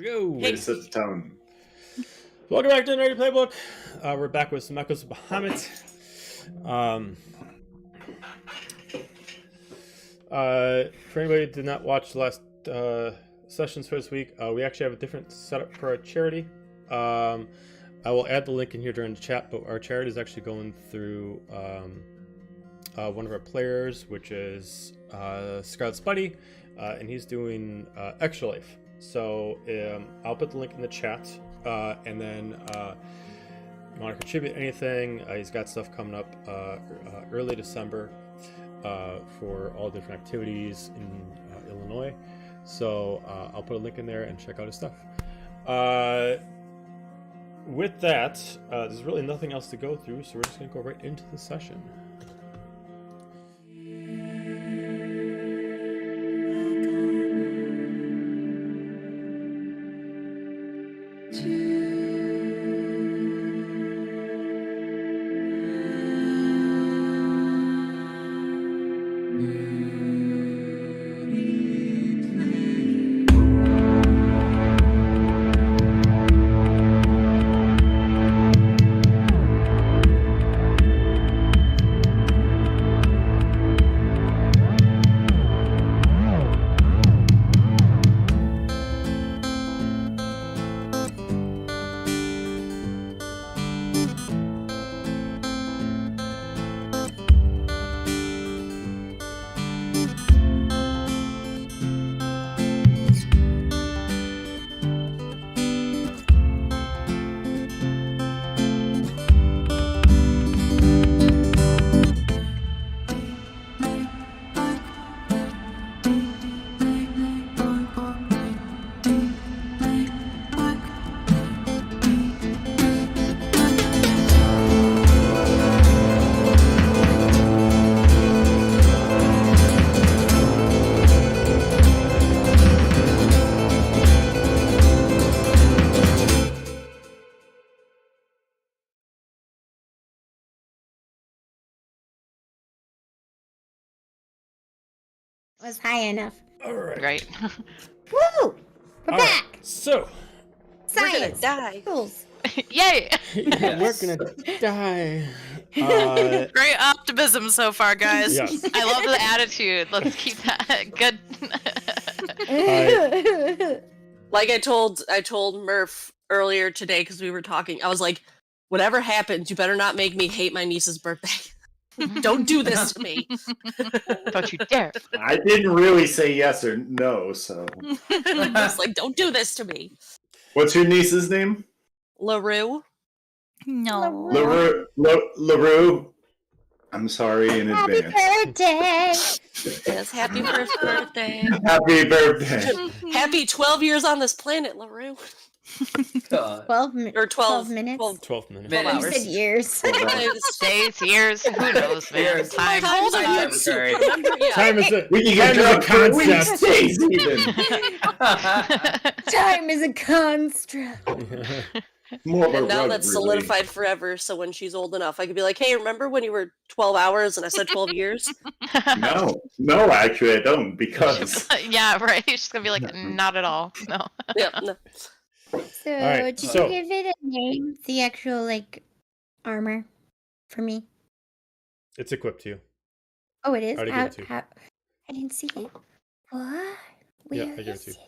Go. Hey, set the tone. Welcome back to Nerdy Playbook. We're back with some Echoes of Bahamut. For anybody who did not watch the last sessions for this week, we actually have a different setup for our charity. I will add the link in here during the chat, but our charity is actually going through one of our players, which is Scarlet Spuddy, and he's doing Extra Life. So I'll put the link in the chat, and then if you want to contribute anything, he's got stuff coming up early December for all different activities in Illinois. So I'll put a link in there and check out his stuff. With that, there's really nothing else to go through, so we're just going to go right into the session. Was high enough. All right. Right. Woo! We're All back! right. So, Science! We're gonna die. Rules. Yay! we're going to die. Great optimism so far, guys. Yes. I love the attitude. Let's keep that good. Like I told Murf earlier today because we were talking. I was like, whatever happens, you better not make me hate my niece's birthday. Don't do this to me. Don't you dare. I didn't really say yes or no, so. Just like, don't do this to me. What's your niece's name? LaRue. No. LaRue. I'm sorry in Happy advance. birthday! Yes, happy first birthday. Happy birthday. Happy 12 years on this planet, LaRue. 12 Or 12 minutes? 12 minutes. 12 You hours. said years. Days, years, who knows, man. Time. How old are you? Arbitrary. Remember? Yeah. Time is a, We can time get is a drunk for weeks, concept. days even. Time is a construct. More of a And now rug, that's really. solidified forever, so when she's old enough, I could be like, hey, remember when you were 12 hours and I said 12 years? No, actually I don't, because Yeah, right. She's gonna be like, not at all. No. Yeah, no. So, right, did so- you give it a name? The actual, armor? For me? It's equipped to you. Oh, it is? Already gave it to you. I didn't see it. What? Yeah, Where I gave it is to you. it?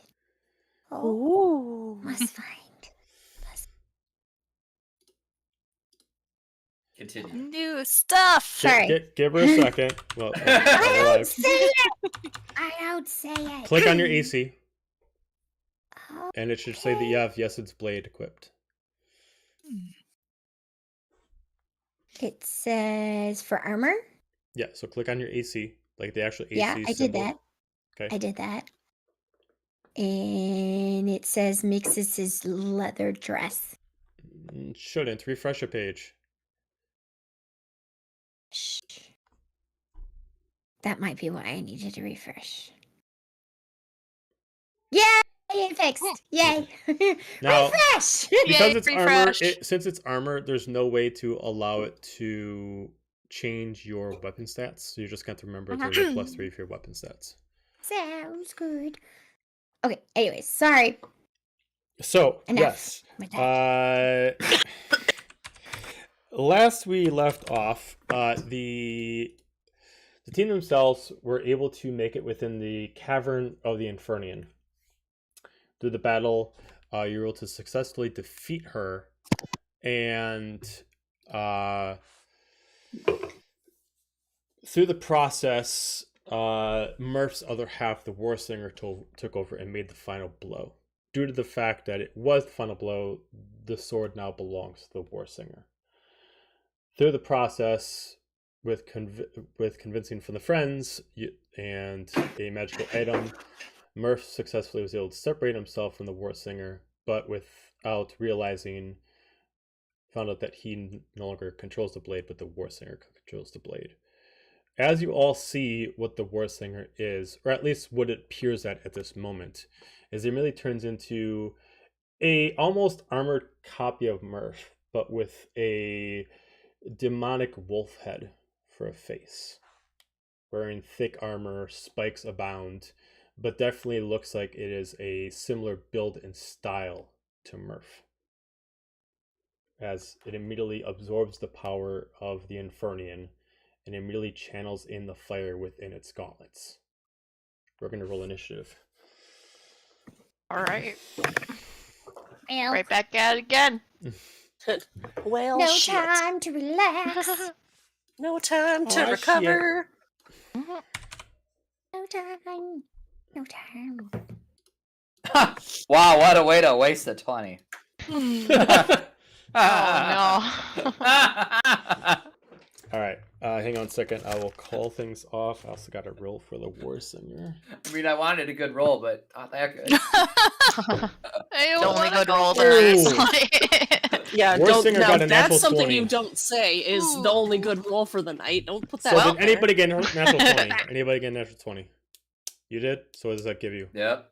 Oh, Ooh. must find. Continue. New stuff. Sorry. Give her a second. Well, I we're don't live. say it! I don't say it. Click on your AC, Oh, and it should say that you have Yesid's blade equipped. it says for armor? Yeah, so click on your AC, like the actual AC Yeah, I did symbol. that. Okay. I did that. And it says mixes his leather dress. Shouldn't. Refresh your page. Shh. That might be why I needed to refresh. Yay! It fixed. Yay! Now- Refresh! Because Yay, it's refresh. armor, since it's armor, there's no way to allow it to change your weapon stats. So you just got to remember to get +3 for your weapon stats. Sounds good. Okay, anyways, sorry. So Enough yes, with that. last we left off, the team themselves were able to make it within the cavern of the Infernian. Through the battle, you were able to successfully defeat her, and through the process, Murf's other half, the Warsinger, took over and made the final blow. Due to the fact that it was the final blow, the sword now belongs to the Warsinger. Through the process, with convincing from the friends and a magical item, Murf successfully was able to separate himself from the Warsinger, but without realizing, found out that he no longer controls the blade, but the Warsinger controls the blade. As you all see what the Warsinger is, or at least what it appears at this moment, is it really turns into a almost armored copy of Murf, but with a demonic wolf head for a face. Wearing thick armor, spikes abound, but definitely looks like it is a similar build and style to Murf, as it immediately absorbs the power of the Infernian and immediately channels in the fire within its gauntlets. We're going to roll initiative. All right. Well, Right back at it again. Well, no shit. time to relax. No time to Aw, recover. No time. No time. Wow, what a way to waste a 20. Oh, All right, hang on a second. I will call things off. I also got a roll for the Warsinger. I mean, I wanted a good roll, but not that good. The only good roll of the Ooh. night. Yeah, Warsinger don't. Now got a natural that's something 20. you don't say. Is the only good roll for the night? Don't put that. So out did there. anybody get a natural 20? Anybody get a natural 20? You did? So what does that give you? Yep.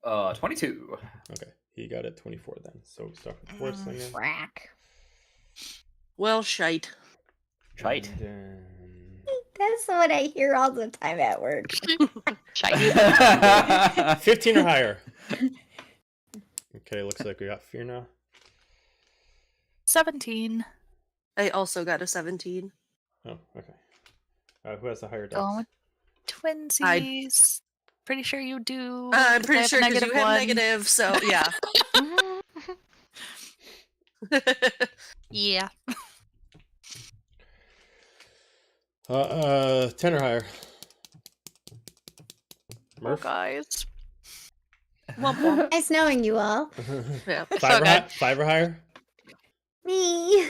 22. Okay, he got it 24 then. So we start with Warsinger. Frack. Well, shite. Shite. And then... That's what I hear all the time at work. Shite. 15 or higher. Okay, looks like we got Fear now. 17. I also got a 17. Oh, okay. Who has the higher dex? Going with twinsies. Pretty sure you do. I'm 'cause I pretty have sure because you have one. negative, so yeah. Yeah. 10 or higher. Oh, Murf? guys. Nice knowing you all. Yeah. It's all good. 5 or higher? Me.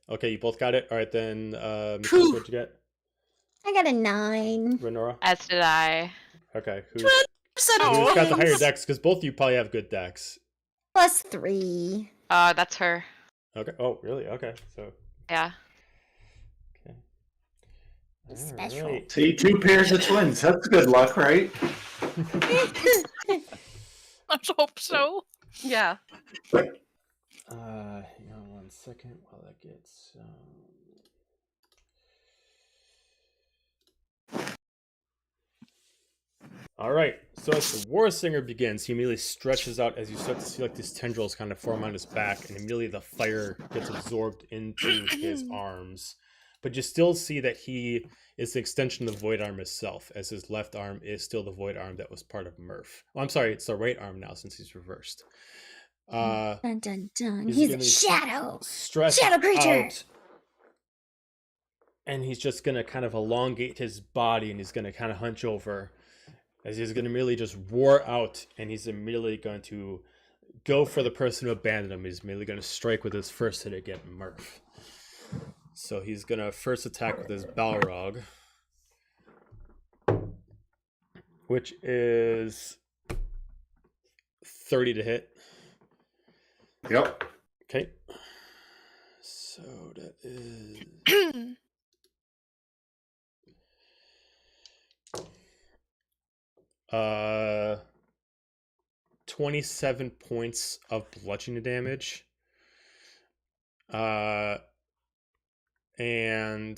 Okay, you both got it. All right, then, Phew. what'd you get? I got a 9. Renora? As did I. Okay, who's Oh. got the higher dex? Because both of you probably have good dex. Plus 3. That's her. Okay. Oh, really? Okay. So. Yeah. Okay. Special. Alright. See, 2 pairs of twins. That's good luck, right? Let's hope so. Yeah. Hang on one second while that gets. All right. So as the Warsinger begins, he immediately stretches out as you start to see like these tendrils kind of form on his back, and immediately the fire gets absorbed into his arms. But you still see that he is an extension of the Void Arm itself, as his left arm is still the Void Arm that was part of Murf. Well, I'm sorry, it's the right arm now since he's reversed. Dun dun dun. he's He's a gonna shadow. Stretched Shadow creature. out, and he's just gonna kind of elongate his body, and he's gonna kind of hunch over, as he's gonna immediately just roar out, and he's immediately going to go for the person who abandoned him. He's immediately gonna strike with his first hit again, Murf. So he's gonna first attack with his Balrog, which is 30 to hit. Yep. Okay. So that is 27 points of bludgeoning damage. And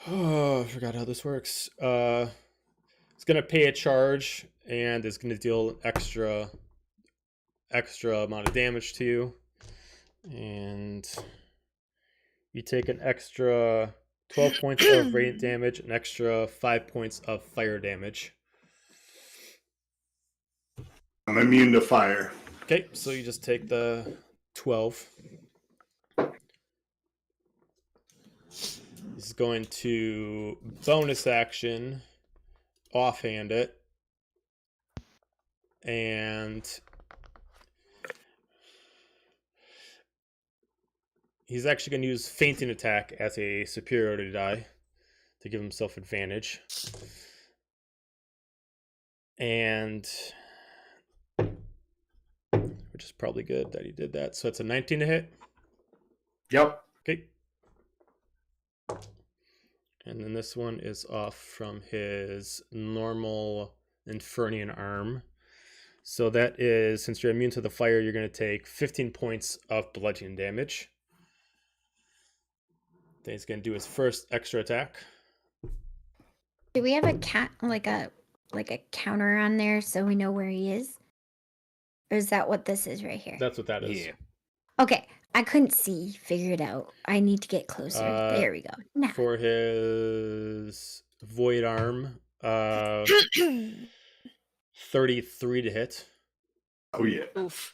oh, I forgot how this works. So It's gonna pay a charge, and it's gonna deal an extra amount of damage to you, and you take an extra 12 points of radiant damage, an extra 5 points of fire damage. I'm immune to fire. Okay, so you just take the 12. He's going to bonus action, offhand it, and he's actually going to use fainting attack as a superiority die to give himself advantage. And which is probably good that he did that. So it's a 19 to hit. Yep. Okay. And then this one is off from his normal Infernian arm. So that is, since you're immune to the fire, you're going to take 15 points of bludgeoning damage. Then he's going to do his first extra attack. Do we have a counter on there so we know where he is? Or is that what this is right here? That's what that is. Yeah. Okay, I couldn't see. Figure it out. I need to get closer. There we go. Nah. For his void arm, 33 to hit. Oh yeah. Oof.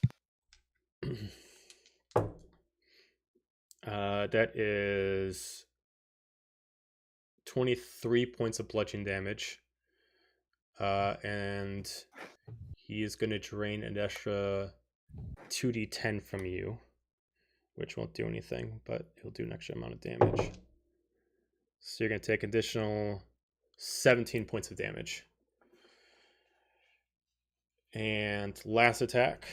That is 23 points of bludgeoning damage. And he is going to drain an extra 2d10 from you, which won't do anything, but he'll do an extra amount of damage. So you're going to take additional 17 points of damage. And last attack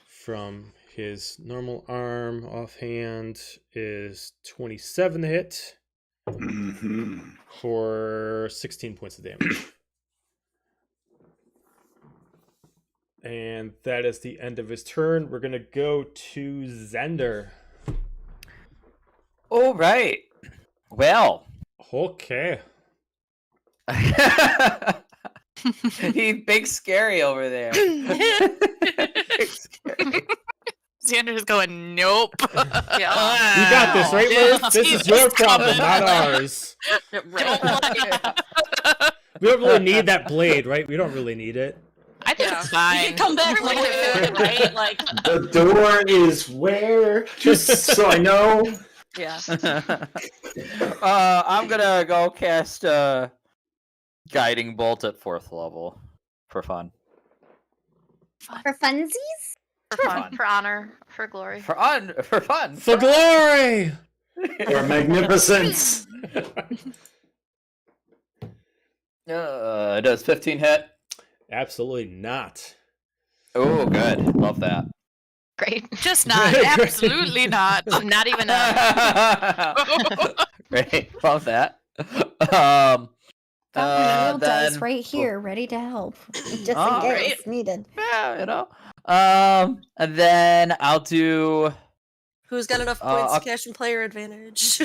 from his normal arm offhand is 27 to hit for 16 points of damage. And that is the end of his turn. We're going to go to Zender. All right. Well. Okay. He's big scary over there. Big scary. Xander's going, nope. Yeah. You got this, right, Murf? This is your problem, not ours. We don't really need that blade, right? We don't really need it. I think Yeah. it's You fine. can come back later, right? Like, The door is where? Just so I know. yeah. I'm gonna go cast Guiding Bolt at 4th level for fun. For funsies? For fun, for honor, for glory. For fun. For glory! For magnificence. Does 15 hit? Absolutely not. Oh, good. Love that. Great. Just not. Absolutely not. Not even a. Great. Love that. Got my dice then- right here, ready to help, just in All case right. needed. Yeah, you know. And then I'll do. Who's got enough points I'll- to cash and player advantage?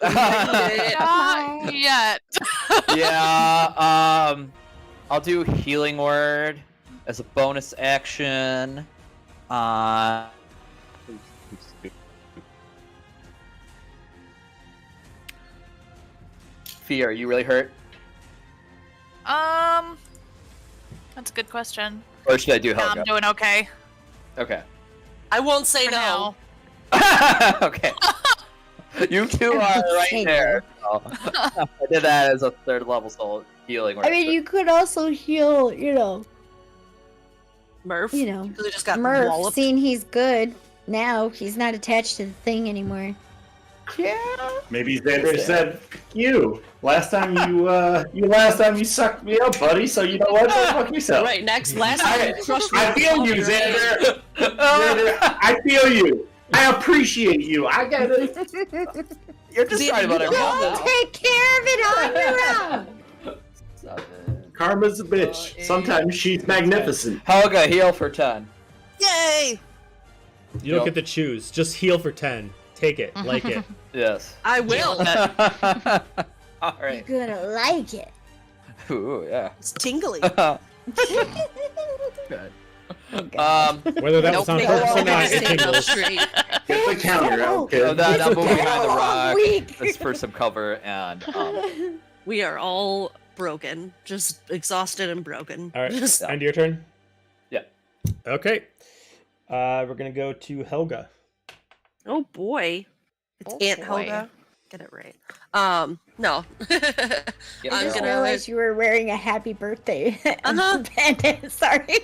Not yet. Yeah. I'll do Healing Word as a bonus action. Fee, are you really hurt? That's a good question. Or should I do Yeah, I'm Helga? doing okay. Okay. I won't say For no. now. Okay. You two are right Say there. So, I did that as a 3rd level soul healing. I mean, you could also heal, Murf. You know, Because he just got Murph, walloped. seeing he's good now, he's not attached to the thing anymore. Yeah. Maybe Xander said, "You last time you sucked me up, buddy. So you know what? Go fuck yourself." Right, last time you crushed me. I feel you, Xander. Xander, I feel you. I appreciate you. I get it. You're just Xander, talking about you everyone don't now. Take care of it on your own. 7. Karma's a bitch. Sometimes she's magnificent. Helga, heal for 10. Yay! You don't Yep. get to choose. Just heal for 10. Take it. Like it. Yes. I will. All right. You're gonna like it. Ooh, yeah. It's tingly. Good. Whether that was on Nope. purpose or not, it Stand up tingles. straight. Get the counter out, kid. So that I'm moving behind the Long rock. week. That's for some cover, and We are all broken, just exhausted and broken. All right, Just- end your turn. Yeah. Okay. We're gonna go to Helga. oh boy, it's Oh, Aunt boy. Helga. Get it right. No. Yep, I'm girl. gonna. realized you were wearing a happy birthday bandit. Sorry.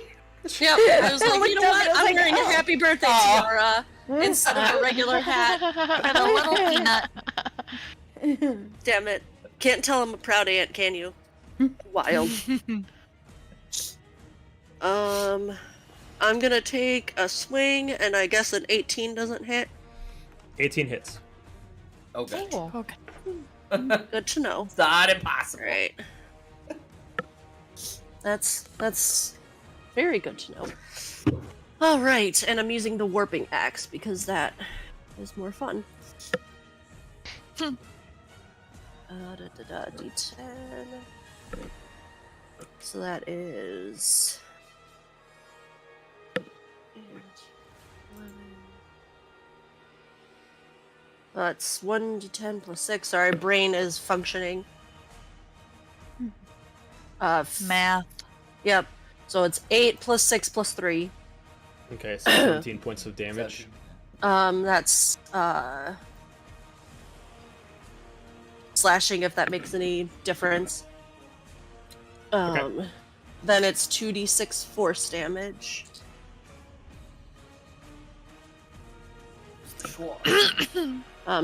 Yep. I was like, looked you know up what? and I was I'm like, wearing oh. a happy birthday tiara instead of a regular hat. And a little peanut. Damn it! Can't tell I'm a proud aunt, can you? Wild. I'm gonna take a swing, and I guess an 18 doesn't hit. 18 hits. Okay. Okay. Good to know. It's not impossible. Right. That's very good to know. All right, and I'm using the warping axe because that is more fun. D10. So that is. That's 1d10 plus 6. Sorry, brain is functioning. Math. Yep. So it's 8 plus 6 plus 3. Okay, so 17 points of damage. That's slashing if that makes any difference. Okay. Then it's 2d6 force damage.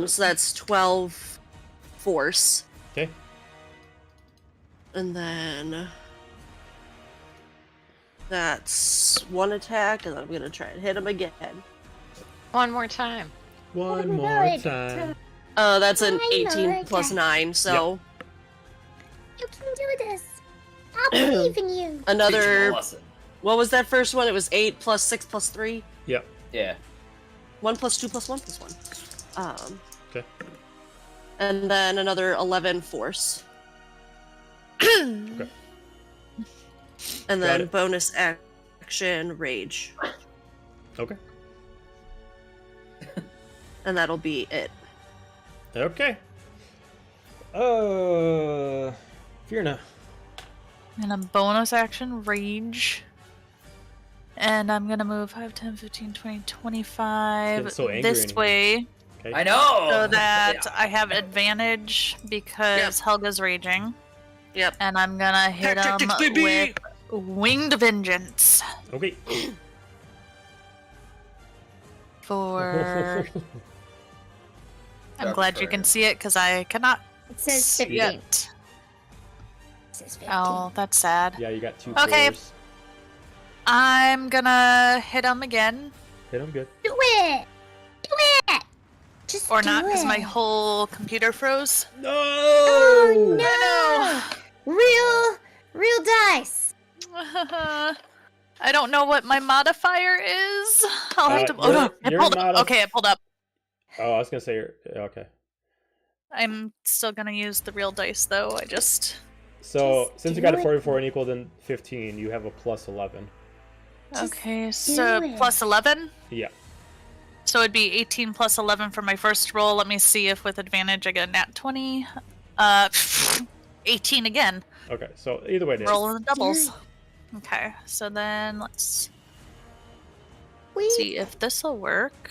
So that's 12 force. Okay. And then that's one attack, and I'm gonna try and hit him again. One more time. One more time. That's an One 18 more plus attack. 9, so You can do this. I believe in you. another. Lesson. What was that first one? It was 8 plus 6 plus 3. Yep. Yeah. 1 plus 2 plus 1 plus 1. Okay. And then another 11 force. Okay. And Got then it. bonus action rage. Okay. And that'll be it. Okay. Fierna. And a bonus action, rage. And I'm gonna move 5, 10, 15, 20, 25 Getting so angry this in here. way Okay. I know. so that Yeah. I have advantage because Helga's raging. Yep. And I'm gonna hit him Tactics, baby! with Winged Vengeance Okay. for. I'm Dark glad you can Fur. see it because I cannot It says see 15. it. It says 15. Oh, that's sad. Yeah, you got 2 Okay. fours. I'm gonna hit him again. Hit him good. Do it. Do it. Just Or do not, because my it. whole computer froze. No! Oh no! Real dice. I don't know what my modifier is. I'll have to. Oh your- no! It your pulled up. Okay, it pulled up. Oh, I was gonna say you're okay. I'm still gonna use the real dice though. I just. So Just since you do got a it. 44 and equal to 15, you have a plus 11. Just Okay, so it. plus 11. Yeah. So it'd be 18 plus 11 for my first roll. Let me see if with advantage I get a nat 20. 18 again. Okay. So either way, it is. Rolling the doubles. Okay, so then let's We see if this will work.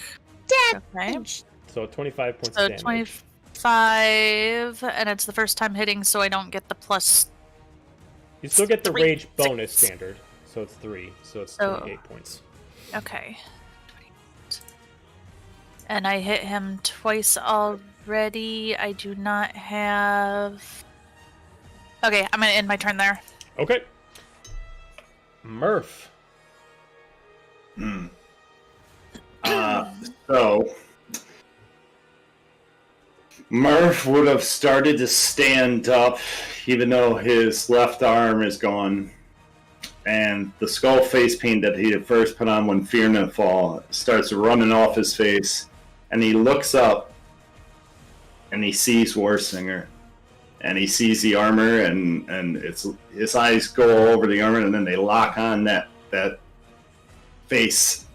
Okay. So 25 points So of damage. 25, and it's the first time hitting, so I don't get the plus. You still get the 3, rage bonus 6. standard. So it's 3. So it's So- 28 points. Okay. And I hit him twice already. I do not have. Okay, I'm gonna end my turn there. Okay. Murf. So Murf would have started to stand up, even though his left arm is gone, and the skull face paint that he had first put on when Fierna fall starts running off his face, and he looks up, and he sees Warsinger, and he sees the armor, and his eyes go over the armor, and then they lock on that face,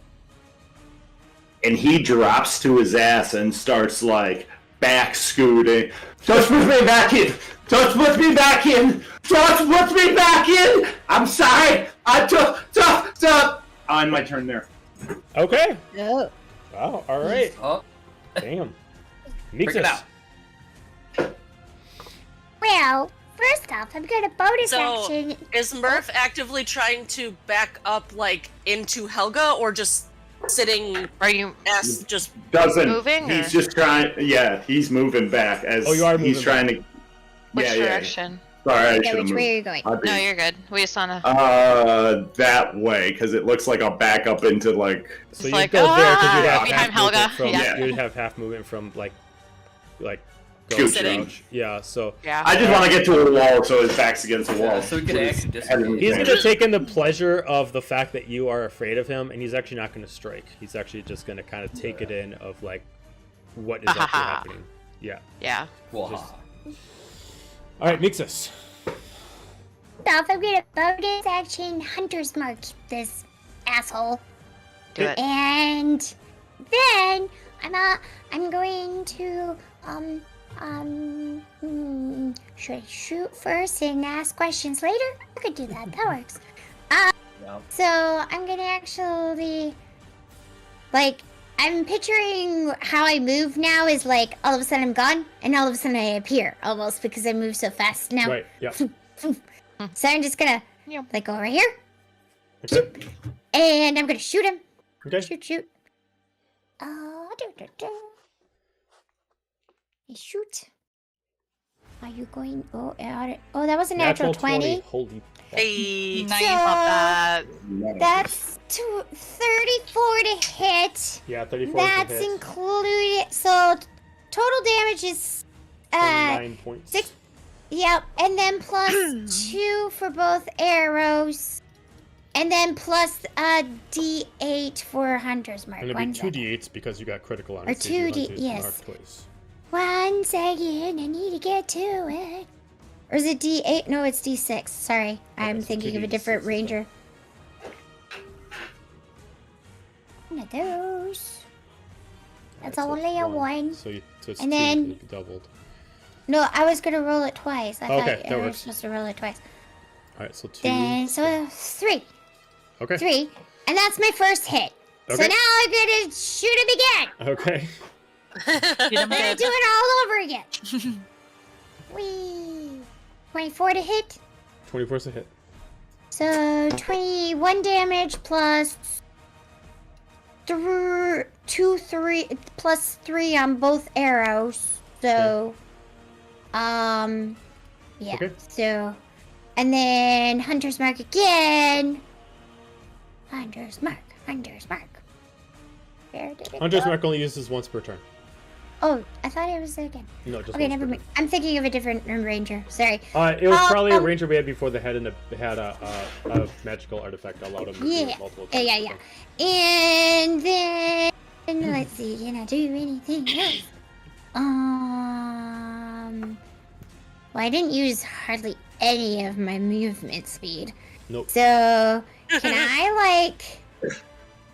and he drops to his ass and starts like back scooting. Just put me back in. Just put me back in. Just put me back in. I'm sorry. On my turn there. Okay. Oh. Wow. All right. Oh, Damn. break it out. Well, first off, I'm gonna bonus So, action. is Murph actively trying to back up, like, into Helga, or just sitting Are you? ass just... Doesn't. Moving, He's or- just trying. Yeah, he's moving back as Oh, you are he's moving trying to. Which yeah, direction? Sorry, I Okay, should have which moved. way are you going? No, you're good. We just wanna. That way, because it looks like I'll back up into like. So It's you like, go there because you'd have behind half Helga. movement from. Yeah. You'd have half movement from like Crouch. Sitting. Yeah. So Yeah. I just want to get to a wall so his back's against the wall. Yeah, so we could actually disengage. he's gonna take in the pleasure of the fact that you are afraid of him, and he's actually not gonna strike. He's actually just gonna kind of take it in of like what is actually happening. Yeah. Yeah. Waha. All right, Mixus. Off, I'm gonna bonus action Hunter's Mark this asshole. Do it. And then I'm going to should I shoot first and ask questions later? I could do that. That works. Yeah. So I'm gonna actually I'm picturing how I move now is like all of a sudden I'm gone and all of a sudden I appear almost because I move so fast now. Right. Yeah. So I'm just gonna Yep. go over here Okay. and I'm gonna shoot him. Okay. Shoot. Shoot. Are you going? Oh, that was a natural 20. Holy. Hey, So- nice that. That's 34 to hit. Yeah, 34. That's hit. included. So total damage is 29 points. 6. Yep, and then plus 2 for both arrows, and then plus a D8 for Hunter's Mark. And it'll One be 2 second. d8s because you got critical on Or it. so you 2D want to yes. mark twice. 1 second, I need to get to it. Or is it D8? No, it's D6. Sorry, I'm so thinking of a 2d6 different is ranger. One of those. That's Alright, so only a 1. So it's And 2, then- it'll be doubled. No, I was gonna roll it twice. I Okay, thought that I was works. supposed to roll it twice. Alright, so 2. Then, so 3. Okay. 3. And that's my first hit. So Okay. now I'm gonna shoot him again. Okay. I'm gonna do it all over again. Whee! 24 to hit. 24 is a hit. So 21 damage plus 3 plus 3 on both arrows. So, yeah. Okay. So, and then Hunter's Mark again. Hunter's Mark. Where did it Hunter's go? Mark only uses once per turn. Oh, I thought it was again. No, just Okay, once never per mind. I'm thinking of a different ranger. Sorry. turn. It was probably a Um, ranger we had before that had a magical artifact that allowed him to do it multiple times. Yeah. And then let's see, can I do anything else? Well, I didn't use hardly any of my movement speed. Nope. So can I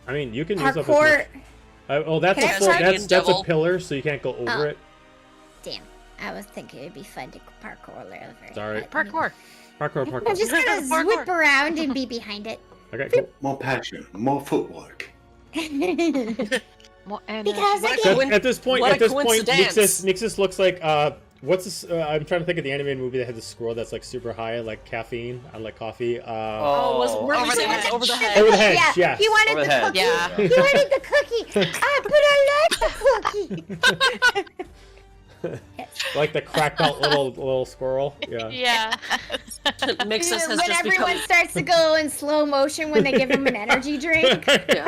I mean, you can use up as parkour? much. Oh, that's Can a I full, try that's again, a double? pillar, so you can't go over Oh. it. Damn, I was thinking it'd be fun to parkour over. It's alright. but Parkour. Parkour. I'm just gonna Parkour. whip around and be behind it. Okay, cool. More passion, more footwork. Because Well, and, I What a can. coin- At this point, what a coincidence. Nixus looks like what's this? I'm trying to think of the animated movie that had this squirrel that's like super high, like caffeine, on like coffee. Oh, was Over Murphy the saying hedge. over the head? Over the hedge, yeah. He wanted Over the the head. cookie. Yeah. He wanted the cookie. I like the cookie. Like the cracked out little squirrel. Yeah. yeah. Mixus has when just everyone become... starts to go in slow motion when they give him an energy drink. Yeah.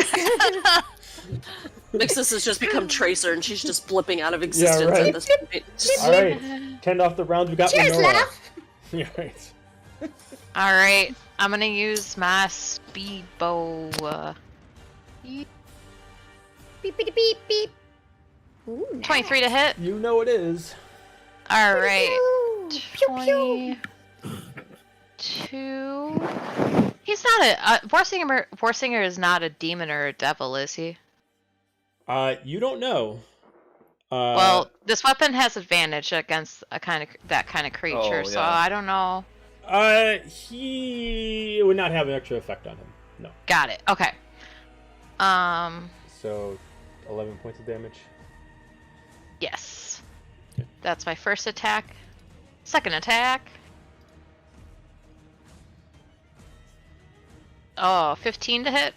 Mixus has just become Tracer, and she's just blipping out of existence right. at this point. Just- All right. 10 off the rounds. We got Cheers, Lenora. laugh. Yeah, right. All right. I'm gonna use my speedbow. Beep, beep, beep, beep. Ooh, nice. 23 to hit. You know it is. All right. Ooh. pew. 22. He's not a Warsinger is not a demon or a devil, is he? You don't know. Well, this weapon has advantage against that kind of creature, so yeah. I don't know. He would not have an extra effect on him. No. Got it. Okay. So, 11 points of damage. Yes. Okay. That's my first attack. Second attack. Oh, 15 to hit?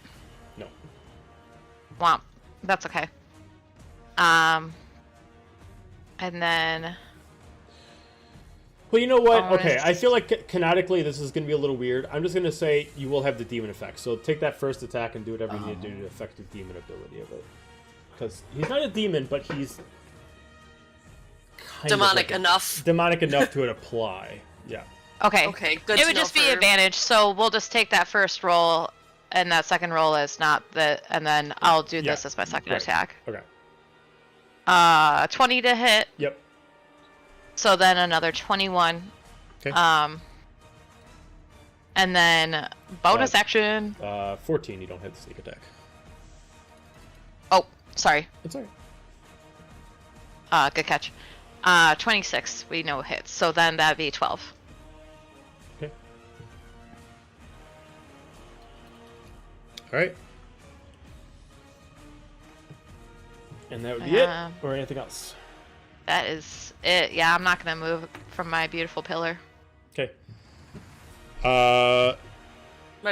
No. Womp. That's okay. And then... Well, you know what? bonus. Okay, I feel like canonically this is going to be a little weird. I'm just going to say you will have the demon effect. So take that first attack and do whatever you need to do to affect the demon ability of it. Because he's not a demon, but he's... kind of Demonic like enough. Demonic enough to apply. Yeah. Okay. Okay, good It to would know just be for- advantage, so we'll just take that first roll, and that second roll is not the... And then I'll do this as my second right. attack. Okay. 20 to hit. Yep. So then another 21. Okay. And then bonus action. 14, you don't hit the sneak attack. Oh, sorry. That's alright. Good catch. 26, we know hits. So then that'd be 12. Okay. Alright. And that would be it? Or anything else? That is it. Yeah, I'm not gonna move from my beautiful pillar. Okay. My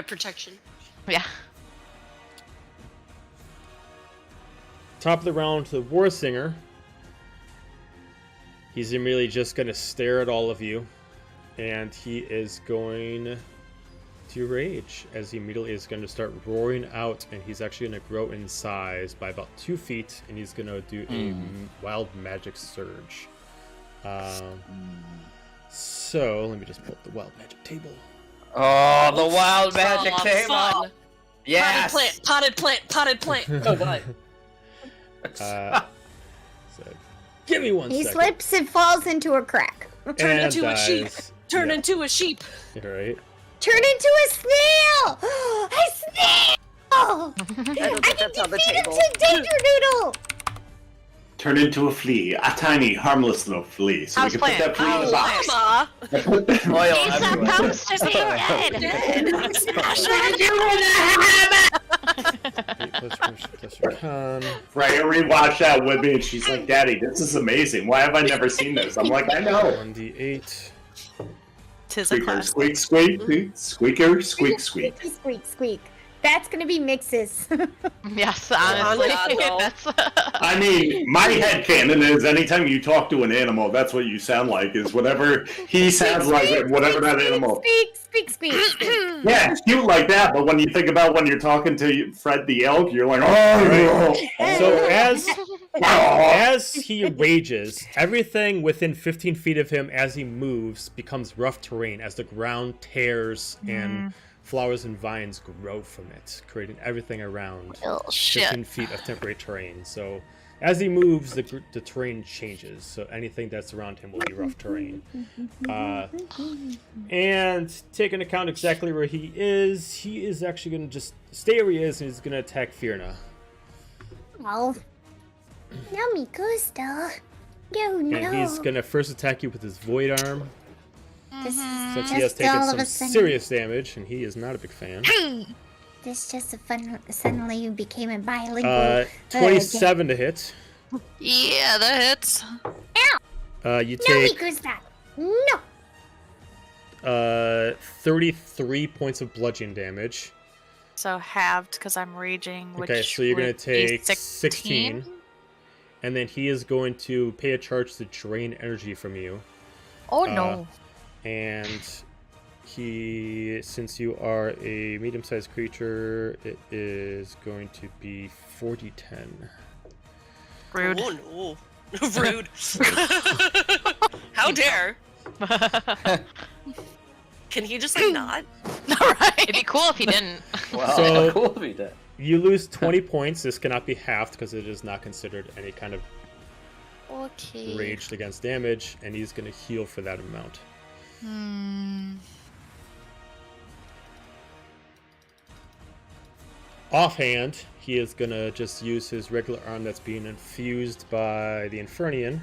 protection. Yeah. Top of the round to the Warsinger. He's immediately just going to stare at all of you. And he is going to rage, as he immediately is going to start roaring out. And he's actually going to grow in size by about 2 feet. And he's going to do a wild magic surge. So, let me just pull up the wild magic table. Oh, the wild magic Oh, table! fun. Yes! Potted plant. Oh, what? So, give me one He second. slips and falls into a crack. Turn And into a sheep. dies. Turn Yeah. into a sheep. Right. Turn into a snail! A snail! I don't think that's on the Feed him table. to Danger Noodle! Turn into a flea, a tiny, harmless little flea. So we can put that flea in the box. Mama. Oil Lisa everywhere. comes to be dead. Plus your con. Freya rewatched that with me, and she's like, "Daddy, this is amazing. Why have I never seen this?" I'm like, "I know." 1d8. Tis a Squeaker, class. squeak, squeak, squeaker, squeak, squeak. Squeak, squeak, squeak. That's gonna be mixes. Yes, honestly. God, no. That's I mean, my headcanon is anytime you talk to an animal, that's what you sound like, is whatever he sounds like, whatever that animal. Squeak, squeak. Yeah, it's cute like that, but when you think about when you're talking to Fred the elk, you're like, oh, So as he rages, everything within 15 feet of him as he moves becomes rough terrain as the ground tears and flowers and vines grow from it, creating everything around Oh, shit. 15 feet of temporary terrain. So as he moves, the terrain changes. So anything that's around him will be rough terrain. And take into account exactly where he is actually going to just stay where he is, and he's going to attack Fierna. Oh. No me gusta. No, no. And he's going to first attack you with his Void Arm, This is since he has just all taken of some a sudden. serious damage, and he is not a big fan. This just a fun. Suddenly you became a bilingual. 27 to hit. Yeah, that hits. You No me take gusta. No. 33 points of bludgeoning damage. So halved because I'm raging. Which Okay, so you're going would to be take 16. And then he is going to pay a charge to drain energy from you. Oh no. And he, since you are a medium-sized creature, it is going to be 40-10. Rude. Oh no. Rude. How dare? Can he just like not? It'd be cool if he didn't. Wow, So- cool to be dead. You lose 20 points. This cannot be halved because it is not considered any kind of Okay. raged against damage, and he's going to heal for that amount. Offhand, he is going to just use his regular arm that's being infused by the Infernian.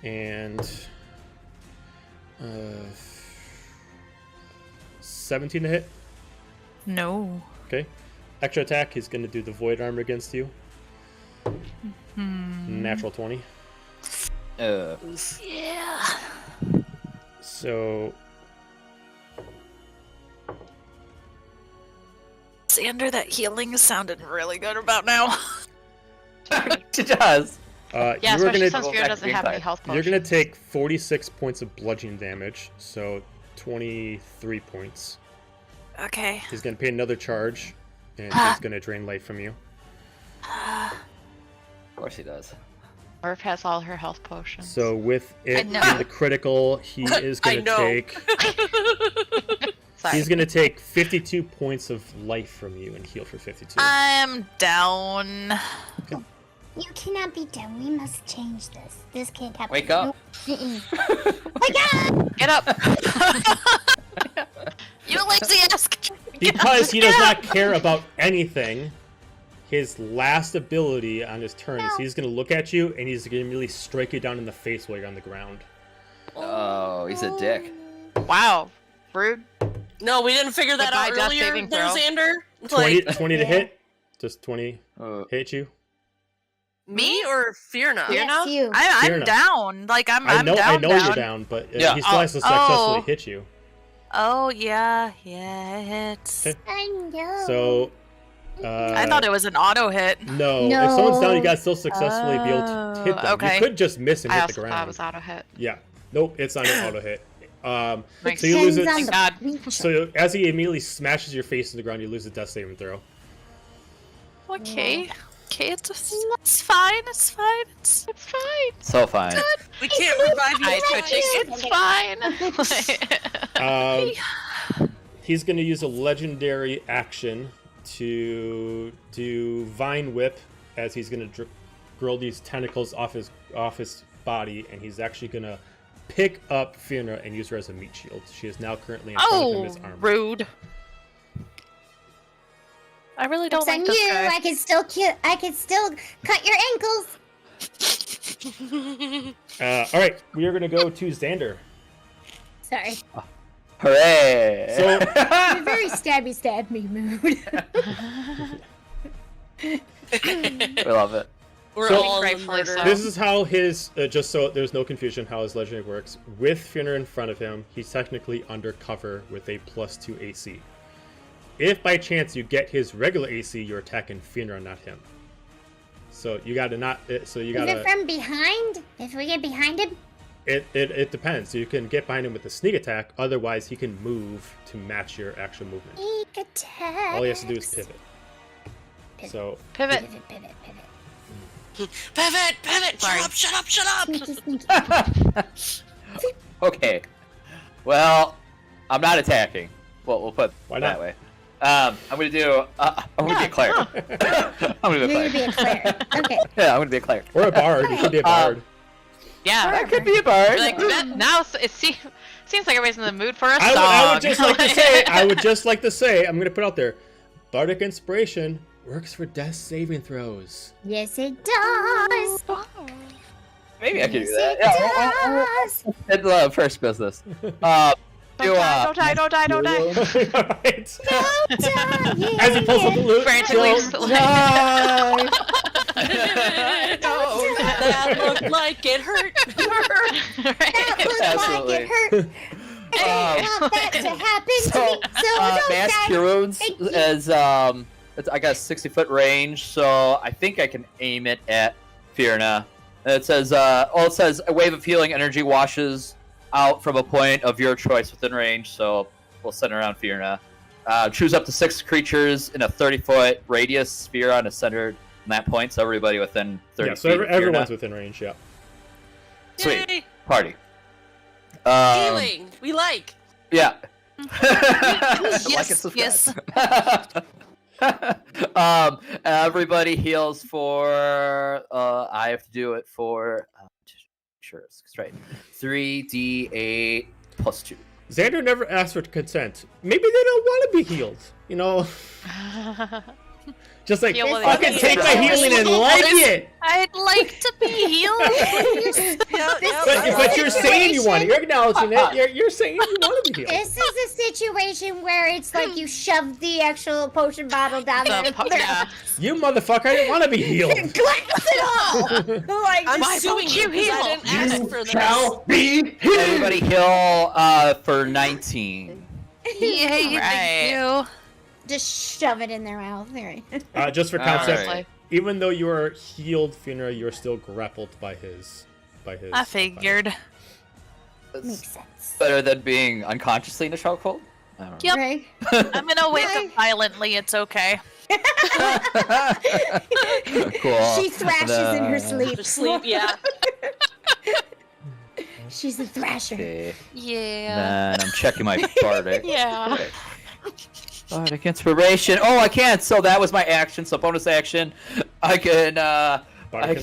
And 17 to hit. No. Okay. Extra attack, he's going to do the Void Armor against you. Natural 20. Yeah. So Xander, that healing is sounding really good about now. It does. Yeah, you were especially gonna, since Fear doesn't have any health you're potions. going to take 46 points of bludgeoning damage, so 23 points. Okay. He's going to pay another charge, and he's going to drain life from you. Of course he does. Murf has all her health potions. So with it know. being the critical, he is I going know. to take... Sorry. He's going to take 52 points of life from you and heal for 52. I'm down. You cannot be done. We must change this. This can't happen. Wake up. Nope. Wake up! Get up! You lazy ass. Because he does not care about anything, his last ability on his turn is he's going to look at you and he's going to immediately strike you down in the face while you're on the ground. Oh, he's a dick. Wow. Rude. No, we didn't figure that Goodbye, out death earlier saving there, throw. Xander. 20, Like, 20 to hit? Just 20 hit you? me or Fierna? Yes, you. I'm Fear not. down. Like I'm I know down. you're down, but Yeah. he still has to successfully hit you. Oh yeah, it's. Okay. I know. So, I thought it was an auto hit. No, No. if someone's down, you guys still successfully be able to hit them. okay. You could just miss and I hit also the thought it ground. was auto hit. Yeah. Nope, it's not an auto hit. Makes So you lose it. Depends on Thank the God. creature. So as he immediately smashes your face in the ground, you lose a death saving throw. Okay. Okay, it's fine. It's fine. It's fine. So fine. We can't revive you. Eye twitching. It's fine. He's going to use a legendary action to do Vine Whip, as he's going to grill these tentacles off his body, and he's actually going to pick up Fiona and use her as a meat shield. She is now currently in front of him Oh, as armor. rude. I really don't It's on like this you. guy. I can still cut your ankles. All right, we are going to go to Xander. Sorry. Hooray! So I'm in a very stab me mood. we love it. We're So- all in the Rightfully murder. so. this is how his, just so there's no confusion, how his legendary works. With Fiona in front of him, he's technically undercover with a +2 AC. If by chance you get his regular AC, you're attacking Fiona, not him. So you gotta not. So you Is it gotta. from behind? If we get behind him? It depends. So you can get behind him with a sneak attack. Otherwise, he can move to match your actual movement. Sneak attack. All he has to do is pivot. So Pivot. Pivot. Pivot! Sorry. Shut up! Sneaky. Okay. Well, I'm not attacking. Well, we'll put it Why that not? way. I'm gonna do. I'm gonna be a cleric. I'm gonna be You're a gonna be a cleric. cleric. Okay. Yeah, I'm gonna be a cleric. or a bard. You could be a bard. Yeah. I could be a bard. Like that, now it seems like everybody's in the mood for a song. I would just like to say. I would just like to say. I'm gonna put out there. Bardic inspiration works for death saving throws. Yes, it does. Maybe I could do Yes, that. it Yeah, does. first business. Don't die, don't die. Right. Don't die. As he pulls up the loot. Frantically don't just like- die. That looked like it hurt. That looked Absolutely. like it hurt. I don't want that to happen to me. So don't Mass die. Cure Wounds Thank you. is I got a 60-foot range, so I think I can aim it at Fiona. And it says, it says a wave of healing energy washes out from a point of your choice within range, so we'll center around Fiona. Choose up to 6 creatures in a 30-foot radius. Sphere on a centered on that point, so everybody within 30 Yeah, so feet of everyone's Fiona. within range. Yeah. Sweet. Yay. Party. Healing. We like. Yeah. Like and yes. subscribe. Everybody heals for. I have to do it for. Sure, it's straight. 3d8 plus 2. Xander never asked for consent. Maybe they don't want to be healed. You know, just like Heal with fucking it. take my healing and like it. I'd like to be healed. But you're saying you want it. You're acknowledging it. You're saying you want to be healed. This is a situation where it's like you shoved the actual potion bottle down there. Yeah. You motherfucker! I didn't want to be healed. Glass it all! Like, I'm Why suing won't you you because I heal? didn't ask for this. Shall be healed. Everybody heal for 19. Yay, Right. thank you. just shove it in their mouth. There. Just for All context, right. even though you are healed, Fionnuala, you're still grappled by his. I figured. Makes sense. Better than being unconsciously in a chokehold? I don't know. Yep. Right? I'm gonna wake up violently. It's okay. Cool. She thrashes in her sleep. Just sleep, yeah. She's a thrasher. Okay. Yeah. Then I'm checking my bardic. Yeah. Bardic inspiration. Oh, I can't. So that was my action. So bonus action, I can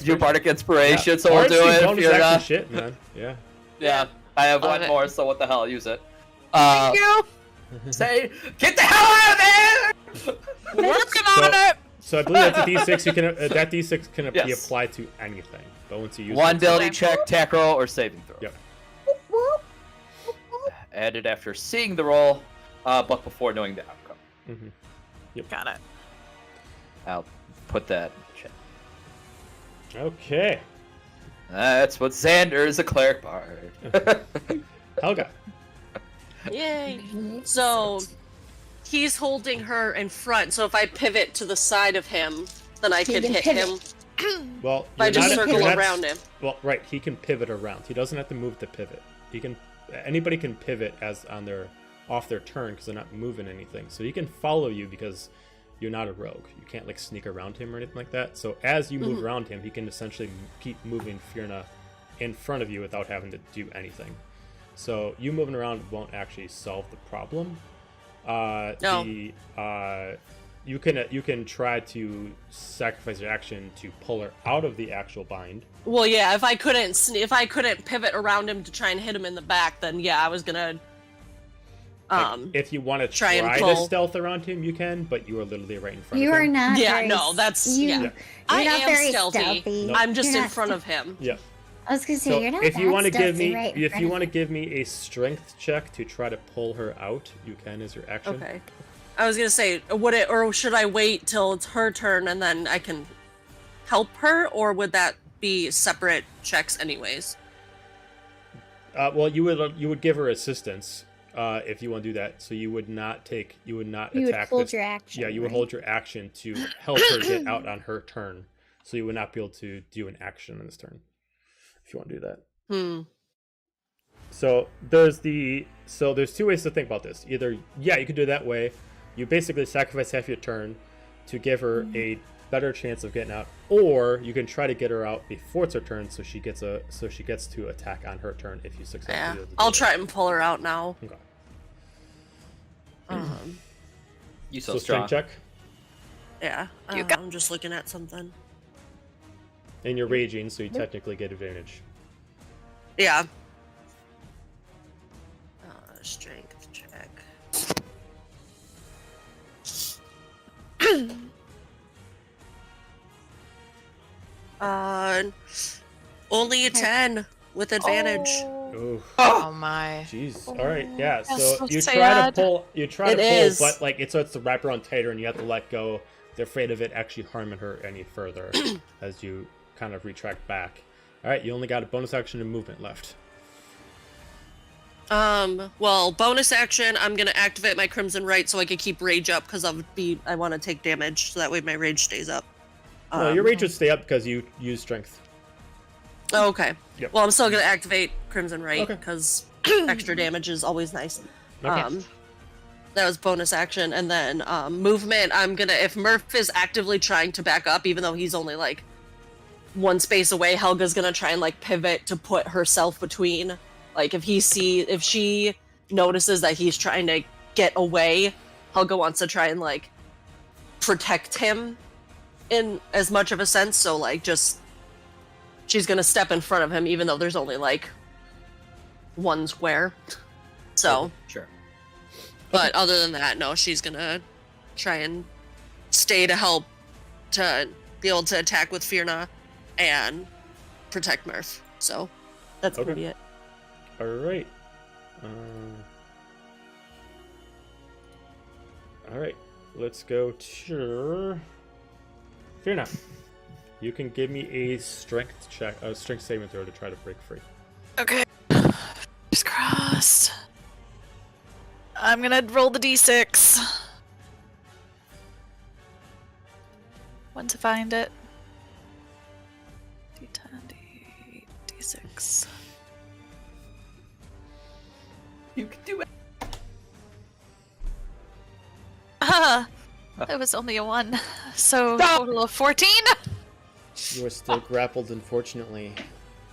do bardic inspiration. So we'll do it. Bonus If you're action not... shit, man. Yeah. Yeah, I have Love one it. more. So what the hell? I'll use it. Thank you. Say, get the hell out of there! Working on it. So I believe that's a D6. You can that D6 can be Yes. applied to anything, but once you use One it, ability Okay. check, attack roll, or saving throw. Yep. Added after seeing the roll, but before knowing the outcome. Got it. I'll put that in chat. Okay. That's what Xander is, a cleric bard. Helga. Yay. So he's holding her in front. So if I pivot to the side of him, then I could can hit pivot. him. Well, If I you're just not- circle you're not- around him. Well, right. He can pivot around. He doesn't have to move to pivot. He can. Anybody can pivot as on their off their turn because they're not moving anything. So he can follow you because you're not a rogue. You can't like sneak around him or anything like that. So as you move around him, he can essentially keep moving Fionnuala in front of you without having to do anything. So you moving around won't actually solve the problem. No. You can try to sacrifice your action to pull her out of the actual bind. Well, yeah. If I couldn't pivot around him to try and hit him in the back, then yeah, I was gonna. If you want to try try and to pull. stealth around him, you can, but you are literally right in front You of are him. not. Yeah, very no, that's you, yeah. Yeah. I You're not am very stealthy. Nope. I'm just You're in not front of him. Yeah. I was gonna say So you're not. if you want to give me, if you want to give me a strength check to try to pull her out, you can as your action. Okay. I was gonna say, or should I wait till it's her turn and then I can help her, or would that be separate checks anyways? Well, you would give her assistance if you want to do that. So you would not attack. You would hold this. your action. Yeah, you would right? hold your action to help her get out on her turn. So you would not be able to do an action on this turn if you want to do that. So there's two ways to think about this. Either you could do it that way. You basically sacrifice half your turn to give her a better chance of getting out, or you can try to get her out before it's her turn, so she gets to attack on her turn if you successfully. Yeah. do I'll that. try and pull her out now. Okay. You So so strong. strength check, Yeah. You got- I'm just looking at something. and you're raging, so you technically get advantage. Yeah. Strength check. Only a 10 with advantage. Ooh, Oh my. jeez. All right, yeah. That's So so you try sad. to pull. You try It to pull, is. but like it starts to wrap around tighter, and you have to let go. They're afraid of it actually harming her any further as you kind of retract back. All right, you only got a bonus action and movement left. Well, bonus action, I'm gonna activate my Crimson Right so I can keep rage up because I want to take damage so that way my rage stays up. No, your rage would stay up because you use strength. Oh, okay. Yep. Well, I'm still gonna activate Crimson Right Okay. because extra damage is always nice. Okay. That was bonus action, and then movement. I'm gonna, if Murf is actively trying to back up, even though he's only like one space away, Helga's gonna try and like pivot to put herself between. Like if she notices that he's trying to get away, Helga wants to try and like protect him in as much of a sense. So like just she's gonna step in front of him, even though there's only like one square. So Sure. But other than that, no, she's gonna try and stay to help to be able to attack with Firna and protect Murf. So that's Okay. gonna be it. All right. All right. Let's go to Firna. You can give me a strength check, a strength saving throw to try to break free. Okay. Just crossed. I'm gonna roll the d6. When to find it. D10, D8, D6. You can do it. It was only a 1. So total of 14. You are still grappled, unfortunately.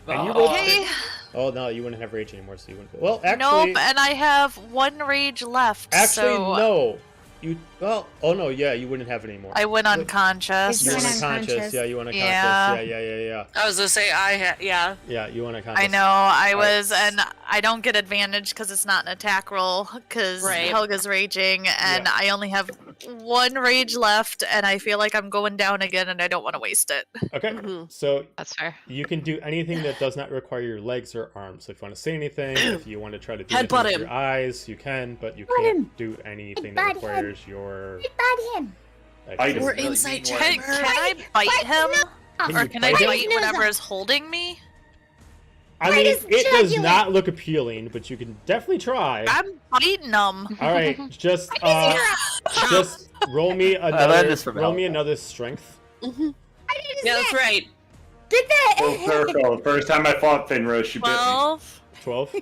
And you Okay. Oh no, you wouldn't have rage anymore, so you wouldn't. Well, actually, Nope, and I have 1 rage left. actually, so no. You oh no, yeah, you wouldn't have it anymore. I went unconscious. You went went unconscious. unconscious. Yeah, you went unconscious. Yeah. Yeah. I was gonna say yeah. Yeah, you went unconscious. I know, I Alright. was, and I don't get advantage because it's not an attack roll, because Right. Helga's raging, and Yeah. I only have 1 rage left, and I feel like I'm going down again, and I don't want to waste it. Okay, Mhm. so That's fair. you can do anything that does not require your legs or arms. So if you want to say anything, if you want to try to do anything Headbutt with him. your eyes, you can, but you Headbutt can't him. do anything Headbutt that him. requires your. Bite him. Bite him. We're really inside mean check. words. Can I bite Bite him? Can Or you can I bite him? bite No, whatever no. is holding me? I Bite mean, his it does jugular. not look appealing, but you can definitely try. I'm biting him. All right, just roll me learned another this from Helga. another strength. Mhm. I did his Yeah, that's neck. right. Did Full that? circle. The first time I fought Finrose, she bit me. 12. 12.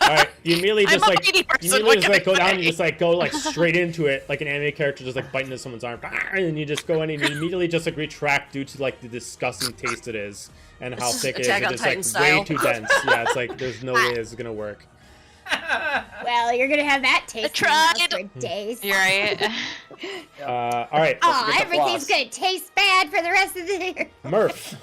All right, you immediately I'm just a like bitey person, you immediately what just can like I go down and say? just like go like straight into it, like an anime character just like biting into someone's arm, and you just go in and you immediately just like retract due to like the disgusting taste it is and how This is thick it is. Attack It's on just Titan like style. way too dense. Yeah, it's like there's no way this is gonna work. Well, you're gonna have that taste in your mouth tried. for days. You're right. All right, Oh, get the everything's floss. gonna taste bad for the rest of the year. Murf.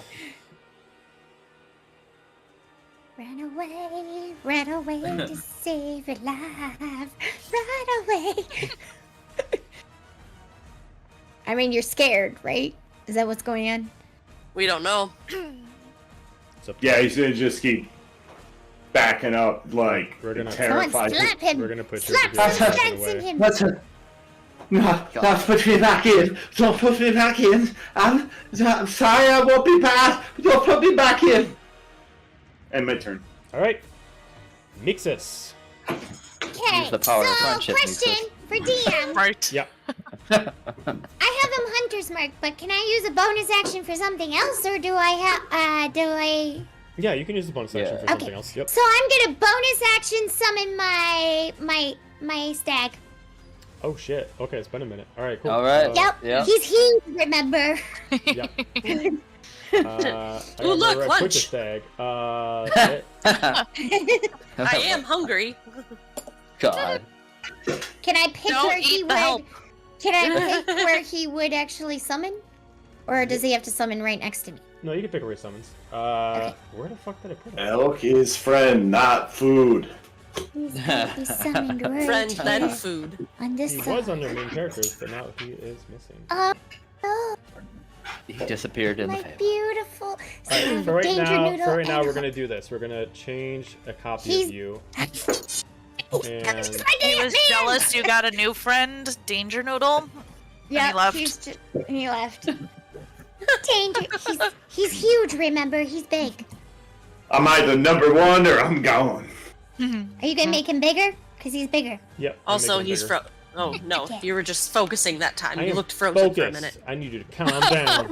Run away to save your life. Run away. I mean, you're scared, right? Is that what's going on? We don't know. It's up to Yeah, you. he's gonna just keep backing up, like We're gonna- Someone terrified. slap him. We're gonna put your Slap position some out of the sense in way. him. That's it. No, don't put me back in. Don't put me back in. I'm sorry, I won't be bad. Don't put me back in. And my turn. All right, Mixus. Okay, Use the power of so friendship, question for DM. Right. Yep. I have him Hunter's Mark, but can I use a bonus action for something else, or do I Yeah, you can use the bonus action Yeah. for Okay. something else. Yep. So I'm gonna bonus action summon my stag. Oh shit. Okay, it's been a minute. All right, cool. All right. Yep, Yeah. he's huge, remember? Yep. I Ooh, look, remember I put the lunch. stag. Shit. I am hungry. God. Can I pick Don't where he eat the would? help. Can I pick where he would actually summon, or does he have to summon right next to me? No, you can pick away summons. Where the fuck did I put it? Elk is friend, not food. He's gonna be summoned right Friend, then here food. on this He side. was under main characters, but now he is missing. Oh, He disappeared in the my fable. beautiful Alright, for right danger now, noodle. for right now, and we're gonna do this. We're gonna change a copy He's- of you. I And He was jealous you got a new friend, Danger Noodle. Yeah, he left. He left. Danger. He's huge. Remember, he's big. I'm either number one or I'm gone. Are you gonna make him bigger? Cause he's bigger. yep. I'm Also, making he's bigger. Oh no, you were just focusing that time. I You am looked frozen for a focused. minute. I need you to calm down.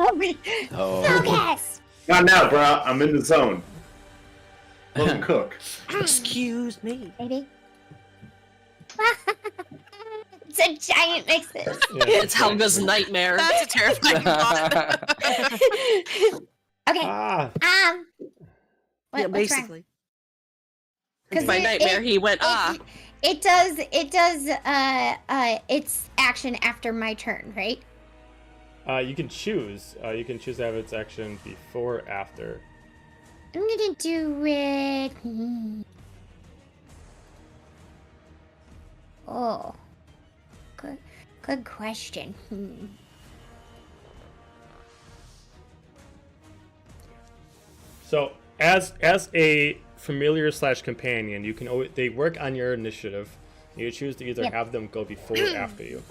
Oh. Focus. Not now, bro. I'm in the zone. Let him cook. Excuse me. Baby. It's a giant mixes. Yeah, It's Helga's nightmare. That's a terrifying thought. Okay. Ah, What, Yeah, what's wrong? basically. 'Cause It's my nightmare. He went, It does its action after my turn, right? You can choose. You can choose to have its action before or after. I'm gonna do it. Oh, good question. So, as a familiar / companion, you can always, they work on your initiative. You choose to either have them go before or after you,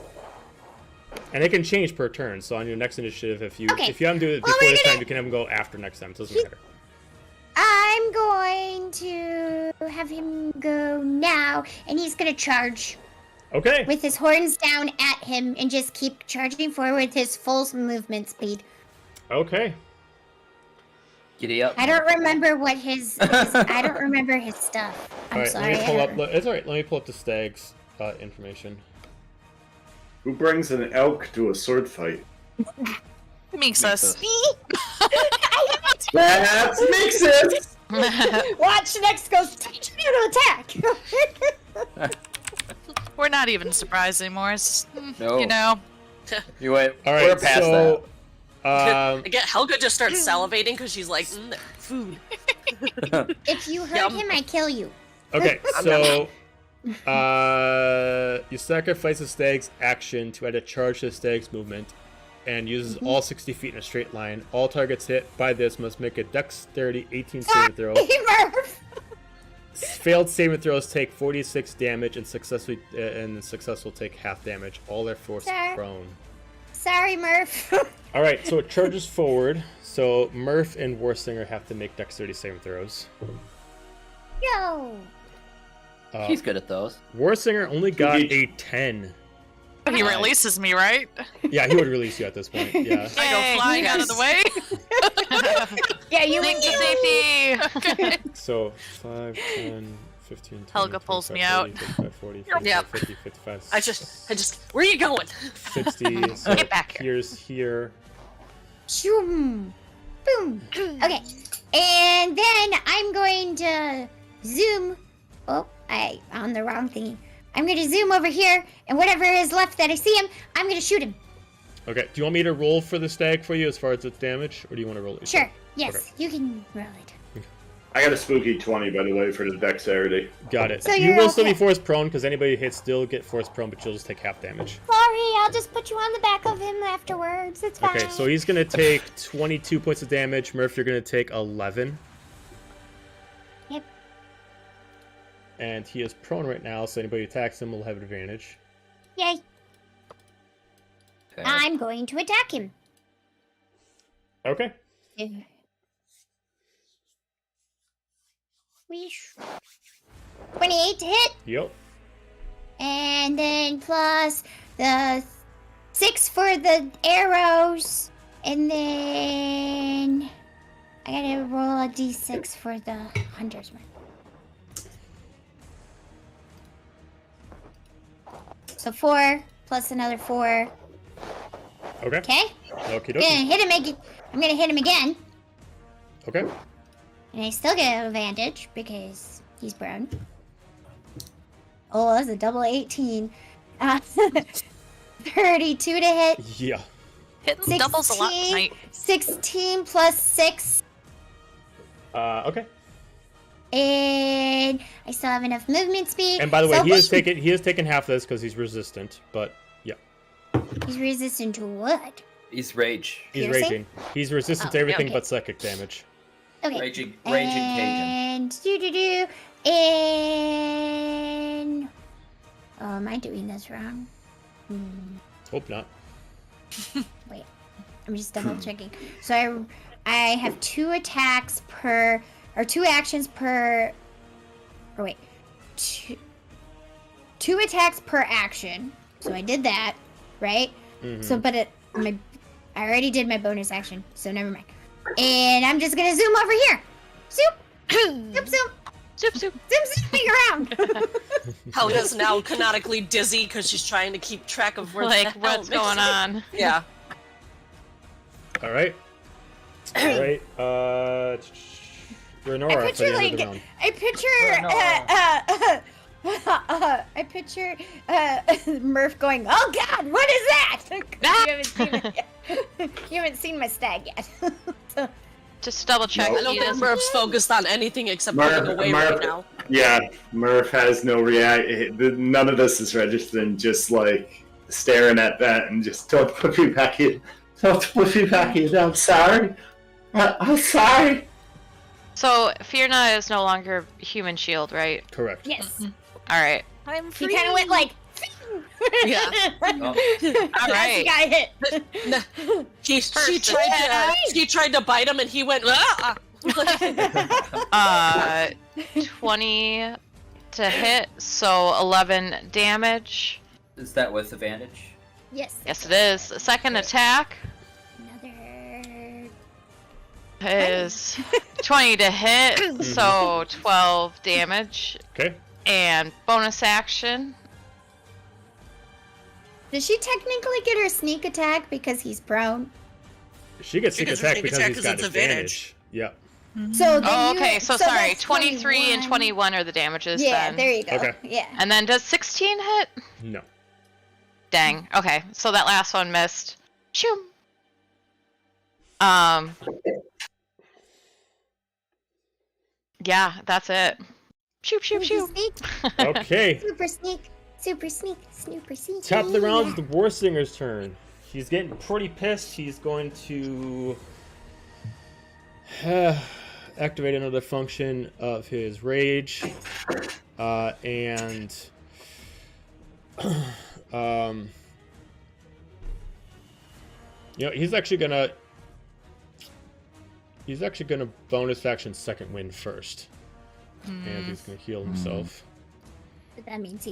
and it can change per turn. So on your next initiative, if you have them do it before this time, you can have them go after next time. It doesn't matter. I'm going to have him go now, and he's gonna charge. Okay. With his horns down at him, and just keep charging forward with his full movement speed. Okay. Giddy up. I don't remember what his I don't remember his stuff. I'm sorry. Let me pull up. It's all right. Let me pull up the stag's information. Who brings an elk to a sword fight? Mixus. That's Mixus! Watch, next goes to attack. We're not even surprised anymore. It's just, No. you know. You wait. All right. We're past So, Again, Helga just starts salivating because she's like, food. If you hurt him, I kill you. okay. So, you sacrifice a stag's action to add a charge to the stag's movement, and uses all 60 feet in a straight line. All targets hit by this must make a Dexterity 18 saving throw. Murf! Failed saving throws take 46 damage, and successful take half damage. All are forced prone. Sorry, Murf. All right, so it charges forward. So Murf and Warsinger have to make Dexterity saving throws. Yo. He's good at those. Warsinger only got a 10. He releases me, right? Yeah, he would release you at this point. Yeah. I go flying out of the way. Yeah, you Thank you, safety. Okay. So 5, 10, 15, 20, Helga pulls 25, me out. 30, 35, 40, 45, Yep. 50, 55, I just, where are you going? 60. So Get back here. here's here. Shoom. Boom. Okay. And then I'm going to zoom. Oh, I on the wrong thing. I'm going to zoom over here, and whatever is left that I see him, I'm going to shoot him. Okay. Do you want me to roll for the stag for you as far as its damage, or do you want to roll it yourself? Sure. Yes, Okay. you can roll it. I got a spooky 20, by the way, for the dexterity. Got it. So you you're will still be okay. forced prone, because anybody hits still get forced prone, but you'll just take half damage. Sorry, I'll just put you on the back of him afterwards. It's fine. Okay, so he's going to take 22 points of damage. Murph, you're going to take 11. Yep. And he is prone right now, so anybody who attacks him will have advantage. Yay. Okay. I'm going to attack him. Okay. Weesh. 28 to hit, Yep. and then plus the 6 for the arrows, and then I gotta roll a d6 for the hunter's mark. So 4 plus another 4. Okay. Okay. Okie I'm dokie. gonna hit him again. I'm gonna hit him again, Okay. and I still get an advantage because he's prone. Oh, that's a double 18. 32 to hit. Yeah. Hitting doubles a lot tonight. 16 plus 6. Okay. And I still have enough movement speed. And by the way, so he has taken half of this because he's resistant, but yeah. He's resistant to what? He's rage. He's Piercing? raging. He's resistant to Oh, everything okay. but psychic damage. Okay. Raging Cajun. And and oh, am I doing this wrong? Hope not. Wait, I'm just double checking. So I have 2 attacks per, or 2 actions per. Or wait, two attacks per action. So I did that, right? So, but I already did my bonus action, so never mind. And I'm just gonna zoom over here. Zoom, zoom, zoom. Zoop, zoop. Zooming around. Helga's now canonically dizzy because she's trying to keep track of where Like, the hell what's going on? Yeah. All right. All right. Renora I for the picture end of the round. I picture Murph going, oh God, what is that? You haven't seen it yet. You haven't seen my stag yet. So, Just to double check. No. I don't he think is- Murph's focused on anything except Murph- running away Murph- right now. Yeah, Murph has no react. None of this is registering. Just like staring at that and just don't put me back in. Don't put me back in. I'm sorry. I'm sorry. So Fierna is no longer human shield, right? Correct. yes. All right. I'm He free. kind of went like. Yeah. All As right. he got hit. She tried to bite him and he went, ah! 20 to hit, so 11 damage. Is that with advantage? Yes. Yes, it is. Second attack Another. is 20 to hit, so 12 damage. Okay. And bonus action. Does she technically get her sneak attack because he's prone? She gets She sneak gets her attack sneak because attack he's 'cause got it's advantage. Yep. So then Oh, you- okay. So sorry. that's 23 and 21 are the damages Yeah, then. there you go. Okay. Yeah. And then does 16 hit? No. Dang. Okay. So that last one missed. Shoo. Yeah, that's it. Shoop, shoop, Super shoop. sneak, Okay. super sneak, super sneak, super sneak. Top of the round is the Warsinger's turn. He's getting pretty pissed. He's going to activate another function of his rage, and he's actually gonna bonus action second wind first, and he's gonna heal himself. But that means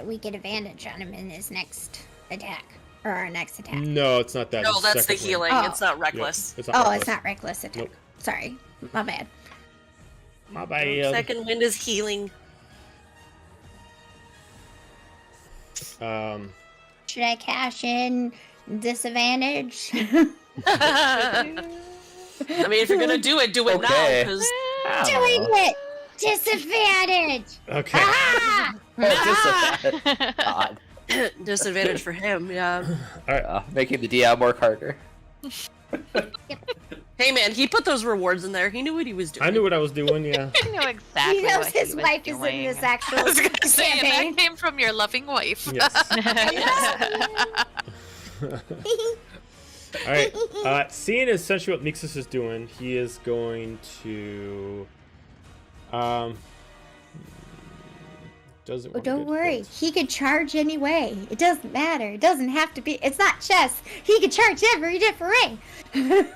we get advantage on him in his next attack. Or our next attack. No, it's not that. No, it's that's the second wind. healing. Oh. It's not Yep, reckless. it's not Oh, reckless. it's not reckless attack. Nope. Sorry. My bad. My bad. Second wind is healing. Should I cash in disadvantage? I mean, if you're gonna do it Okay. now, because Doing it! Disadvantage! Okay. Ah! Disadvantage. God. disadvantage for him. Yeah. Making the DM work harder. Hey man, he put those rewards in there. He knew what he was doing. I knew what I was doing. Yeah. I know exactly He knows what his he was wife is doing. in this actual I was gonna say, and campaign. that came from your loving wife. Yes. All right. Seeing essentially what Mixus is doing, he is going to. Doesn't. Oh, want to don't get worry. hit. He could charge anyway. It doesn't matter. It doesn't have to be. It's not chess. He could charge every different way.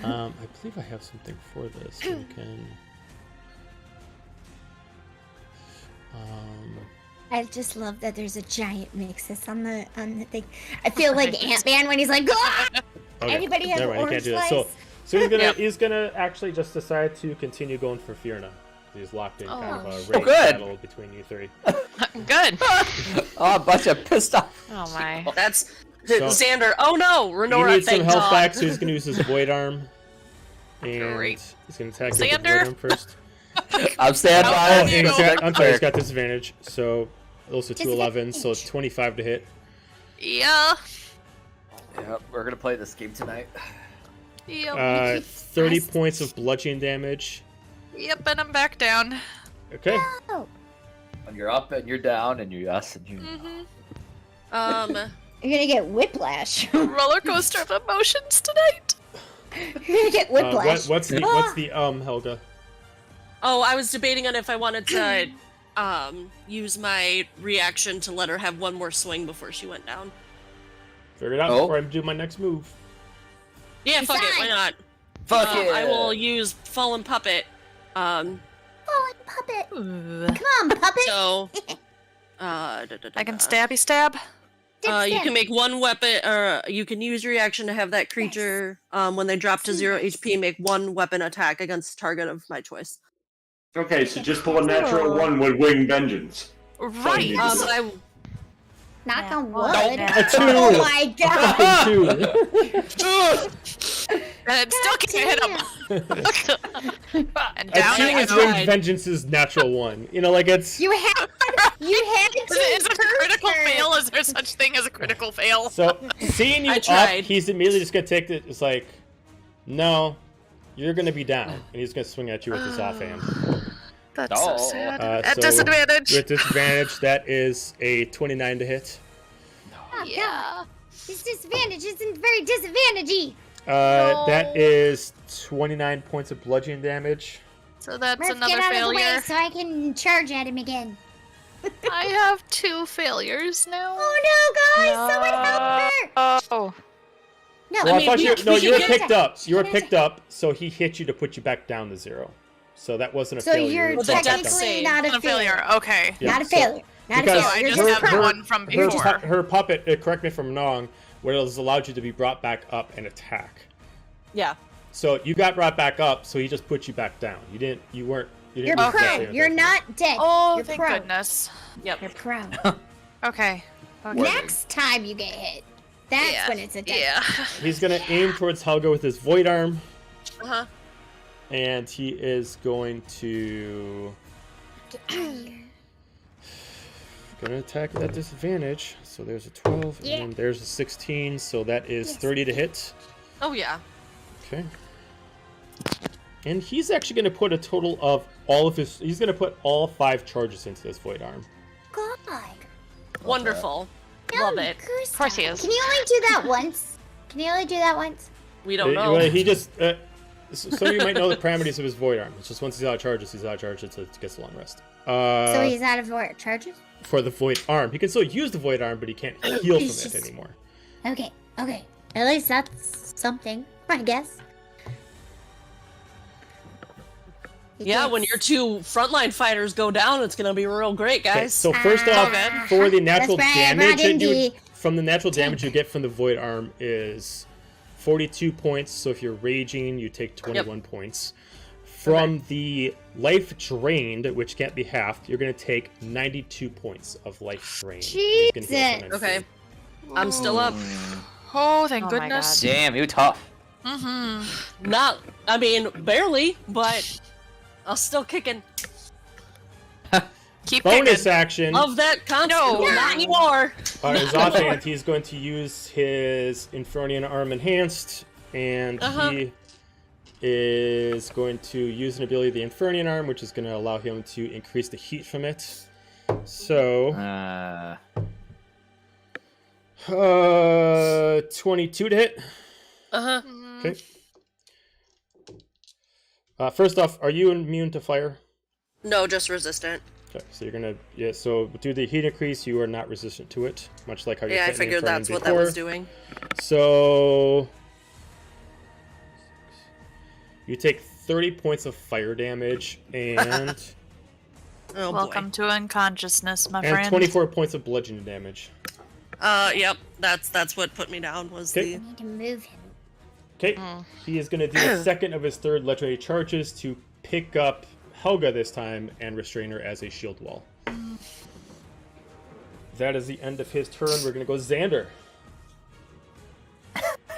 I believe I have something for this. We can. I just love that there's a giant Mixus on the thing. I feel like Ant-Man when he's like, "Ah!" Okay. Anybody have Never an mind, orange he can't slice? do that. So he's gonna Yep. he's gonna actually just decide to continue going for Fierna. He's locked in kind of a rage good. battle between you three. Good. Oh, a bunch of pissed off. Oh my. That's So- Xander. Oh no, He Renora. needs some Thank health God. back, so he's gonna use his void arm. And Great. he's gonna attack you with the Xander? void arm first. I'm standing Oh, by. and I'm sorry, he's got disadvantage. So those are two 11s, so it's Disadvantage. 25 to hit. Yeah. Yep, we're gonna play this game tonight. Yep. 30 points of bludgeoning damage. Yep, and I'm back down. Okay. Oh, When you're up and you're down and you yes and you. you're gonna get whiplash. Roller coaster of emotions tonight. You're gonna get whiplash. What's the Helga? Oh, I was debating on if I wanted to use my reaction to let her have one more swing before she went down. Figure it out Oh. before I do my next move. Yeah, fuck it, why not? Fuck it. I will use Fallen Puppet. Fallen puppet. Ooh. Come on, puppet. So, I can stabby stab. you can make one weapon, or you can use your reaction to have that creature, when they drop to 0 HP, make one weapon attack against target of my choice. Okay, so just pull a natural one with wing vengeance. Right. But I Knock Yeah. on No. wood. A 2! Oh my god. Fucking 2! And it still can't hit him. And A down 2 I is go. Winged Vengeance's natural 1. You know, like it's. You have You had to Is it a critical curse her. fail? Is there such thing as a critical fail? So, seeing you I up, tried. he's immediately just gonna take it. It's like, no, you're gonna be down, and he's gonna swing at you with his offhand. That's Oh. so sad. So, At disadvantage. With disadvantage, that is a 29 to hit. Oh, Yeah. God. This disadvantage isn't very disadvantagey. That is 29 points of bludgeoning damage. So that's Murph, another get out of the way failure. so I can charge at him again. I have 2 failures now. Oh no, guys! Someone help her! Oh. No, Well, I mean, thought we you can were get picked up. You were She can picked up, so he hit you to put you back down to 0. So that wasn't a So failure. you're you Well, the brought back death down. save. technically not A a failure. failure. Okay. Yeah, Not a so- failure. Not a because So failure. I You're just just have the prone. one from Her, before. her puppet, correct me if I'm wrong, what else allowed you to be brought back up and attack. Yeah. So you got brought back up, so he just put you back down. You didn't You're lose that prone. save You're attack. not dead. Oh, You're thank prone. goodness. Yep. You're prone. Okay. Next time you get hit, that's Yeah. when it's a death. Yeah. He's gonna aim towards Helga with his void arm, Uh-huh. and he is going to gonna attack at disadvantage. So there's a 12, Yeah. and there's a 16. So that is Yes. 30 to hit. Oh, yeah. Okay. And he's actually going to put a total of all of his. He's going to put all 5 charges into this void arm. God. Wonderful. Love it. Of course he is. Can you only do that once? Can you only do that once? We don't Well, know. he just. Some of you might know the parameters of his void arm. It's just once he's out of charges, he's out of charges. It gets a long rest. So he's out of what, charges? For the void arm, he can still use the void arm, but he can't heal from He's it just- anymore. Okay, okay. At least that's something, I guess. Yeah, when your 2 frontline fighters go down, it's gonna be real great, Okay, guys. so first off, Ah. for the natural That's right, damage that you Rodney. from the natural damage you get from the void arm is 42 points. So if you're raging, you take 21 points. From the life drained, which can't be halved, you're going to take 92 points of life drained. You're gonna heal from Okay. anything. I'm still up. Oh, thank Oh my goodness. Damn, you tough. Mm-hmm. Not, I mean, barely, but I'm still kicking. Keep Bonus kicking. action. Love that concept. No. Not anymore. His offhand, he's going to use his Infernian arm enhanced, and he is going to use an ability, the Infernian arm, which is going to allow him to increase the heat from it. So, 22 to hit. Uh-huh. Okay. First off, are you immune to fire? No, just resistant. Okay, so you're gonna so due to the heat increase, you are not resistant to it, much like how you're Yeah, I fighting figured Infernian that's what before. that was doing. So you take 30 points of fire damage and Oh, Welcome to unconsciousness, my and friend. 24 points of bludgeoning damage. boy. Yep, that's what put me down was Okay. I need to move him. Okay, he is gonna do a second of his 3rd legendary charges to pick up Helga this time and restrain her as a shield wall. That is the end of his turn. We're gonna go Xander.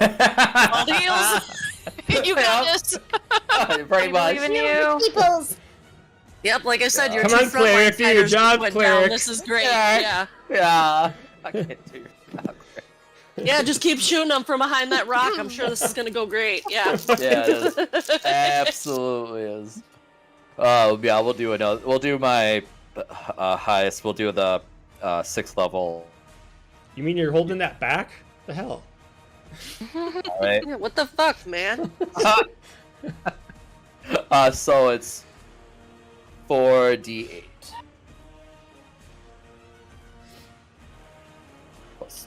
All heals. You got this. Pretty much. Even you. Peoples! Yep, like I said, your Come 2 on, cleric, frontline do your fighters job, went cleric. down. This is great. Yeah. Yeah. Yeah. I can't do that. Yeah, just keep shooting them from behind that rock. I'm sure this is gonna go great. Yeah. Yeah, it is. Absolutely is. Yeah, we'll do another. We'll do my highest. We'll do the 6th level. You mean you're holding that back? The hell? All right. Yeah, what the fuck, man? So it's 4d8 plus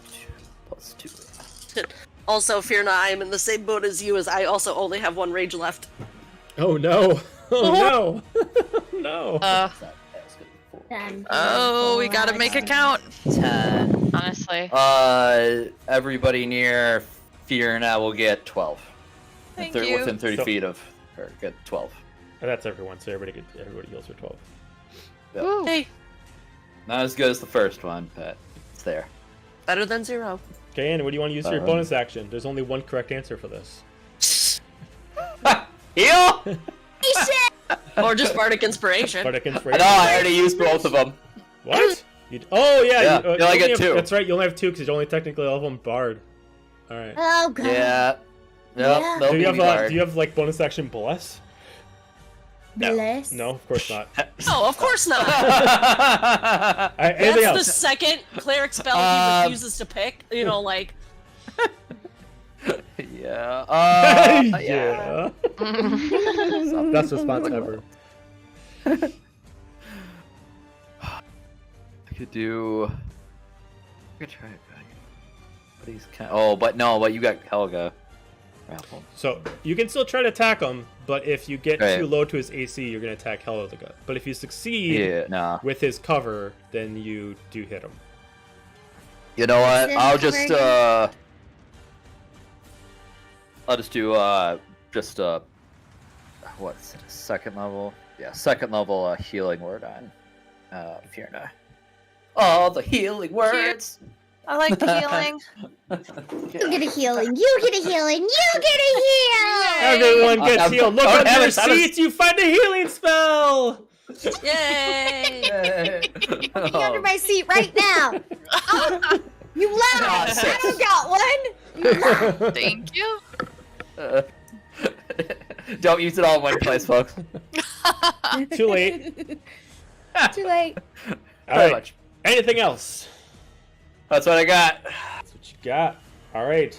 2. Also, fear not, I am in the same boat as you, as I also only have 1 rage left. Oh no! Oh no! No! Oh, we gotta make it count. 10. Honestly. Everybody near Fiona will get 12. Thank you. Within 30 So- feet of her, get 12. That's everyone. So everybody heals for 12. Yep. Hey, Not as good as the first one, but it's there. better than 0. Okay, and what do you want to use for your bonus action? There's only one correct answer for this. Heal! Or just bardic inspiration. Bardic I Inspiration. know, I already used both of them. What? Oh yeah. Yeah, You only only get have, 2. That's right. You only have 2 because you're only technically level 1 bard. All right. Oh god. Yeah. Yeah. Nope. Do you have like bonus action bless? Bless. No, of course not. No, of course not. Anything That's the else? second cleric spell he refuses to pick. You know, like. Yeah. Yeah. Best response ever. I could do. I could try it. But he's kind. Oh, but no. But you got Helga. Grapple. So you can still try to attack him, but if you get Right. too low to his AC, you're gonna attack Helga. But if you succeed Yeah. Nah. with his cover, then you do hit him. You know what? Is it I'll just covered? I'll just do what's it, second level? Yeah, second level healing word on Fierna. All the healing words. I like the healing. You get a healing. You get a healing. You get a heal. Everyone gets I'm- healed. Look oh, under your heavens, how does- seats. You find a healing spell. Yay! Be under my seat right now. Oh, you lied. Ah, I six. don't got one. You lied. Thank you. Don't use it all in one place, folks. Too late. Too late. All Very right. much. Anything else? That's what I got. That's what you got. All right.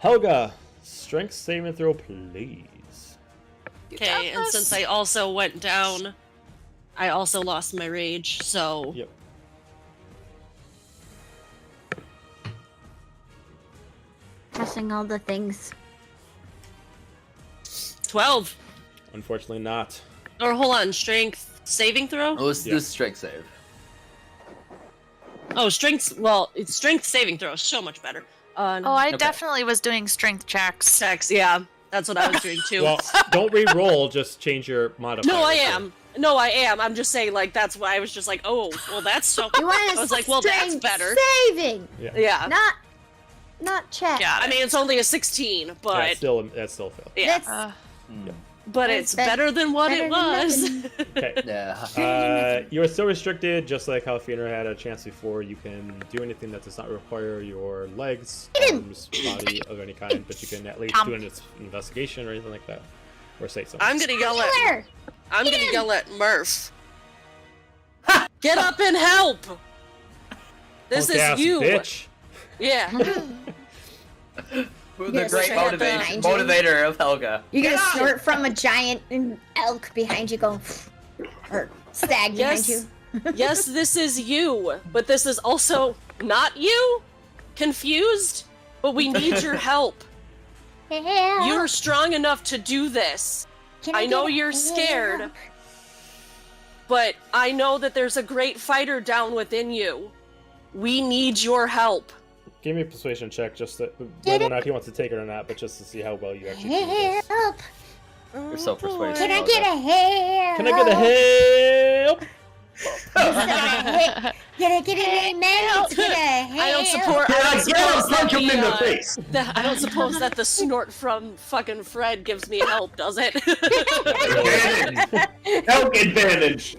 Helga, strength saving throw, please. Okay, and since I also went down, I also lost my rage, so. Yep. Passing all the things. 12. Unfortunately, not. Or hold on, strength saving throw? Oh, this Yeah. is strength save. Oh, strength. Well, it's strength saving throw. So much better. Oh, I Okay. definitely was doing strength checks. Sex, yeah. That's what I was doing too. Well, don't re-roll. Just change your modifier. No, I am. No, I am. I'm just saying, like, that's why I was just like, oh, well, that's so. You want I was like, well, that's strength better. saving, Yeah. not check. Got I it. mean, it's only a 16, but That's still a fail. yeah, That's but it's better than what better it than was. nothing. Okay. Yeah. You are still restricted, just like how Fiona had a chance before. You can do anything that does not require your legs, arms, body of any kind, but you can at least do an investigation or anything like that, or say something. I'm gonna yell at. Healer. I'm gonna yell at Murf. Get up and help! This Punk is ass you. bitch. Yeah. The Yes, great right motivation, behind you. motivator of Helga. You're gonna snort from a giant elk behind you, going, or stag behind Yes. you. Yes, this is you, but this is also not you. Confused, but we need your help. Help. You're strong enough to do this. Can I know get you're help? scared, but I know that there's a great fighter down within you. We need your help. Give me a persuasion check, just to, whether or not he wants to take it or not, but just to see how well you actually do this. Help. You're so persuasive. Can I get a help? Can I get a help? Can I get an amen? Get a help. I don't support. Can I I get don't a suppose punch him in the that face? I don't suppose that the snort from fucking Fred gives me help, does it? Advantage. Elk advantage.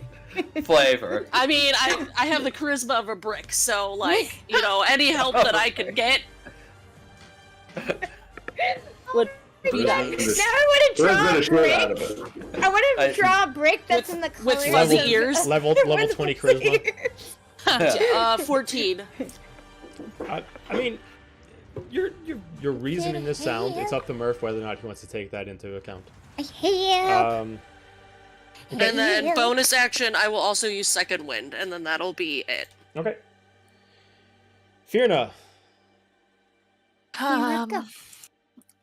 Flavor. I mean, I have the charisma of a brick, so like, you know, any help that I could get would be nice. Now I want to We're draw gonna a short out of brick. it. I want to I- draw a brick that's in the with colors fuzzy of- ears. Level 20 charisma. 14. I mean, you're reasoning this sound. It's up to Murph whether or not he wants to take that into account. Help. And then bonus action, I will also use second wind, and then that'll be it. Okay. Fierna.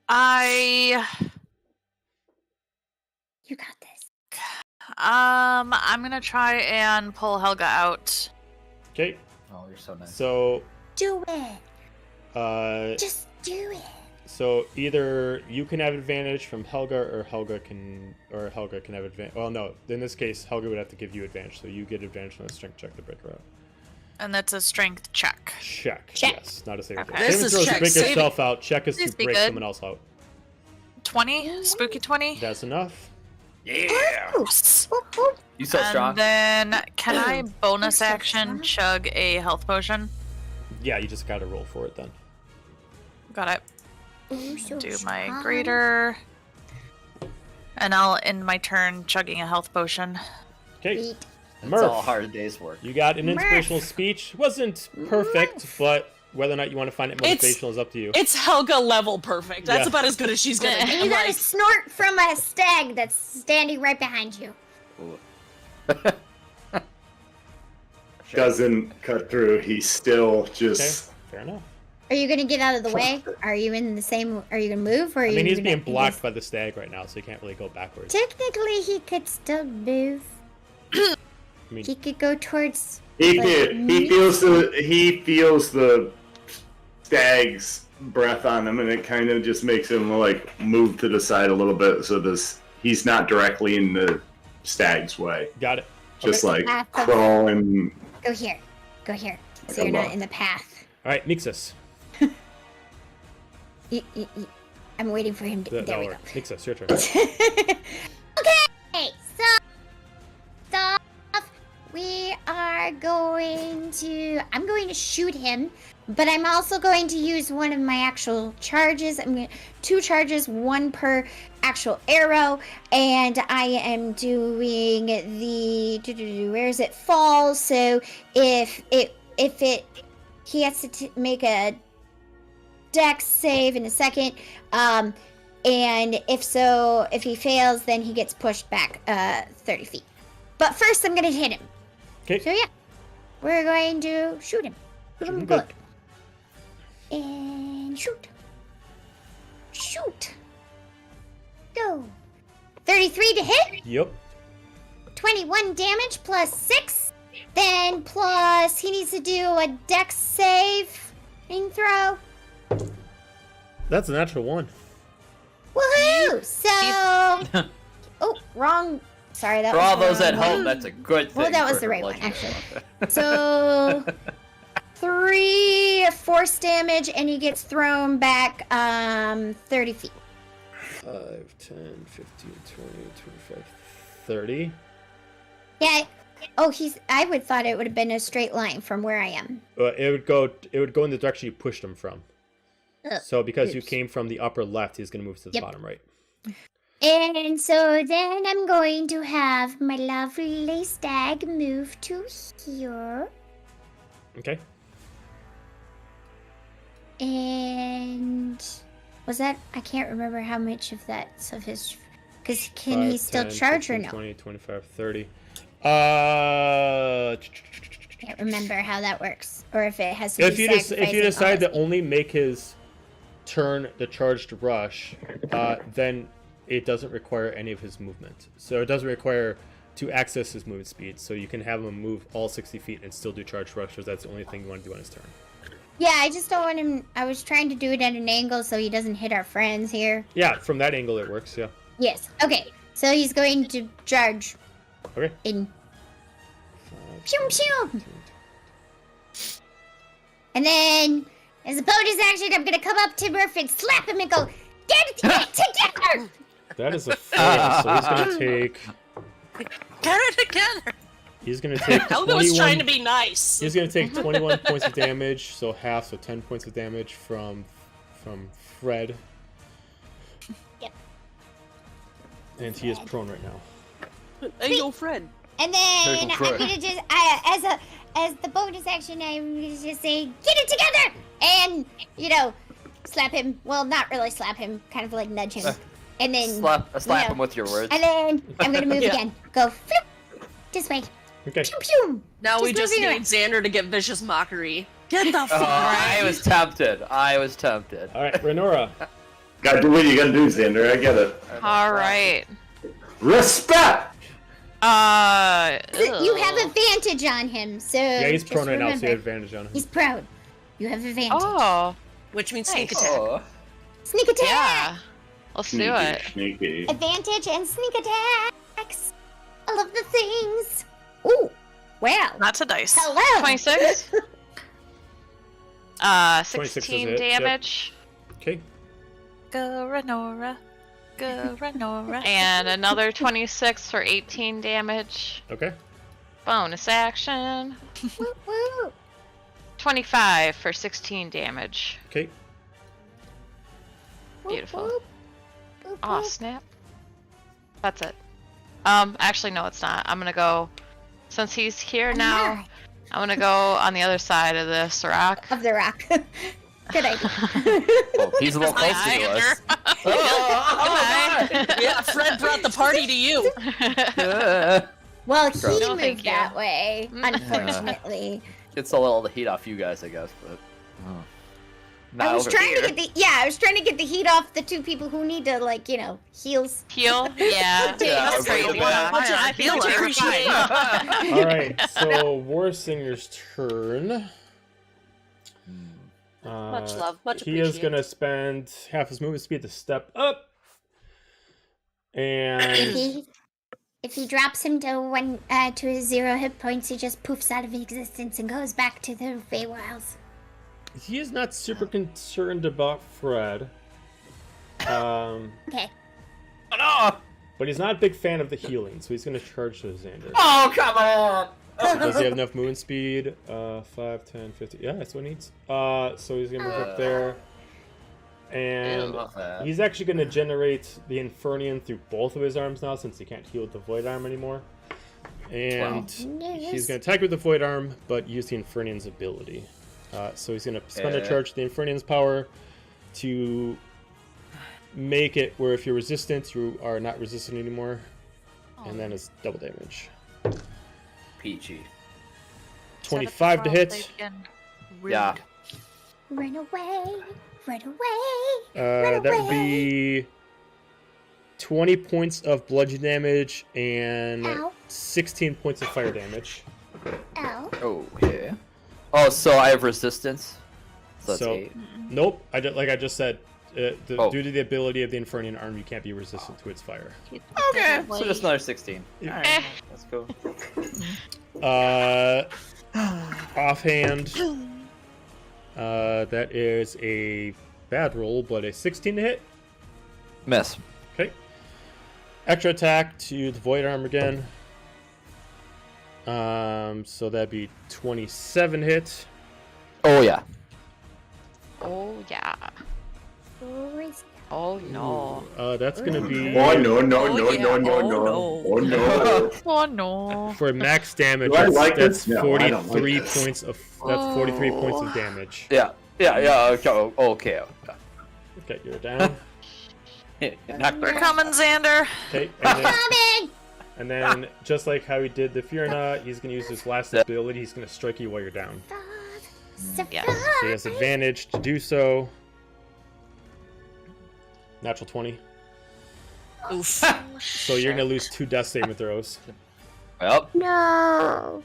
I You got this. I'm gonna try and pull Helga out. Okay. Oh, you're so nice. So, Do it. uh, Just do it. so either you can have advantage from Helga, or Helga can have advantage. Well, no. In this case, Helga would have to give you advantage, so you get advantage from a strength check to break her out. And that's a strength check. Check. Check. Yes, not a saving throw. Okay. This Saving is throw is to check. break Saving- yourself out. Check is Please to be break good. someone else out. 20? Spooky 20? That's enough. Yeah. Ooh. Whoop, whoop. You so And strong. then, can I bonus so action strong. chug a health potion? Yeah, you just gotta roll for it then. Got it. Ooh, so Do my strong. greater. And I'll end my turn chugging a health potion. Okay, Sweet. It's all Murph, hard day's work. you got an inspirational Murph. speech. Wasn't perfect, Murph. but whether or not you want to find it It's- motivational is up to you. It's Helga level perfect. That's Yeah. about as good as she's gonna And get. you I'm got a like, snort from a stag that's standing right behind you. Doesn't cut through. He's still Okay, just. fair enough. Are you gonna get out of the way? Are you in the same? Are you gonna move? Or are I mean, you he's gonna, being blocked by the stag right now, so he can't really go backwards. Technically, he could still move. I mean, He could go towards. He like, feels the stag's breath on him, and it kind of just makes him like move to the side a little bit, so he's not directly in the stag's way. got it. Just Okay. like crawling. Go here. Go here. So Like a you're not log. in the path. All right, Nixus. I'm waiting for him to. There we go. Nixus, your turn. Okay, so stuff. We are going to. I'm going to shoot him, but I'm also going to use one of my actual charges. I'm going 2 charges, 1 per actual arrow, and I am doing the where is it fall. So if he has to make a dex save in a second. And if he fails, then he gets pushed back 30 feet. But first, I'm gonna hit him. Okay. So yeah, we're going to shoot him. Shoot him Shoot him good. And shoot. Shoot. Go. 33 to hit. Yep. 21 damage plus 6. Then plus he needs to do a dex save and throw. That's a natural 1. Woohoo! So, oh, wrong. Sorry, that For was all the those at wrong home, one. that's a good thing. Well, that was for the right one, bludgeoning. actually. So, 3 force damage, and he gets thrown back 30 feet. 5, 10, 15, 20, 25, 30. Yeah. Oh, I would thought it would have been a straight line from where I am. It would go in the direction you pushed him from. Ugh, So because you oops. came from the upper left, he's going to move to the Yep. bottom right. And so then I'm going to have my lovely stag move to here. Okay. And was that? I can't remember how much of that's of his. Because can 5, he still 10, charge 15, or no? 20, 25, 30. Can't remember how that works, or if it has to If be you if you sacrificing decide all to only make his turn the charged rush, then it doesn't require any of his movement. So it doesn't require to access his movement speed. So you can have him move all 60 feet and still do charged rush, because that's the only thing you want to do on his turn. Yeah, I just don't want him. I was trying to do it at an angle so he doesn't hit our friends here. Yeah, from that angle it works. Yeah. Yes. Okay. So he's going to charge Okay. in. 5, Pew 10, pew. 15. And then, as a bonus action, I'm gonna come up to Murf and slap him and go, get it together! That is a fail. So he's gonna take. get it together. He's gonna take. Helga was 21 trying to be nice. He's gonna take 21 points of damage, so half, so 10 points of damage from Fred. Yep. And he is prone right now. Hey, yo, friend. And then Very I'm good. gonna just, as the bonus action, I'm gonna just say, get it together! And, slap him. Well, not really slap him, kind of like nudge him. And then, Slap you know, him with your words. And then I'm gonna move Yeah. again. Go flip this way. Okay. Pew pew. Now we just moving need around. Xander to get vicious mockery. Get the Oh, fuck I right. was tempted. All right, Renora. Gotta do what you gotta do, Xander. I get it. All right. Respect! You have advantage on him, so Yeah, he's just prone right now, so you have remember, advantage on him. he's prone. You have advantage. Oh, Which means sneak Nice. attack. Oh. Sneak attack! yeah. Let's do it. Sneaky. Advantage and sneak attacks! I love the things! Ooh! Wow! That's a dice. Hello! 26. 26 is 16 it, yep. damage. Okay. Go Renora. Go run. And another 26 for 18 damage. Okay. Bonus action. Woo, woo. 25 for 16 damage. Okay. Beautiful. Whoop, whoop, Oh, whoop. snap. That's it. Actually, no, it's not. I'm gonna go, since he's here now, I'm gonna go on the other side of this rock. Of the rock. Good idea. Oh, he's a little closer to us. Yeah, Fred brought the party to you. Well, he Gross. No, moved thank you. that way, unfortunately. Gets a little the heat off you guys, I guess, but not I was over trying here. to get I was trying to get the heat off the two people who need to, like, heals. Heal? Yeah. Yeah, That's okay, great. well, I feel appreciate. All right. So Warsinger's turn. Much love, much He is appreciate. gonna spend half his movement speed to step up, and If he drops him to his 0 hit points, he just poofs out of existence and goes back to the Feywilds. he is not super concerned about Fred. Okay. Oh, But he's not a big fan of the healing, so he's gonna charge to Xander. oh, come on! Does he have enough movement speed? 5, 10, 50. Yeah, that's what he needs. So he's gonna move up there. And he's actually gonna generate the Infernian through both of his arms now, since he can't heal with the Void Arm anymore. And he's gonna attack with the Void Arm, but use the Infernian's ability. So he's gonna spend a charge to the Infernian's power to make it where if you're resistant, you are not resistant anymore. And then it's double damage. Peachy. 25 to hit. Yeah. Run away. Run away. That would be 20 points of bludgeon damage and Ow. 16 points of fire damage. Ow. Oh, yeah. Oh, so I have resistance. So that's So- 8. Nope, like I just said, Oh. due to the ability of the Infernian arm, you can't be resistant to its fire. Okay, so just another 16. Alright, Eh. that's cool. Offhand, that is a bad roll, but a 16 to hit. Miss. Okay. Extra attack to the Void Arm again. So that'd be 27 hit. Oh, yeah. Oh, yeah. Oh, no. That's gonna be Oh no no Oh, no yeah. no no Oh, no! no. Oh no! Oh no. for max damage. Do I That's, like that's this? No, I don't like 43 this. points of 43 points of damage. Yeah. Okay. Okay, you're down. Not We're coming, Xander. Okay, Coming! and then just like how he did the Fierna, he's gonna use his last ability. He's gonna strike you while you're down. Yes. So he has advantage to do so. Natural 20. Oof. So you're gonna lose 2 death saving throws. Well. No.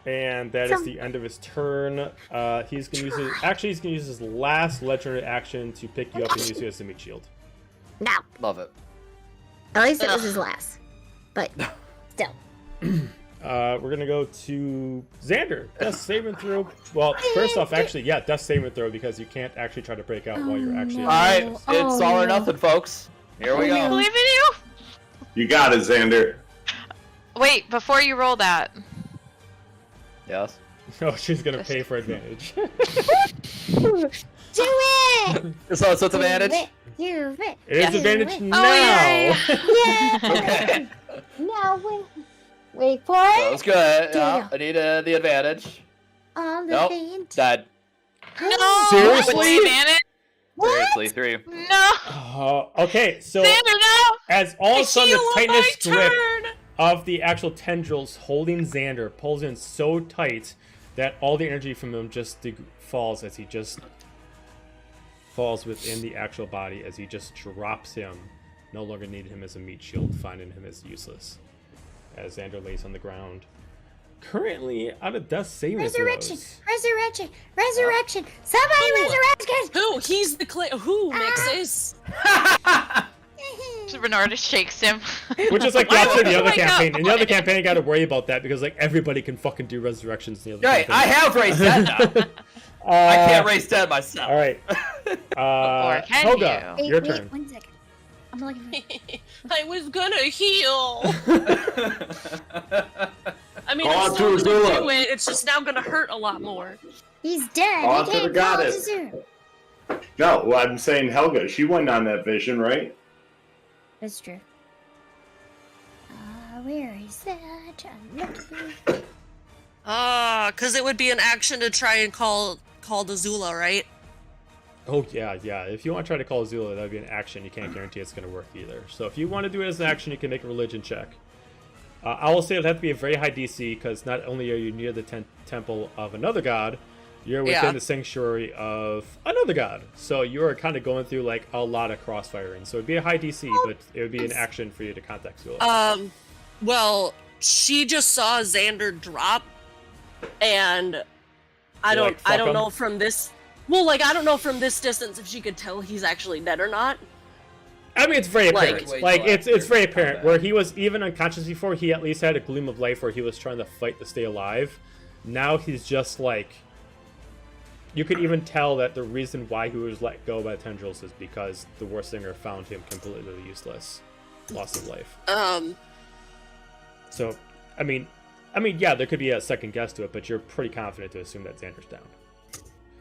And that is the end of his turn. He's gonna use he's gonna use his last legendary action to pick you up and use you as a meat shield. No. Love it. At least it was his last. But still. We're gonna go to Xander. Death saving throw. Well, first off, actually, yeah, death saving throw because you can't actually try to break out while you're actually. Alright, it's all or nothing, folks. Here we I go. believe in you. You got it, Xander. Wait, before you roll that, Yes. Oh, she's gonna pay for advantage. Do it! So it's with advantage? Do it. It is advantage Oh, now. Yeah! Okay. Now wait for That it. was good. Damn. Yeah, I need the advantage. On the Nope. thing. Dead. no. Seriously? With the advantage? Seriously, 3. No. Okay, so Xander, no. as all of a sudden Heal the on tightness my grip turn. of the actual tendrils holding Xander pulls in so tight that all the energy from him just falls as he just falls within the actual body as he just drops him. No longer need him as a meat shield, finding him as useless. As Xander lays on the ground. Currently out of death saving Resurrection! throws. Resurrection! Resurrection! Somebody resurrect us! Who? He's the who mixes? Bernarda shakes him. Which is like the opposite of the other Wake up. campaign. In the other campaign, you gotta worry about that because like everybody can fucking do resurrections in the other Right, campaign. I have raised dead now. I can't raise dead myself. All right. Or can Helga, you? your Wait, turn. 1 second. I'm looking for I was gonna heal. I mean, Go I'm on still to gonna Azula. do it. It's just now gonna hurt a lot more. He's dead. On He to the can't call goddess. to Zoom. No, well, I'm saying Helga. She went on that vision, right? That's true. Where is that? I'm looking. Because it would be an action to try and call the Zula, right? Oh yeah. If you want to try to call Azula, that would be an action. You can't guarantee it's going to work either. So if you want to do it as an action, you can make a religion check. I will say it would have to be a very high DC because not only are you near the temple of another god, you're within the sanctuary of another god. So you are kind of going through like a lot of crossfiring. So it'd be a high DC, but it would be an action for you to contact Zula. Well, she just saw Xander drop, and I You're don't like, "Fuck him." know from this. Well, like I don't know from this distance if she could tell he's actually dead or not. I mean, it's very Like- apparent. Wait Like, till it's after very apparent. combat. Where he was even unconscious before, he at least had a gleam of life where he was trying to fight to stay alive. Now he's just like... You could even tell that the reason why he was let go by tendrils is because the Warsinger found him completely useless. Loss of life. So, I mean, yeah, there could be a second guess to it, but you're pretty confident to assume that Xander's down.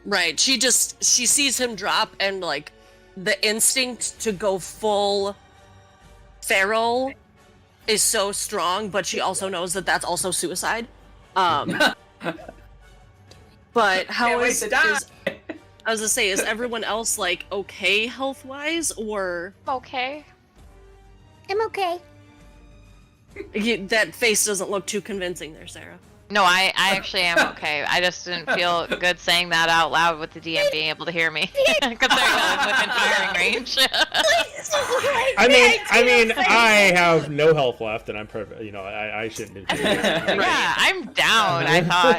Right. She sees him drop, and like the instinct to go full feral is so strong, but she also knows that that's also suicide. But how Can't wait is to die. I was gonna say, is everyone else like okay health wise, or Okay. I'm okay. that face doesn't look too convincing there, Sarah? No, I actually am okay. I just didn't feel good saying that out loud with the DM being able to hear me, considering I was within firing range. I mean, I have no health left, and I'm perfect. You know, I shouldn't do that. Yeah, I'm down. I thought.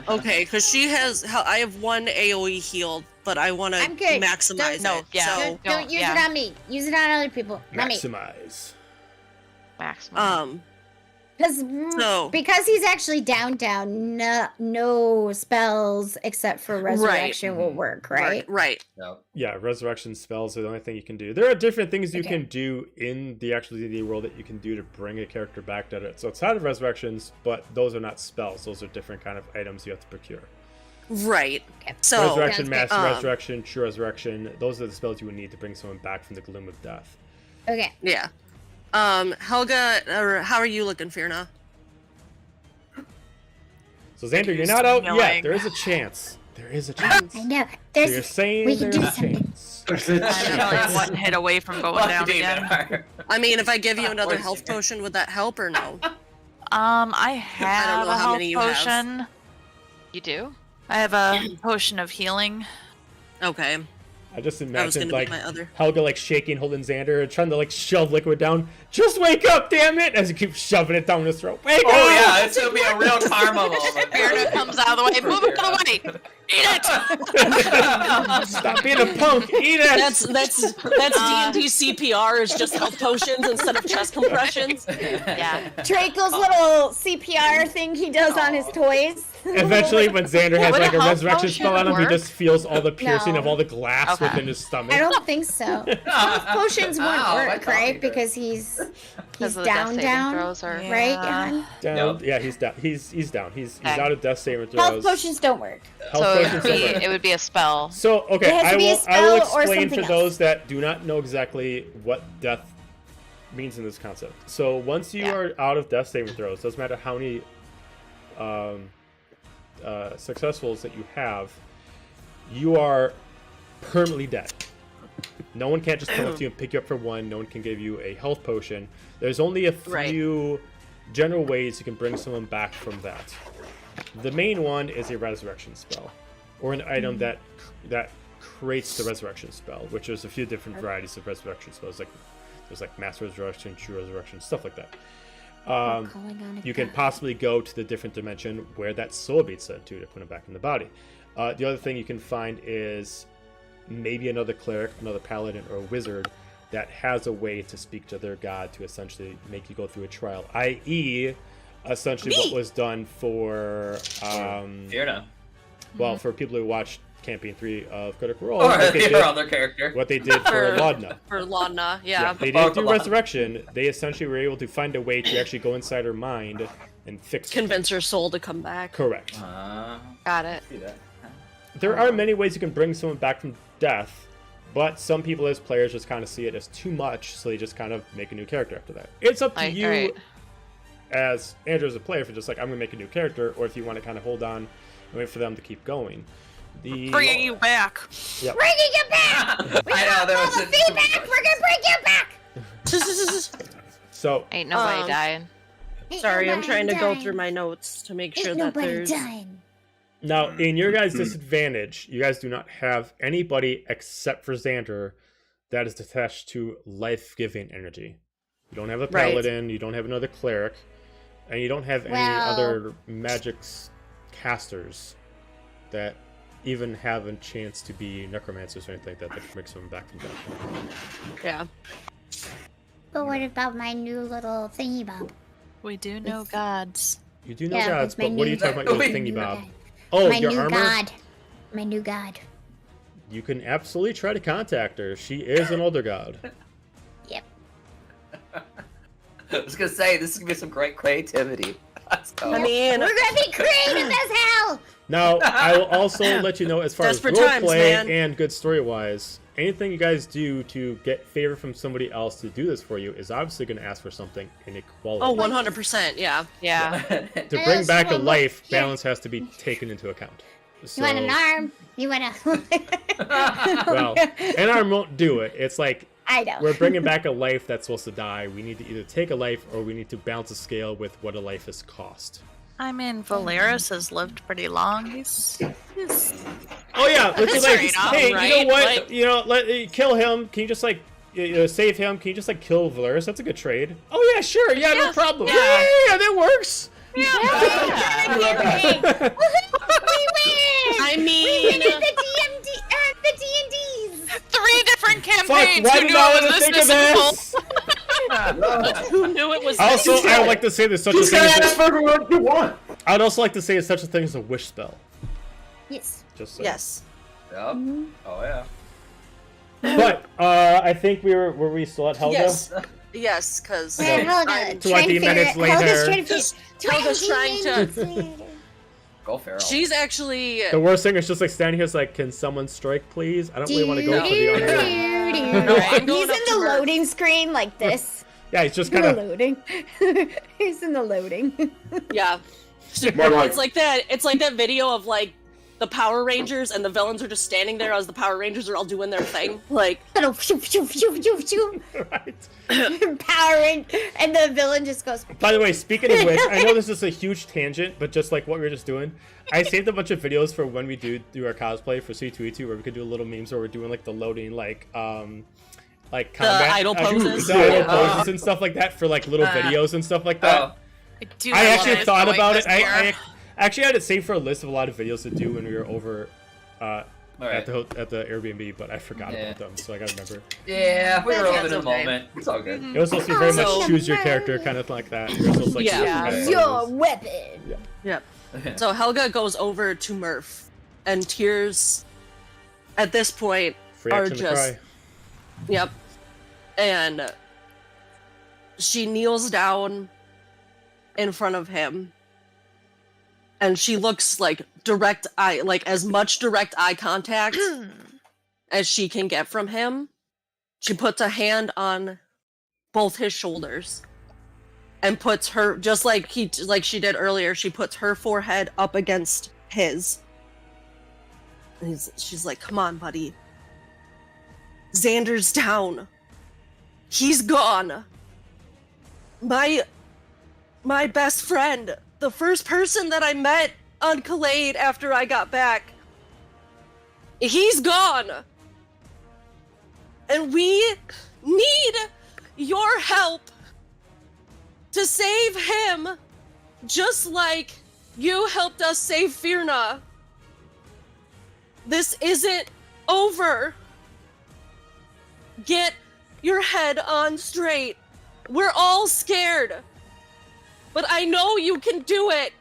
No. Okay, because she has. I have 1 AOE healed, but I want to I'm good. maximize No, it. yeah. So, Don't use yeah. it on me. Use it on other people. Not me. Maximize. Maximum. Because he's actually down, no spells except for resurrection will work, right? Right. Yeah, resurrection spells are the only thing you can do. There are different things you Okay. can do in the actual D&D world that you can do to bring a character back to it. So outside of resurrections, but those are not spells. Those are different kind of items you have to procure. Right. Okay. So Resurrection, sounds Master good. Resurrection, True Resurrection. Those are the spells you would need to bring someone back from the gloom of death. Okay. yeah. Helga, or how are you looking, Fierna? So Xander, you're not out yet. Healing. There is a chance. There is a chance. I know. So you're There's. saying we can there's do a something. chance. I'm only 1 hit away from going down again. I mean, if I give you another Warsinger. health potion, would that help or no? I have know a how health many you have. potion. You do? I have a potion of healing. Okay. I just That was imagined gonna like be my other. Helga like shaking, holding Xander, trying to like shove liquid down. Just wake up, damn it! As he keeps shoving it down his throat. Wake up! Oh yeah, it's gonna be a real karma moment. Beardo comes out of the way. Move it to the way. Eat it. Stop being a punk. Eat it. That's D&D CPR is just health potions instead of chest compressions. Yeah. Draco's little CPR thing he does on his toys. Eventually, when Xander has Would like a a health resurrection potion spell on him, he work? just feels all the piercing No. of all the glass Okay. within his stomach. I don't think so. Health potions won't Ow, my work, coffee right? hurt. Because he's Because of the death saving throws are. Yeah. right, Jan? Down. Nope. Yeah, he's down. He's down. He's Okay. out of death saving throws. Health potions don't work. Health So potions don't work. it would be a spell. So okay, It has to be a I will spell or explain for something those that do not know exactly what death means in this concept. So once you Yeah. are out of death saving throws, doesn't matter how many successfuls that you have, you are permanently dead. No one can't just come up to you and pick you up for one. No one can give you a health potion. There's only a few general ways you can bring someone back from that. The main one is a resurrection spell, or an item that creates the resurrection spell, which is a few different varieties of resurrection spells. Like there's like mass resurrection, true resurrection, stuff like that. You can possibly go to the different dimension where that soul beats sent to put him back in the body. The other thing you can find is maybe another cleric, another paladin, or a wizard that has a way to speak to their god to essentially make you go through a trial, i.e., essentially what was done for Fierna. well, for people who watched campaign 3 of Critical Role. Or like they your did- other character. what they did for Laudna. For Laudna, yeah. They Oh, didn't do Laudna. Resurrection. They essentially were able to find a way to actually go inside her mind and fix it. Convince her soul to come back. Correct. Got it. See that. There are many ways you can bring someone back from death, but some people as players just kind of see it as too much, so they just kind of make a new character after that. It's up to Like, you alright. as Andrew as a player for just like, I'm going to make a new character, or if you want to kind of hold on and wait for them to keep going. Bringing you back. Yep. Bringing you back! We I know, got there all was the a- feedback! We're gonna bring you back! So, Ain't nobody Um, dying. Ain't Sorry, I'm nobody trying to go dying. through my notes to make Ain't sure that nobody there's. dying. now, in your guys' disadvantage, you guys do not have anybody except for Xander that is attached to life-giving energy. You don't have a Right. paladin, you don't have another cleric, and you don't have any Well- other magics casters that even have a chance to be necromancers or anything like that that can bring someone back from death. Yeah. But what about my new little thingy bob? We do know gods. You do know Yeah, gods, it's my but what are you new- talking about your Wait. thingy bob? My Oh, my your new armor? god. My new god. You can absolutely try to contact her. She is an older god. Yep. I was gonna say, this is gonna be some great creativity. Let's go. I mean, We're gonna be creative as hell! Now, I will also let you know as far as Desperate times, roleplay man. and good story-wise, anything you guys do to get favor from somebody else to do this for you is obviously going to ask for something in equality. oh, 100%, yeah. Yeah. To I bring also back a want- life, yeah. balance has to be taken into account. So, You want an arm? You want a... well, an arm won't do it. It's like, I know. we're bringing back a life that's supposed to die. We need to either take a life or we need to balance the scale with what a life has cost. I mean, Valeris has lived pretty long. He's Oh yeah, let's That's be like, right, hey, you know right? what? Like- You know, kill him. Can you just like save him? Can you just like kill Valeris? That's a good trade. Oh yeah, sure. Yeah, no problem. Yeah, that works. We win! I We mean, win at the D&Ds! 3 different Fuck! campaigns. Why Who did knew I it ever was think this of difficult? this? who knew it was Also, this? I would like to say there's such a Just thing. gotta As ask for what you want. I'd also like to say there's such a thing as a wish spell. Yes. Just so. Yes. Yep. Oh yeah. But I think were we still at Helga? Yes. Yes, because Where Helga? I'm- 20 minutes later. Helga's trying to Just- figure... Helga's trying to- 20 minutes later. Go Feral. she's actually. The worst thing is just like standing here, is like, can someone strike, please? I don't really want to go for the unreal. No, I'm going He's up in to the Murf. loading screen like this. Yeah, he's just In kind the of. loading. He's in the loading. Yeah. More like- It's like that. It's like that video of like the Power Rangers and the villains are just standing there as the Power Rangers are all doing their thing. Like, Little shoo, shoo, shoo, shoo, shoo. Right. Powering, and the villain just goes. By the way, speaking of which, I know this is a huge tangent, but just like what we were just doing, I saved a bunch of videos for when we do our cosplay for C2E2, where we could do little memes where we're doing like the loading, like combat, idle poses. the idle Yeah. poses and stuff like that for like little videos and stuff like that. Oh. I actually love thought going about this it. I year. actually had it saved for a list of a lot of videos to do when we were over at Alright. the Airbnb, but I forgot Yeah. about them, so I gotta remember. Yeah, we were That's over in a okay. moment. It's all good. It was supposed to be very So- much choose your character, kind of like that. You're supposed to, like, Yeah. choose your kind of Your poses. weapon. yep. So Helga goes over to Murf, and tears at this point Free are action to just. cry. Yep. And she kneels down in front of him. And she looks like direct eye, like as much direct eye contact as she can get from him. She puts a hand on both his shoulders and puts her, just like she did earlier, she puts her forehead up against his. And she's like, "Come on, buddy. Xander's down. He's gone. My best friend, the first person that I met on Kaleid after I got back, he's gone. And we need your help to save him, just like you helped us save Firna. This isn't over. Get your head on straight. We're all scared. But I know you can do it.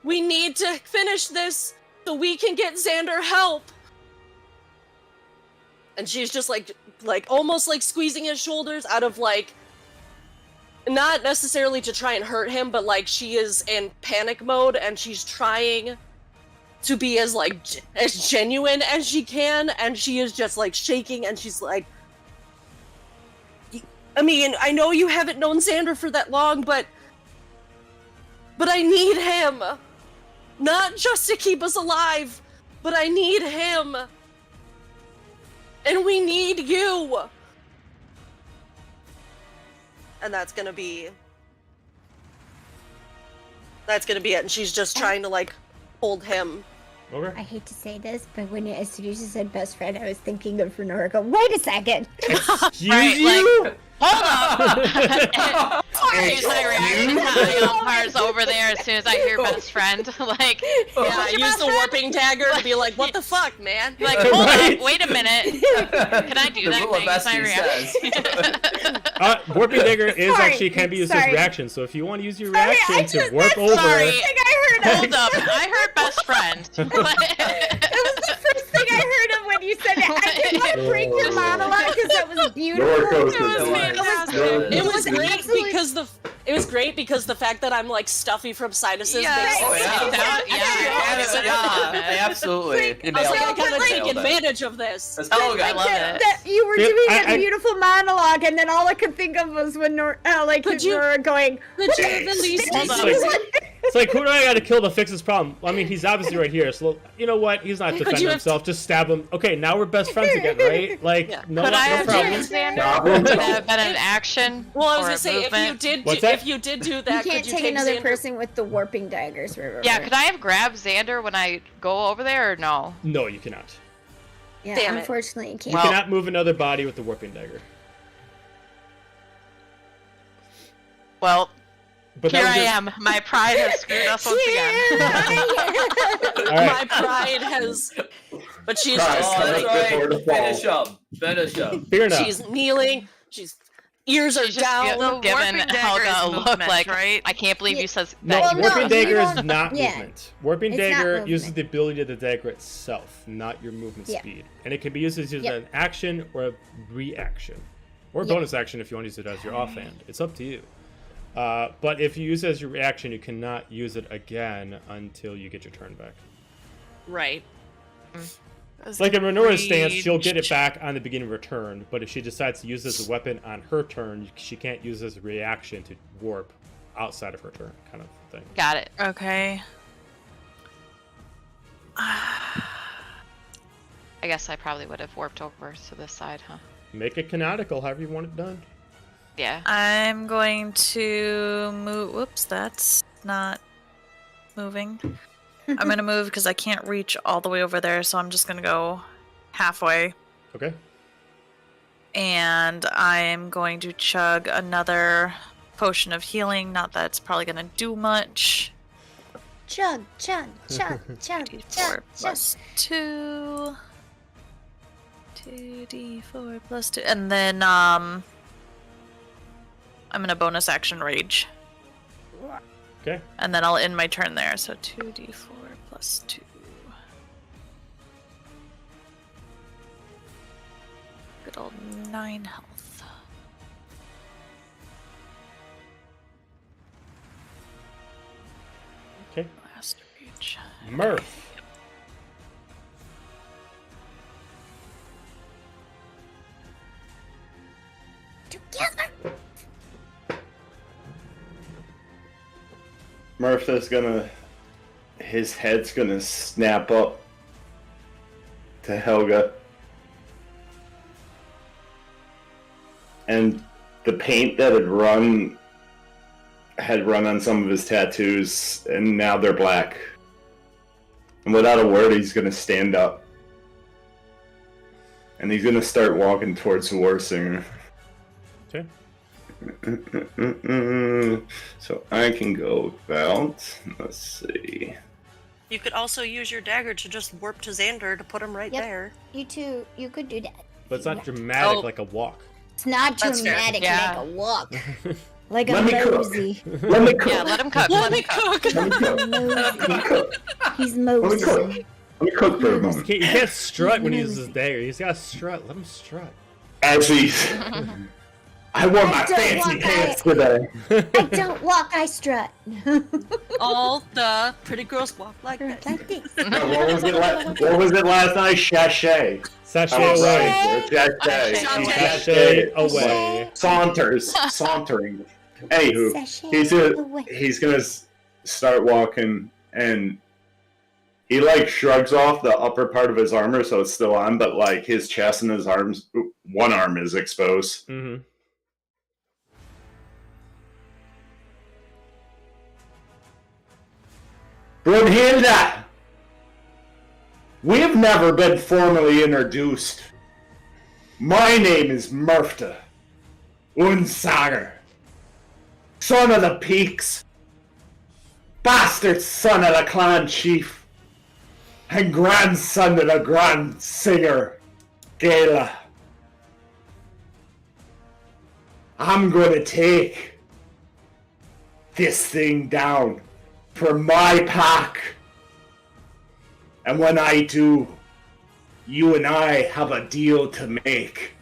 We need to finish this so we can get Xander help. And she's just like almost like squeezing his shoulders out of like, not necessarily to try and hurt him, but like she is in panic mode and she's trying to be as like as genuine as she can, and she is just like shaking, and she's like, I mean, I know you haven't known Xander for that long, but I need him. Not just to keep us alive, but I need him. And we need you. And that's gonna be it. And she's just trying to like hold him. Okay. I hate to say this, but as soon as you said best friend, I was thinking of Renora. Go, wait a second. Excuse Right, you? like, hold up! Use my reaction powers over there as soon as I hear best friend. Like, Yeah, use the warping dagger to be like, what the fuck, man? like, hold Right. up, wait a minute. Can I do that? what Can I use my Bestie reaction? Warping dagger is Sorry, can be used sorry. as reaction, so if you want to use your Sorry, reaction I to just- warp that's over. Sorry. I think I heard Hold up, I heard best friend. That was the first thing I heard of when you said it. I didn't want to break your monologue because that was beautiful. It was great absolutely- because the fact that I'm like stuffy from sinuses Yes. makes Oh, yeah. Yeah. Absolutely. You I was nailed like, I it. gotta Nailed take it. advantage of this. That's how I love it. That you were Yeah, doing I- a beautiful monologue, and then all I could think of was when Nora going. Could you have at least Hold on. It's like, who do I got to kill to fix this problem? I mean, he's obviously right here, so you know what? He's not defending you have- himself. Just stab him. Okay, now we're best friends again, right? Like, Yeah. no, Could I no have problem. used Xander? Would that have been an action? Well, I was or gonna a say movement? What's that? if you did do You that, can't could you take take another Xander? person with the warping daggers. Yeah, could I have grabbed Xander when I go over there or no? No, you cannot. Yeah, Damn it. unfortunately, you can't. You Well- cannot move another body with the warping dagger. Well, But here that was I your- am. My pride has screwed us once again. All right. My pride has, but she's Pride. just Oh, that's Correct before the right. fall. Finish up. Finish up. Fair enough. she's kneeling. She's ears are She's just down. giving warping dagger Helga is a look movement, like, right? I can't believe you said No, that. Well, warping no, dagger you is don't- not yeah. movement. Warping It's not dagger movement. uses the ability of the dagger itself, not your movement Yeah. speed. And it can be used as either Yeah. an action or a reaction. Or a Yeah. bonus action if you want to use it as your offhand. It's up to you. But if you use it as your reaction, you cannot use it again until you get your turn back. Right. Like in Renora's stance, she'll get it back on the beginning of her turn, but if she decides to use it as a weapon on her turn, she can't use it as a reaction to warp outside of her turn, kind of thing. Got it. Okay. I guess I probably would have warped over to this side, huh? Make it canonical, however you want it done. Yeah. I'm going to move. Whoops, that's not moving. I'm going to move because I can't reach all the way over there, so I'm just going to go halfway. Okay. And I'm going to chug another potion of healing. Not that it's probably going to do much. Chug, chug, chug, chug, D4 chug, chug. plus 2. 2d4 plus 2. And then, I'm going to bonus action rage. Okay. And then I'll end my turn there. So 2d4 plus 2. Good old 9 health. Okay. Last rage. Murf. Together. Murphy's his head's gonna snap up to Helga. And the paint that had run on some of his tattoos, and now they're black. And without a word, he's gonna stand up. And he's gonna start walking towards the Warsinger. Okay. So I can go about, let's see. You could also use your dagger to just warp to Xander to put him right Yep. there. You two, you could do that. But it's not dramatic Oh. like a walk. It's not That's fair. dramatic Yeah. like a walk. Like a Let me cook. mosey. Let me cook. Yeah, let him cook. Let him cook. Let me cook. Mosey. Let me cook. He's Let me mosey. cook. Let me cook for a moment. He can't strut when he uses his dagger. He's got to strut. Let him strut. As he's... I wore my fancy pants today. I don't walk, I strut. All the pretty girls walk like this. Like this. What was it last night? Sachet. Sashay Oh, away. right. Sashay away. Sauntering. Anywho, Sashay he's gonna start walking, and he like shrugs off the upper part of his armor, so it's still on, but like his chest and his arms, one arm is exposed. Mm-hmm. Brunhilde! We have never been formally introduced. My name is Murf Unsager, son of the Peaks, bastard son of the clan chief, and grandson of the grand singer, Gala. I'm gonna take this thing down for my pack. And when I do, you and I have a deal to make.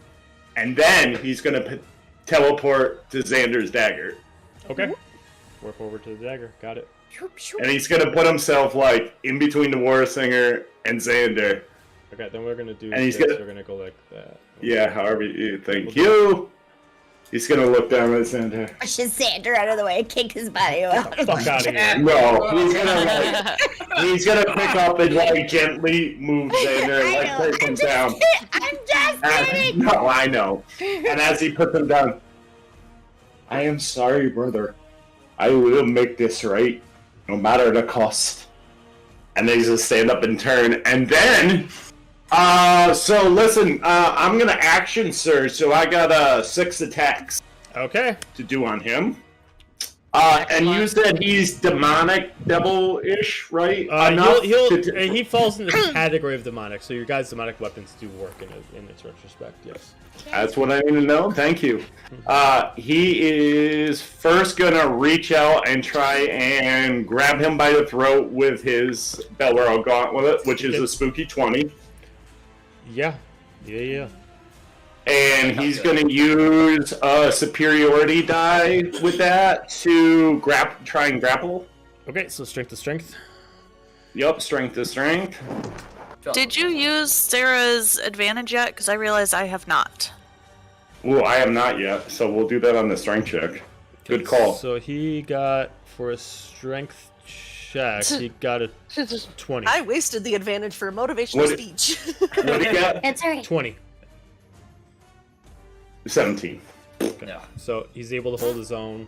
And then he's gonna teleport to Xander's dagger. Okay. Warp over to the dagger. Got it. And he's gonna put himself like in between the Warsinger and Xander. Okay, then we're gonna do And he's this. gonna- We're gonna go like that. Yeah, however you thank you. He's gonna look down at Xander. Push his Xander out of the way and kick his body out. Fuck out of here. No, he's gonna pick up and like gently move Xander and like place him down. I'm just kidding. No, I know. And as he puts him down, I am sorry, brother. I will make this right, no matter the cost. And then he's gonna stand up and turn, and then, so listen, I'm gonna action surge, so I got 6 attacks Okay. to do on him. And you said he's demonic, devil-ish, right? Enough He falls in the category of demonic, so your guys' demonic weapons do work in its retrospect, yes. That's what I need to know. Thank you. He is first gonna reach out and try and grab him by the throat with his Belwero Gauntlet, which is a spooky 20. Yeah. And he's gonna use a superiority die with that to try and grapple. Okay, so strength to strength. Yup, strength to strength. Did you use Sarah's advantage yet? Because I realize I have not. Ooh, I have not yet, so we'll do that on the strength check. Good call. So he got, for a strength check, he got a 20. I wasted the advantage for a motivational speech. What did he get? That's alright. 20. 17. Okay. Yeah. So he's able to hold his own.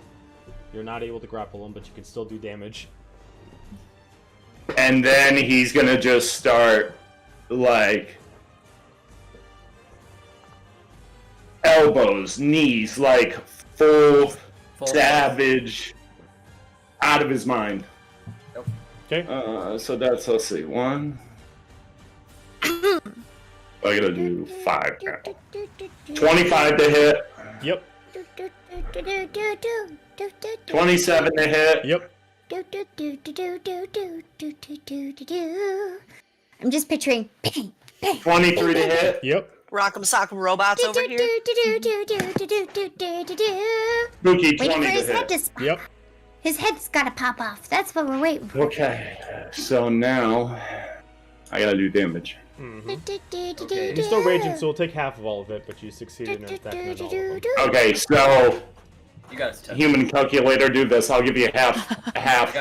You're not able to grapple him, but you can still do damage. And then he's gonna just start, like, elbows, knees, like, full savage, out of his mind. Okay. So that's, let's see, 1. I gotta do 5 now. 25 to hit. Yep. 27 to hit. Yep. I'm just picturing. 23 to hit. Yep. Rock'em sock'em robots over here. Spooky 20 Waiting for to his head hit. to spot. Yep. His head's gotta pop off. That's what we're waiting for. Okay, so now I gotta do damage. Okay. He's still raging, so we'll take half of all of it, but you succeeded in attacking all of them. Okay, so You guys touch. human calculator, do this. I'll give you half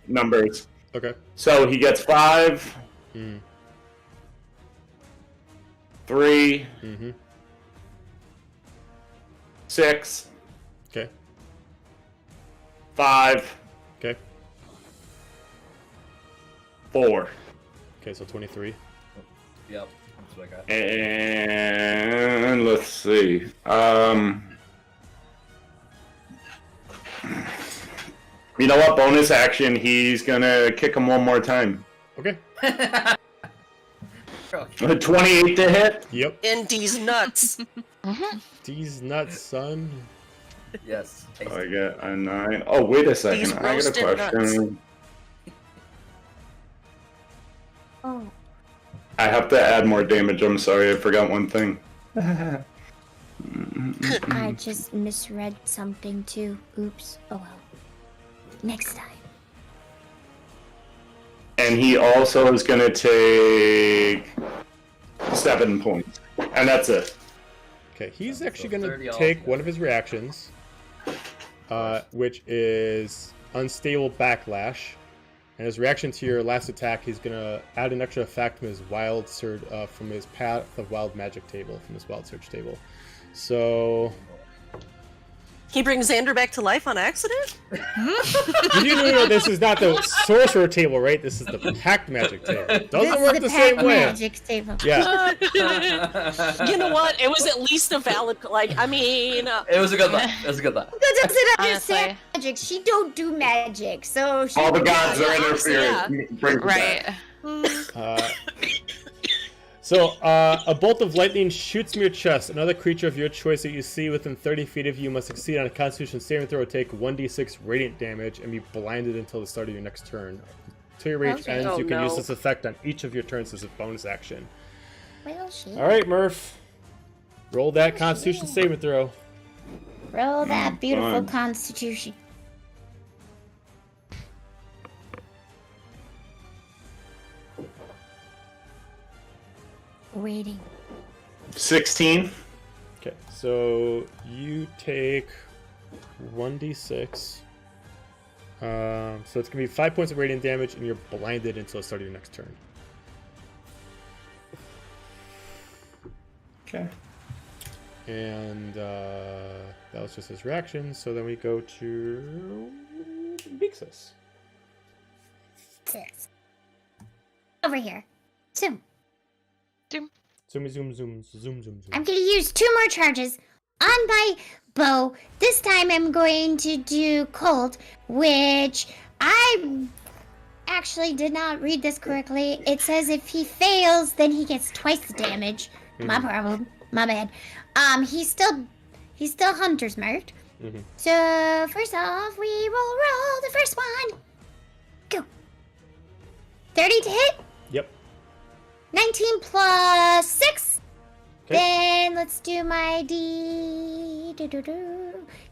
numbers. Okay. So he gets 5, 3, 6, Okay. 5, Okay. 4. Okay, so 23. Yep, that's what I got. And let's see. You know what? Bonus action. He's gonna kick him one more time. Okay. 28 to hit. Yep. In these nuts. These nuts, son. Yes. So I get a 9. Oh, wait a second. These I got a roasted question. Oh. I have to add more damage. I'm sorry, I forgot one thing. I just misread something too. Oops. Oh well. Next time. And he also is going to take 7 points. And that's it. Okay, he's actually going to take one of his reactions, which is Unstable Backlash. And his reaction to your last attack, he's going to add an extra effect from his Wild Surge, from his Path of Wild Magic table, from his Wild Surge table. So... He brings Xander back to life on accident? You know this is not the sorcerer table, right? This is the pact magic table. It doesn't work the same way. Magic table. Yeah. You know what? It was at least a valid. Like, I mean, It was a good one. It was a good one. Who doesn't understand Honestly. magic? She don't do magic, so she All the gods are yeah, interfering. Bring it back. Right. So, a bolt of lightning shoots from your chest. Another creature of your choice that you see within 30 feet of you must succeed on a Constitution saving throw, take 1d6 radiant damage, and be blinded until the start of your next turn. Until your rage ends, Oh, you can no. use this effect on each of your turns as a bonus action. Well, she. All right, Murph. Roll that Constitution saving throw. Roll that beautiful Fun. Constitution. Waiting. 16. Okay, so you take 1d6. So it's gonna be 5 points of radiant damage, and you're blinded until the start of your next turn. Okay. And that was just his reaction. So then we go to Vixus. Six. Over here. Zoom. Zoom, zoom, zoom, zoom, zoom, zoom. I'm going to use 2 more charges on my bow. This time I'm going to do cold, which I actually did not read this correctly. It says if he fails, then he gets twice the damage. My problem. My bad. He's still hunter's marked. So first off, we will roll the first one. Go. 30 to hit. Yep. 19 plus 6. Okay. Then let's do my D.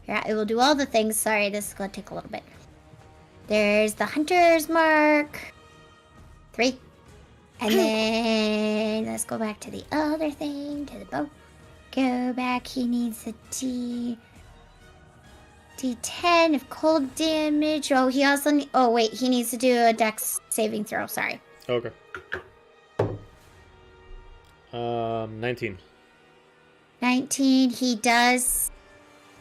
Yeah, it will do all the things. Sorry, this is going to take a little bit. There's the hunter's mark. 3. And then let's go back to the other thing, to the bow. Go back. He needs a D10 of cold damage. Oh, he also oh wait, he needs to do a dex saving throw. Sorry. Okay. 19. 19. He does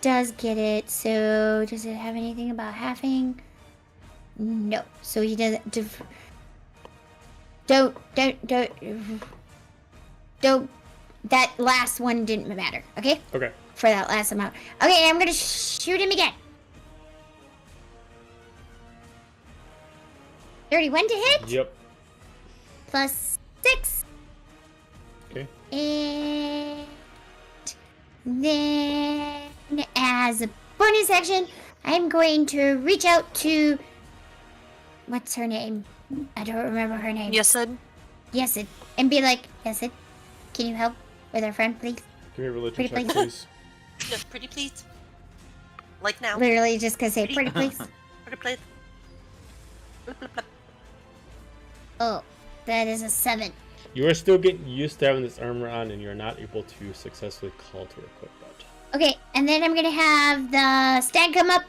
get it. So does it have anything about halving? No. So he doesn't. Don't. That last one didn't matter. Okay. Okay. For that last amount. Okay, I'm gonna shoot him again. 31 to hit. Yep. Plus 6. Okay. And then, as a bonus action, I'm going to reach out to... What's her name? I don't remember her name. Yesid. Yesid. And be like, Yesid, can you help with our friend, please? Give me a religion Pretty check, please. please. Just pretty please. Like now. Literally just gonna say, pretty please. Pretty please. Oh, that is a 7. You are still getting used to having this armor on, and you're not able to successfully call to equip that. Okay, and then I'm gonna have the stag come up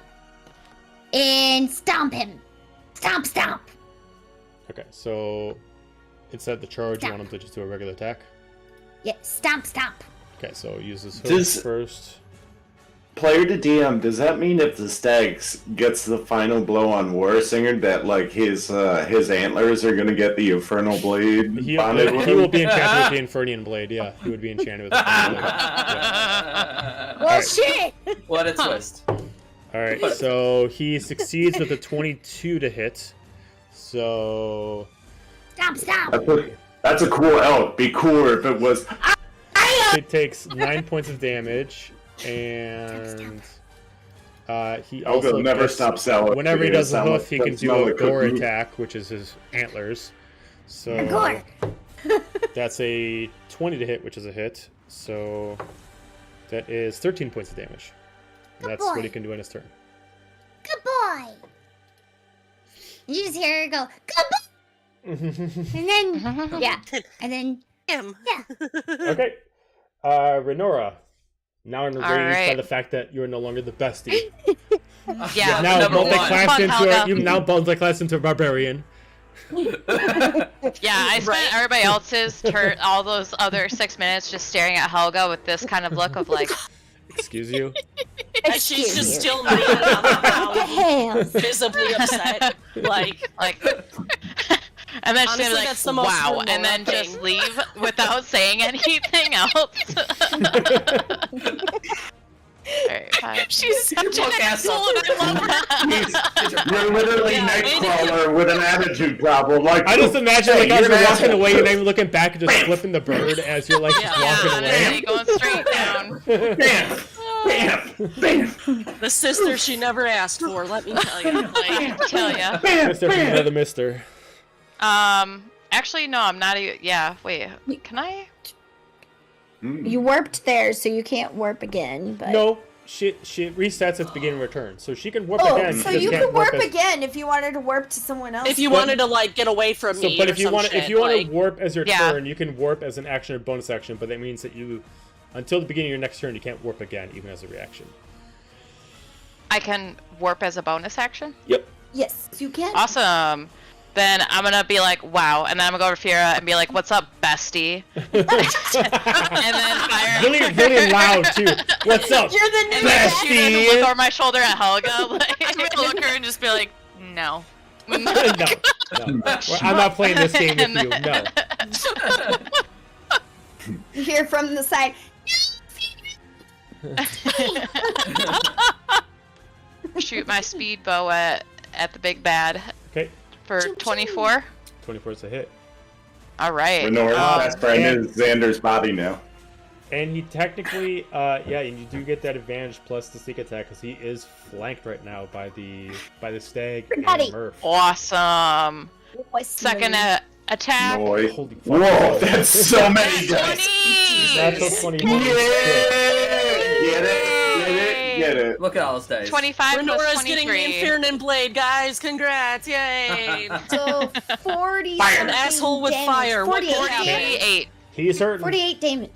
and stomp him. Stomp, stomp. Okay, so instead of the charge, you Stomp. want him to just do a regular attack? Yeah, stomp, stomp. Okay, so use his hook Does- first. Player to DM, does that mean if the stag gets the final blow on Warsinger that like his antlers are gonna get the infernal blade He bonded with will him? be enchanted with the Infernian blade, yeah. He would be enchanted with the Infernian blade. Yeah. Well, Alright. shit. What a twist. Alright, so he succeeds with a 22 to hit. So... Stomp, stomp. That's a cool elk. Be cooler if it was. It takes 9 points of damage, and he Elk also will never gets- stop selling. Whenever he does a Sound hoof, like- he can that do smell a like gore cookie. attack, which is his antlers. So Gore. that's a 20 to hit, which is a hit. So that is 13 points of damage. And that's what he can do in his turn. Good boy. You just hear her go, good boy. And then, yeah. And then, Him. yeah. Okay. Renora. Now enraged by right. the fact that you're no longer the bestie. Yeah. Now number one. multi-classed Come on, into Helga. you now multi-classed into a barbarian. Yeah, I spent everybody else's turn, all those other 6 minutes just staring at Helga with this kind of look of like, Excuse you. And she's just you. still laying on the What the ground, hell? visibly upset. Like, and then she's Honestly, like, that's the most wow, Renora and then thing. just leave without saying anything else. Alright, fine. She's such an Look ass asshole, up. and I love that. You're literally Yeah, Nightcrawler with an attitude problem. Like, I just imagine hey, like as you're you're an walking asshole. away, you're not even looking back and just flipping the bird as you're like just walking honestly, away. going straight down. Bam! Bam! Bam! the sister she never asked for, let me tell you. Like, tell ya. Mister from another mister. Actually, no, I'm not even. Yeah, wait. Can I? You warped there, so you can't warp again. But No, she resets at the beginning of her turn, so she can warp Oh, again. so she just you can't could warp as- again if you wanted to warp to someone else. If you But- wanted to like get away from So, me, but or if you some want shit, to like, warp as your Yeah. turn, you can warp as an action or bonus action. But that means that you, until the beginning of your next turn, you can't warp again, even as a reaction. I can warp as a bonus action. Yep. Yes, you can. Awesome. Then I'm gonna be like, wow, and then I'm gonna go over to Fira and be like, "What's up, bestie?" and then fire. Really, really loud too. What's up? You're the new And then shoot and bestie? look over my shoulder at Helga. Like, I'm gonna look at her and just be like, "No." no, no. Well, I'm not playing this game with And you. No. You hear from the side. Shoot my speed bow at the big bad Okay. for 24. 24 is a hit. All right. Renora's best friend is Xander's body now. And he technically, yeah, and you do get that advantage plus the sneak attack because he is flanked right now by the stag and Everybody. Murf. Awesome. Second attack. Boy. Holy fuck. Whoa, that's so many dice. 20. Natural 20. Yeah! Get it? Get it? Look at all those dice. 25 plus Renora's getting the 23. Infernian blade, guys. Congrats! Yay! So 40. An asshole with damage. fire. What 48 could happen? damage. 48. He's hurting. 48 damage.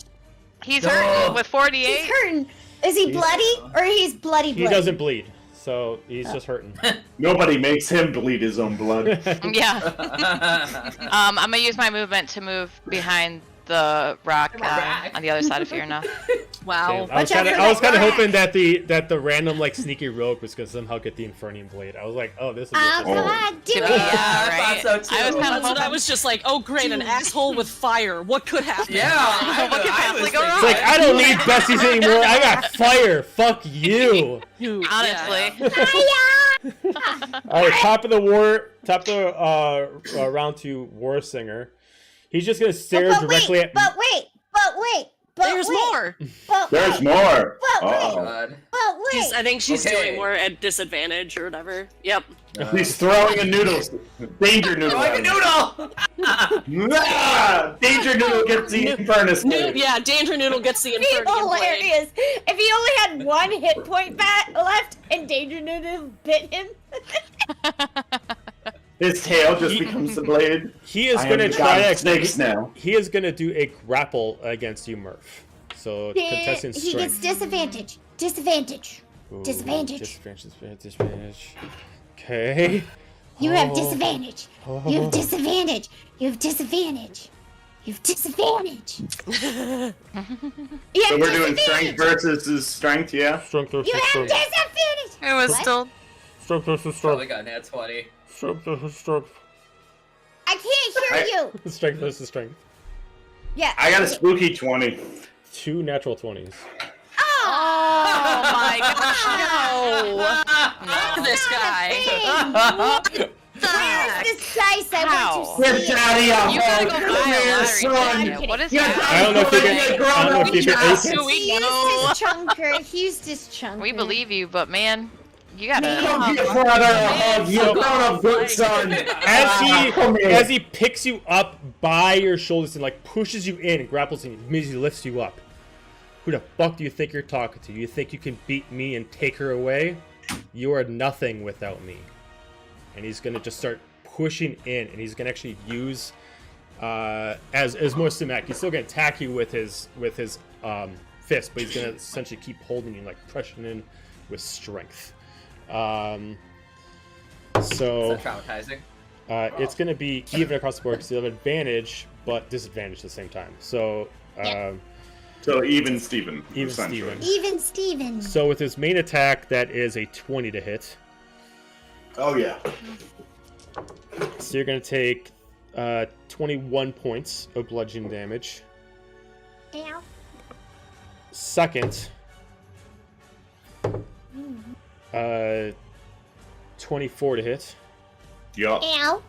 He's hurting with 48. He's hurting. Is he bloody or he's bloody? He doesn't bleed, so he's just hurting. Nobody makes him bleed his own blood. Yeah. I'm gonna use my movement to move behind the rock on the other side of Firna. Wow. Damn, I was Watch out kind of for that rock. hoping that the random like sneaky rogue was gonna somehow get the Infernian blade. I was like, oh, this is Oh, come on, do Yeah, it. right. I thought so, too. I was kind That's of what I hoping. was just like, oh great, an asshole with fire. What could happen? Yeah, What could possibly go wrong? It's like I don't need besties anymore. I got fire. Fuck you. Honestly. All right, top of the round to Warsinger. He's just gonna stare But directly wait, at. but wait, but wait, but There's wait, more. But There's wait, more. But wait. Uh-oh. God. but wait. I think she's Okay. doing more at disadvantage or whatever. Yep. He's throwing a noodle. Danger noodle. Like a at him. noodle! Ah! Danger noodle gets the furnace. Yeah, Danger Noodle gets the Be Infernian blade. hilarious if he only had one hit point left and Danger Noodle bit him. His tail just becomes the blade. He is I am gonna the try god to. of snakes now. He is gonna do a grapple against you, Murf. So contesting He gets strength. disadvantage. Disadvantage. Ooh, disadvantage. Disadvantage. Okay. You have Oh. disadvantage. You have disadvantage. You have disadvantage. You have disadvantage. You So have we're doing disadvantage. strength versus his strength, yeah? Strength versus You have strength. disadvantage. It was What? still. Strength versus Probably strength. got nat 20. Strength versus strength. I can't hear you. Strength versus strength. Yeah. I got a spooky 20. 2 natural 20s. Oh my gosh, no! This guy. Where's this dice? I How? want to see Get it. out of here, You gotta go Hulk. buy Come a here, lottery son. ticket. What is Get that? I don't know if you can. I don't know if you can ace He it. used his chunker. He used his chunker. We believe you, but man, You gotta Come here, brother. Oh, you got a good son. As he picks you up by your shoulders and like pushes you in and grapples and immediately lifts you up. Who the fuck do you think you're talking to? You think you can beat me and take her away? You are nothing without me. And he's gonna just start pushing in, and he's gonna actually use as more Simak. He's still gonna attack you with his fist, but he's gonna essentially keep holding you, like pressing in with strength. So Is that traumatizing? it's gonna be even across the board because you'll have advantage but disadvantage at the same time. So So even Steven. Even essentially. Steven. Even Steven. So with his main attack, that is a 20 to hit. Oh yeah. So you're going to take 21 points of bludgeoning damage. Ow. Second, 24 to hit. Yup. Ow.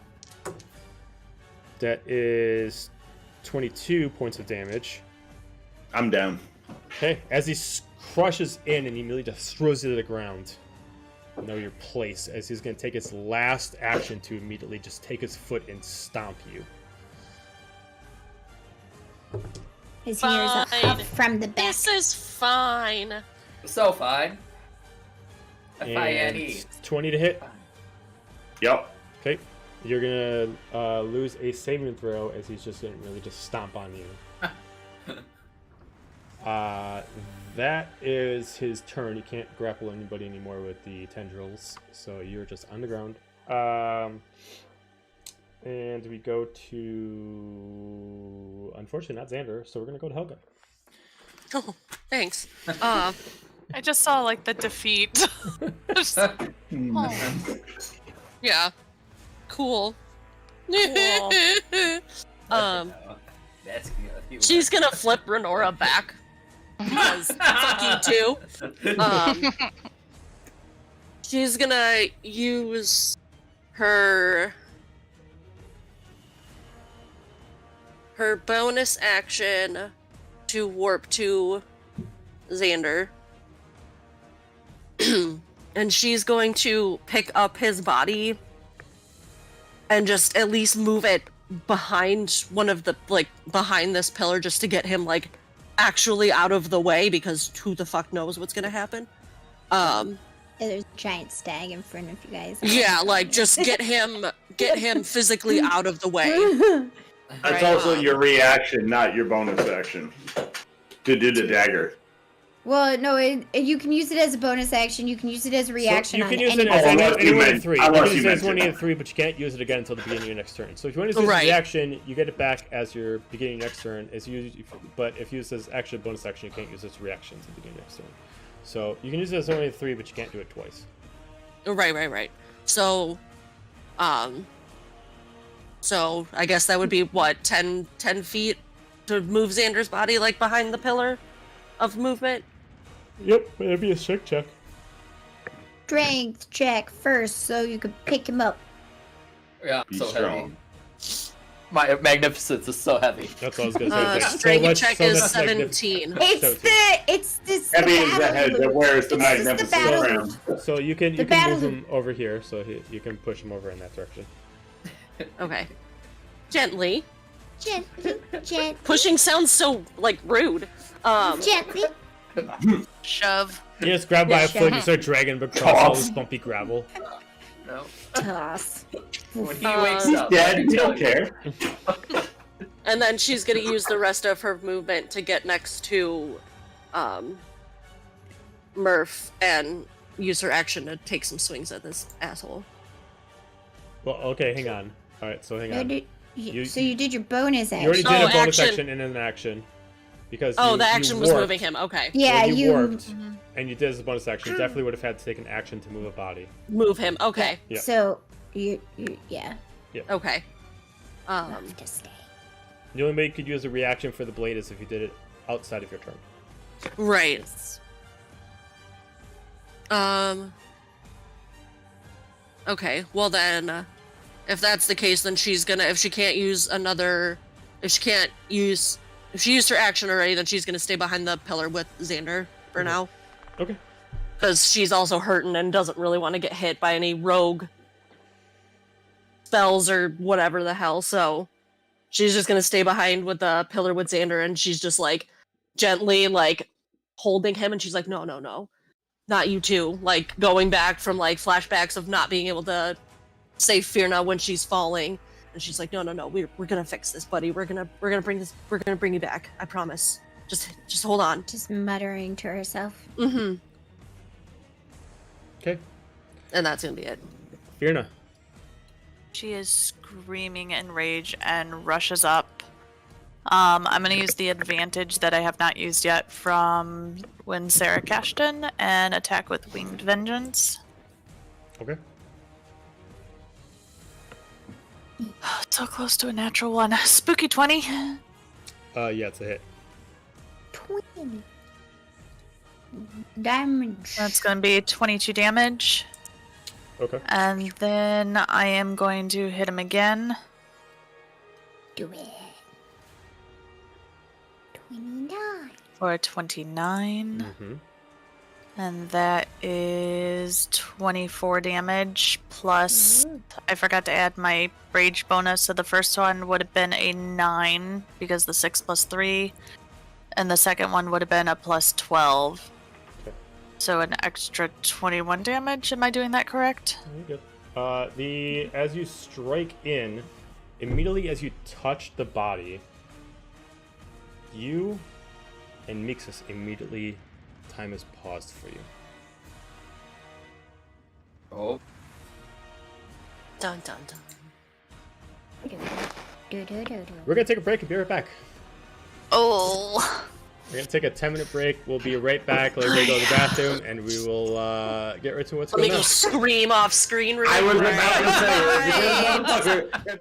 That is 22 points of damage. I'm down. Okay, as he crushes in and he immediately just throws you to the ground. Know your place, as he's going to take his last action to immediately just take his foot and stomp you. His ears are up from the back. This is fine. So fine. And F-I-N-E. 20 to hit. Yup. Okay, you're going to lose a saving throw as he's just going to really just stomp on you. That is his turn. He can't grapple anybody anymore with the tendrils, so you're just on the ground. And we go to, unfortunately, not Xander, so we're gonna go to Helga. Oh, thanks. I just saw like the defeat. Just- Yeah. Cool. Cool. That's good. She's gonna flip Renora back. Because fuck you too. She's gonna use her bonus action to warp to Xander. And she's going to pick up his body and just at least move it behind one of the, like, behind this pillar just to get him, like, actually out of the way, because who the fuck knows what's gonna happen. There's a giant stag in front of you guys. Yeah, like, just get him physically out of the way. That's also your reaction, not your bonus action. To do the dagger. Well, no, you can use it as a bonus action. You can use it as a reaction. So you can on use it any as any one of meant- three. I You can thought use you it as meant one it. of the three, but you can't use it again until the beginning of your next turn. So if you want to use it as a reaction, you get it back as your beginning of next turn. But if you use it as actually a bonus action, you can't use it as a reaction until the beginning of next turn. So you can use it as only three, but you can't do it twice. Right. So I guess that would be, what, 10 feet to move Xander's body, like, behind the pillar of movement? Yep, it'd be a strength check. strength check first, so you can pick him up. Yeah, Be so strong. heavy. My magnificence is so heavy. That's what I was gonna say. Like, Strength check is much 17. It's Heavy is the head that wears the It's just the magnificent battle. crown. So you can battle- move him over here, so you can push him over in that direction. Okay. Gently. Gently. Pushing sounds so, like, rude. Gently. Shove. You just grab by a foot and you start dragging him across all this bumpy gravel. No. Toss. When he wakes up, Dad, you don't care. And then she's gonna use the rest of her movement to get next to Murf and use her action to take some swings at this asshole. Well, okay, hang on. All right, so hang on. So you did your bonus You already action. did a bonus action. action and an action. Because Oh, you, the action was warped. moving him. Okay. Yeah, When you. warped and you did as a bonus action, you definitely would have had to take an action to move a body. Move him. Okay. Yeah. So you yeah. Okay. Have to stay. The only way you could use a reaction for the blade is if you did it outside of your turn. Right. Okay, well then, if that's the case, then she's gonna, if she used her action already, then she's gonna stay behind the pillar with Xander for now. Okay. because she's also hurting and doesn't really want to get hit by any rogue spells or whatever the hell. So she's just gonna stay behind with the pillar with Xander, and she's just like gently like holding him, and she's like, no, not you two. Like going back from like flashbacks of not being able to save Firna when she's falling, and she's like, no, we're gonna fix this, buddy. We're gonna bring you back. I promise. Just hold on. Just muttering to herself. Mm-hmm. Okay. And that's gonna be it. Firna. She is screaming in rage and rushes up. I'm going to use the advantage that I have not used yet from when Sarah cashed in and attack with Winged Vengeance. Okay. So close to a natural one. Spooky 20. Yeah, it's a hit. 20 damage. That's going to be 22 damage. Okay. And then I am going to hit him again. Do it. 29. For 29. Mm-hmm. And that is 24 damage plus. I forgot to add my rage bonus, so the first one would have been a 9 because the 6 plus 3. And the second one would have been a plus 12. So an extra 21 damage. Am I doing that correct? You're good. As you strike in, immediately as you touch the body, you and Mixus immediately time is paused for you. Oh. Dun dun dun. We're gonna take a break and be right back. Oh. We're gonna take a 10-minute break. We'll be right back. Let everybody go to the bathroom, and we will get right to what's Let me going go on. scream off screen. Really I was quick. about to say, motherfucker.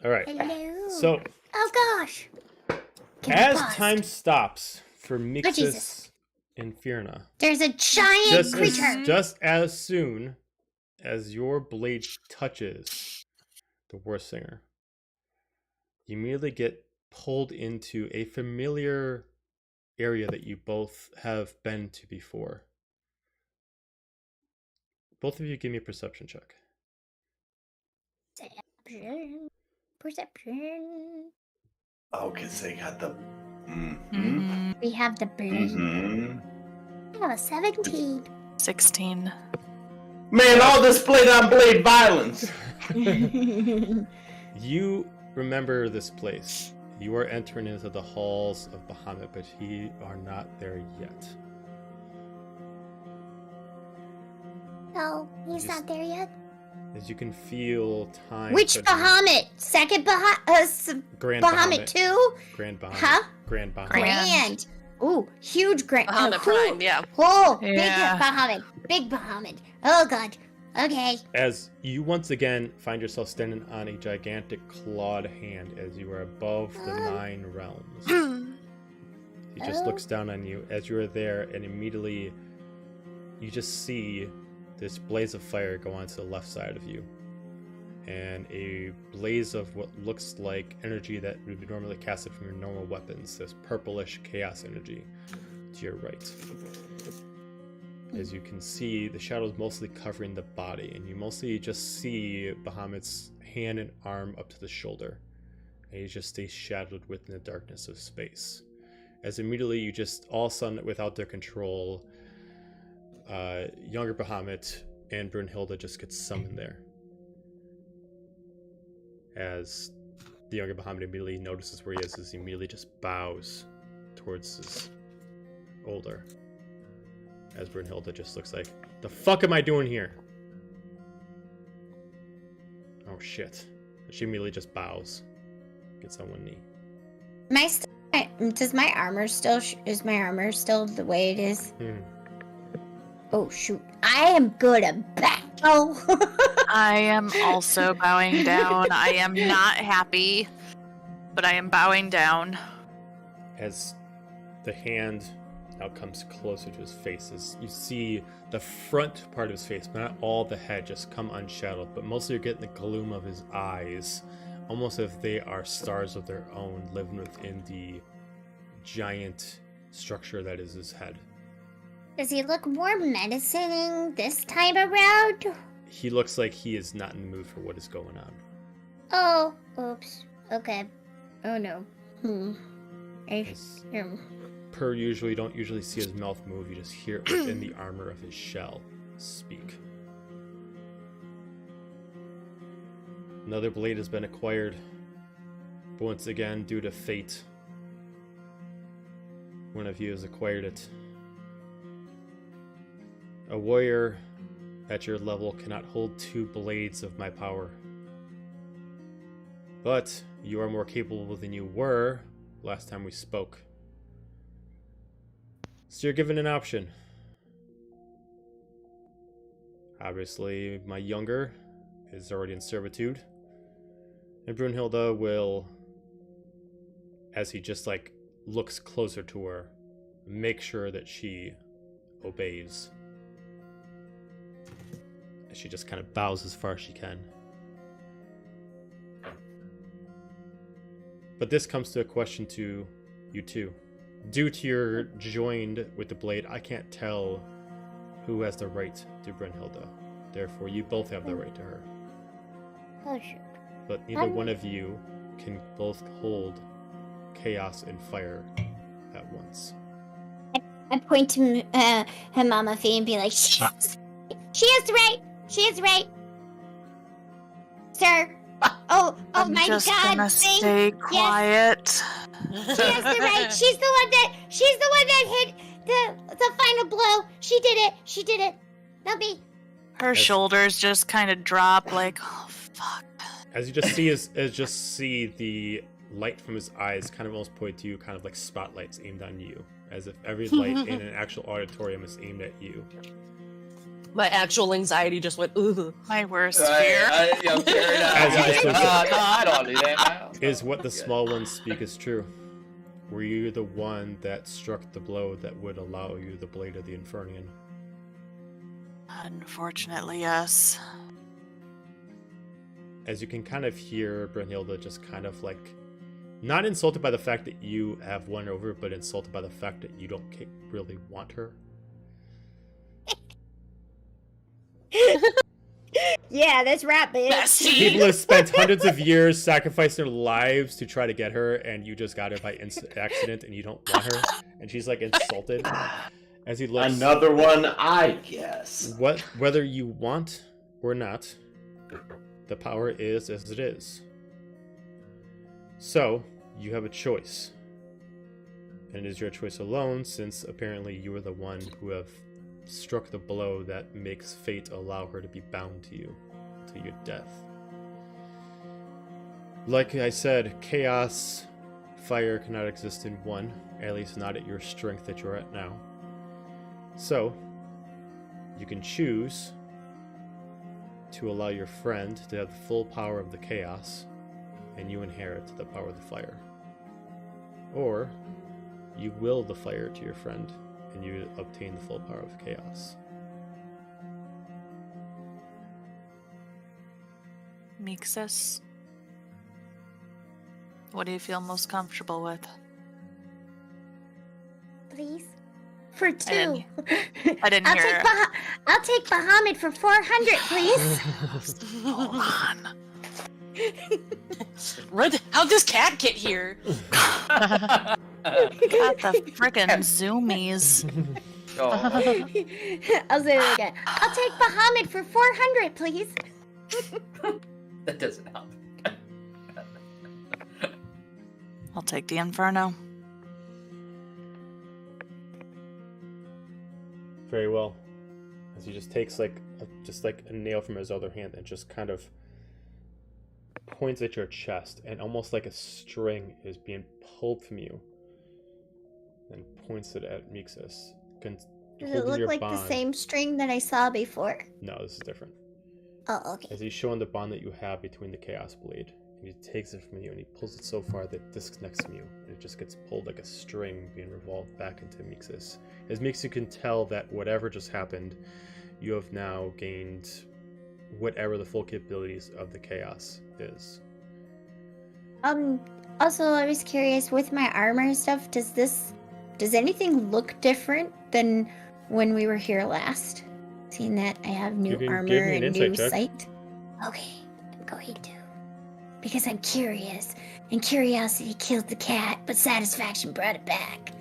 All right. Hello. So, Oh gosh. Can I as pause? time stops for Mixus Jesus. and Fierna, There's a giant creature. just as soon as your blade touches the Warsinger, you immediately get pulled into a familiar area that you both have been to before. Both of you give me a perception check. Perception. Oh, because they got the. We have the blade. Oh, 17. 16. Man, all this blade on blade violence. You remember this place. You are entering into the halls of Bahamut, but you are not there yet. No, he's not there yet. As you can feel time. Which suddenly- Bahamut? Second Grand Bahamut 2? Grand Bahamut. Huh? Grand Bahamut. Grand. Ooh, huge grand. Bahamut Prime, yeah. Oh, Yeah. big Bahamut. Big Bahamut. Oh, God. Okay. As you once again find yourself standing on a gigantic clawed hand as you are above the 9 realms. He just looks down on you as you are there, and immediately you just see this blaze of fire go onto the left side of you. And a blaze of what looks like energy that would be normally casted from your normal weapons, this purplish chaos energy to your right. As you can see, the shadows mostly covering the body, and you mostly just see Bahamut's hand and arm up to the shoulder. And he just stays shadowed within the darkness of space. As immediately you just, all of a sudden, without their control, younger Bahamut and Brunhilde just get summoned there. As the younger Bahamut immediately notices where he is, he immediately just bows towards his older. As Brunhilde just looks like, the fuck am I doing here? Oh shit. She immediately just bows. Gets on one knee. Does my armor still, is my armor still the way it is? Oh shoot. I am good at battle. I am also bowing down. I am not happy, but I am bowing down. As the hand now comes closer to his face, as you see the front part of his face, but not all the head, just come unshadowed, but mostly you're getting the gloom of his eyes, almost as if they are stars of their own, living within the giant structure that is his head. Does he look more menacing this time around? He looks like he is not in the mood for what is going on. Oh, oops. Okay. Oh no. Per usual, you don't usually see his mouth move, you just hear it within the armor of his shell speak. Another blade has been acquired, but once again, due to fate, one of you has acquired it. A warrior at your level cannot hold 2 blades of my power. But you are more capable than you were last time we spoke. So you're given an option. Obviously, my younger is already in servitude. And Brunhilde will, as he just looks closer to her, make sure that she obeys. She just kind of bows as far as she can. But this comes to a question to you two. Due to your joined with the blade, I can't tell who has the right to Brunhilde. Therefore, you both have the right to her. Oh shoot. But neither one of you can both hold chaos and fire at once. I point to Mama Fee and be like, she has the right. She is right. Sir. Oh I'm my just God. gonna stay quiet. She has the right. She's the one that hit the final blow. She did it. Not me. Her shoulders just kind of drop like, oh fuck. As you just see the light from his eyes kind of almost point to you, kind of like spotlights aimed on you, as if every light in an actual auditorium is aimed at you. My actual anxiety just went, ugh. My worst fear. As you just no, look at- I don't do that. Is what the small ones speak is true. Were you the one that struck the blow that would allow you the blade of the Infernian? Unfortunately, yes. As you can kind of hear Brunhilde just kind of like, not insulted by the fact that you have won her over, but insulted by the fact that you don't really want her. Yeah, that's right, bitch. Bestie. People have spent hundreds of years sacrificing their lives to try to get her, and you just got her by accident, and you don't want her. And she's like insulted as he looks. Another one, I guess. Whether you want or not, the power is as it is. So you have a choice, and it is your choice alone, since apparently you are the one who have struck the blow that makes fate allow her to be bound to you to your death. Like I said, chaos, fire cannot exist in one, at least not at your strength that you're at now. So you can choose to allow your friend to have the full power of the chaos, and you inherit the power of the fire. Or you will the fire to your friend, and you obtain the full power of chaos. Mixus, what do you feel most comfortable with? Please? For 2. I didn't hear. I'll take Bahamut for 400, please. Hold on. How'd this cat get here? Got the friggin' zoomies. Oh. I'll say it again. I'll take Bahamut for 400, please. That doesn't help. I'll take the Inferno. Very well. As he just takes like a nail from his other hand and just kind of points at your chest, and almost like a string is being pulled from you, and points it at Mixus. Does it look like the same string that I saw before? No, this is different. Oh, okay. As he's showing the bond that you have between the Chaos Blade, and he takes it from you and he pulls it so far that it disconnects from you, and it just gets pulled like a string being revolved back into Mixus. As Mixus can tell that whatever just happened, you have now gained whatever the full capabilities of the Chaos is. Also, I was curious, with my armor and stuff, does anything look different than when we were here last? Seeing that I have new armor and new sight. Okay, I'm going to. Because I'm curious, and curiosity killed the cat, but satisfaction brought it back.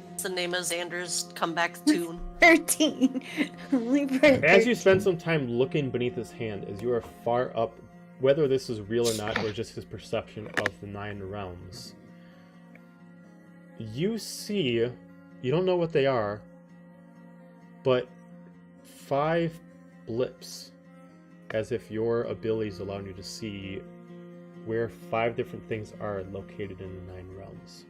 What's the name of Xander's comeback tune? 13. As you spend some time looking beneath his hand, as you are far up, whether this is real or not, or just his perception of the 9 realms, you see, you don't know what they are, but 5 blips, as if your abilities allow you to see where 5 different things are located in the 9 realms.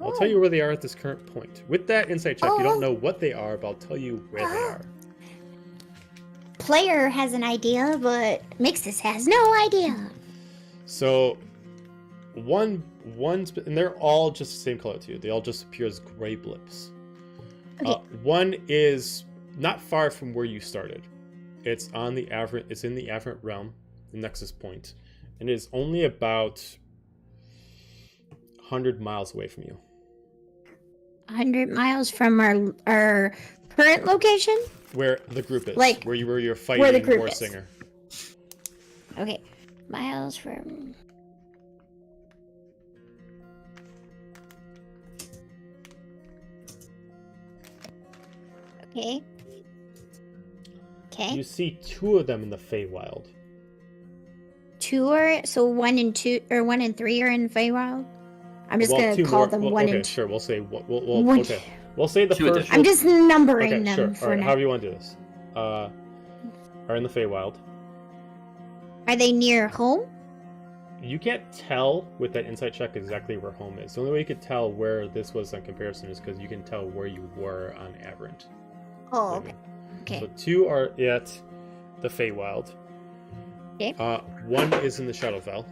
I'll tell you where they are at this current point. With that insight check, you don't know what they are, but I'll tell you where they are. Player has an idea, but Mixus has no idea. So, and they're all just the same color to you. They all just appear as gray blips. Okay. One is not far from where you started. It's in the Averant realm, the Nexus point, and it is only about 100 miles away from you. 100 miles from our current location? Where the group is. Like, where you're fighting where the group Warsinger. is. Okay. Miles from... Okay. Okay. You see 2 of them in the Feywild. 2 are... So 1 and 2... Or 1 and 3 are in Feywild? I'm just going to call them 1 and 2. Okay, sure. We'll say... okay. We'll say the first... I'm just numbering them sure. for All right, now. however you want to do this. Are in the Feywild. Are they near home? You can't tell with that insight check exactly where home is. The only way you could tell where this was in comparison is because you can tell where you were on Aberrant. Oh, okay. Okay. So 2 are at the Feywild. Okay. 1 is in the Shadowfell.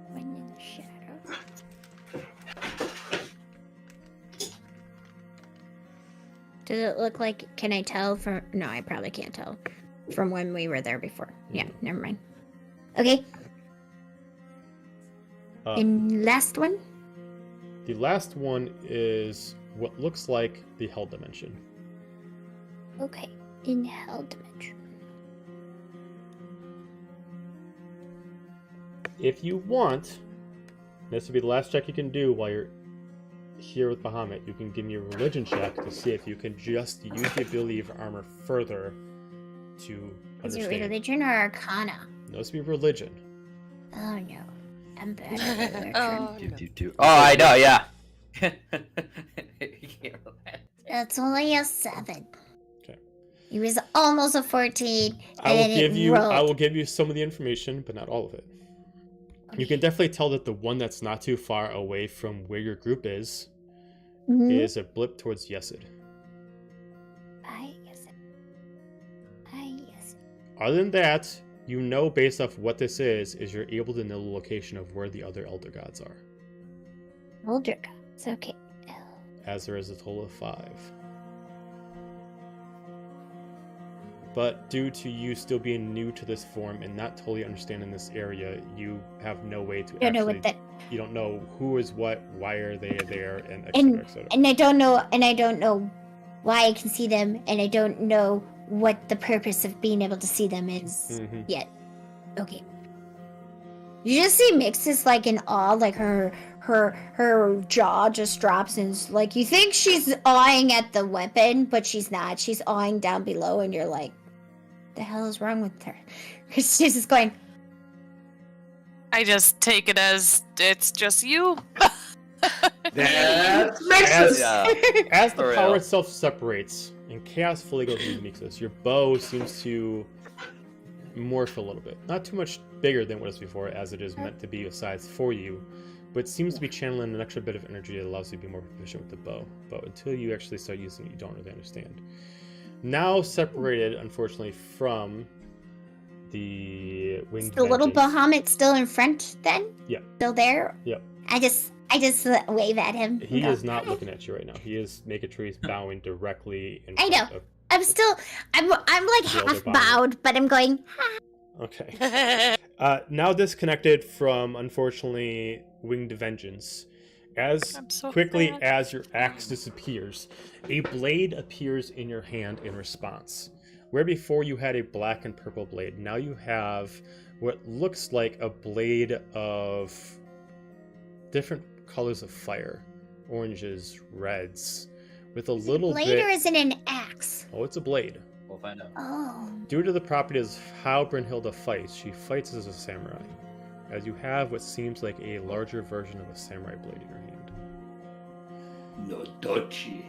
One in the shadow. Does it look like? Can I tell from? No, I probably can't tell from when we were there before. Yeah, never mind. Okay. And last one. The last one is what looks like the Hell Dimension. Okay, in Hell Dimension. If you want, this would be the last check you can do while you're here with Bahamut. You can give me a religion check to see if you can just use the ability of armor further to Is it understand. religion or arcana? No, it's be religion. Oh no, I'm bad at religion. Oh, I know, yeah. That's only a 7. Okay. It was almost a 14. I and will then give it you. rolled. I will give you some of the information, but not all of it. You can definitely tell that the one that's not too far away from where your group is is a blip towards Yesid. Other than that, you know based off what this is you're able to know the location of where the other Elder Gods are. Elder Gods, okay. As there is a total of 5. But due to you still being new to this form and not totally understanding this area, you have no way to Don't know what that. You don't know who is what, why are they there, and et And cetera, et cetera. and I don't know why I can see them, and I don't know what the purpose of being able to see them is yet. Okay. You just see Mix is like in awe, like her jaw just drops, and it's like you think she's awing at the weapon, but she's not. She's awing down below, and you're like, the hell is wrong with her? She's just going. I just take it as it's just you. That's As the For power real. itself separates and chaos fully goes into Mixus, your bow seems to morph a little bit. Not too much bigger than what it was before, as it is meant to be a size for you, but seems to be channeling an extra bit of energy that allows you to be more proficient with the bow. But until you actually start using it, you don't really understand. Now separated, unfortunately, from the winged The little vengeance. Bahamut still in front then? Yeah. Still there? Yep. I just wave at him. He and go, is not looking at you right now. He is making sure he's bowing directly in I front know. of. I'm like The elder half Bahamut. bowed, but I'm going. Okay. Now disconnected from, unfortunately, winged vengeance. As I'm so quickly sad. as your axe disappears, a blade appears in your hand in response. Where before you had a black and purple blade, now you have what looks like a blade of different colors of fire. Oranges, reds, with a little Blade bit... or is it an axe? Oh, it's a blade. We'll find out. Oh. Due to the properties of how Brynhilda fights, she fights as a samurai, as you have what seems like a larger version of a samurai blade in your hand. No dochi.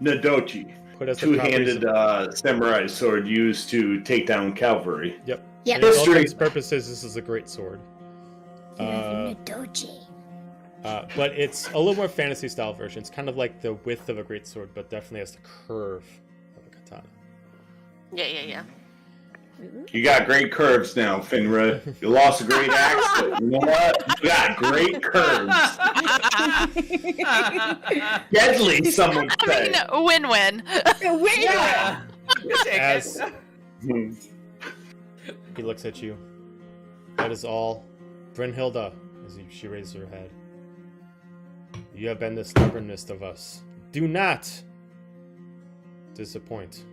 Nadochi. Put as the properties Two-handed of- samurai sword used to take down cavalry. Yep. Yep. And for all History. intents and purposes, this is a great sword. You have a doji. But it's a little more fantasy style version. It's kind of like the width of a great sword, but definitely has the curve of a katana. Yeah. You got great curves now, Finra. You lost a great axe, but you know what? You got great curves. Deadly, some would I say. mean, win-win. Yeah. As Hmm. he looks at you, that is all. Brynhilda, as she raises her head. You have been the stubbornest of us. Do not disappoint.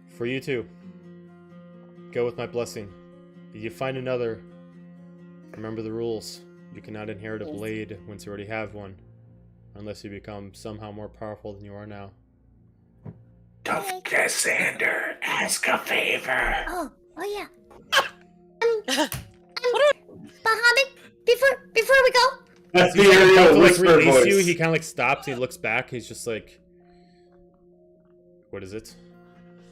For you too. Go with my blessing. If you find another, remember the rules. You cannot inherit a blade once you already have one, unless you become somehow more powerful than you are now. Tough Cassander, ask a favor. Oh yeah. Bahamut, before we go. That's He the kind of Ariel like whisper release voice. you. He kind of like stops. He looks back. He's just like, "What is it?"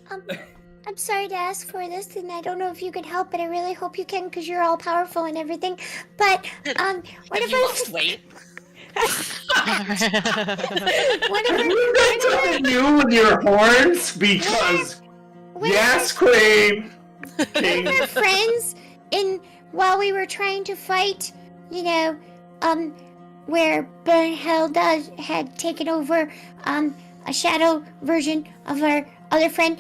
I'm sorry to ask for this, and I don't know if you can help, but I really hope you can, because you're all powerful and everything. But what Have you lost weight? You got something new with your horns because yes, Queen. One of our friends, while we were trying to fight, where Bernhilda had taken over a shadow version of our other friend,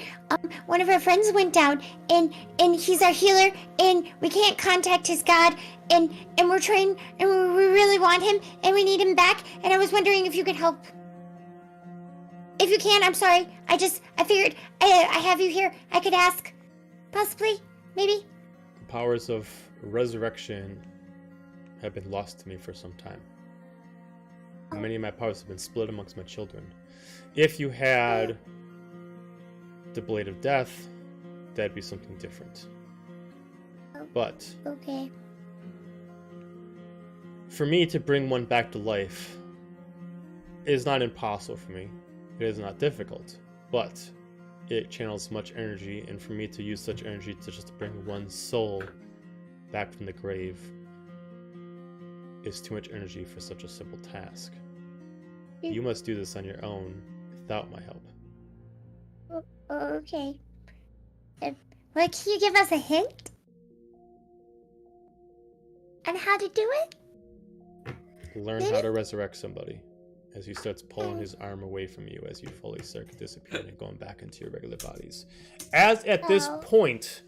one of our friends went down, and he's our healer, and we can't contact his god, and we're trying, and we really want him, and we need him back, and I was wondering if you could help. If you can, I'm sorry. I figured I have you here. I could ask. Possibly. Maybe. The powers of resurrection have been lost to me for some time. Many of my powers have been split amongst my children. If you had the Blade of Death, that'd be something different. But okay. For me to bring one back to life is not impossible for me. It is not difficult, but it channels much energy, and for me to use such energy to just bring one soul back from the grave is too much energy for such a simple task. You must do this on your own without my help. Okay. Can you give us a hint on how to do it? Learn how to resurrect somebody as he starts pulling his arm away from you as you fully start disappearing and going back into your regular bodies. As at this point,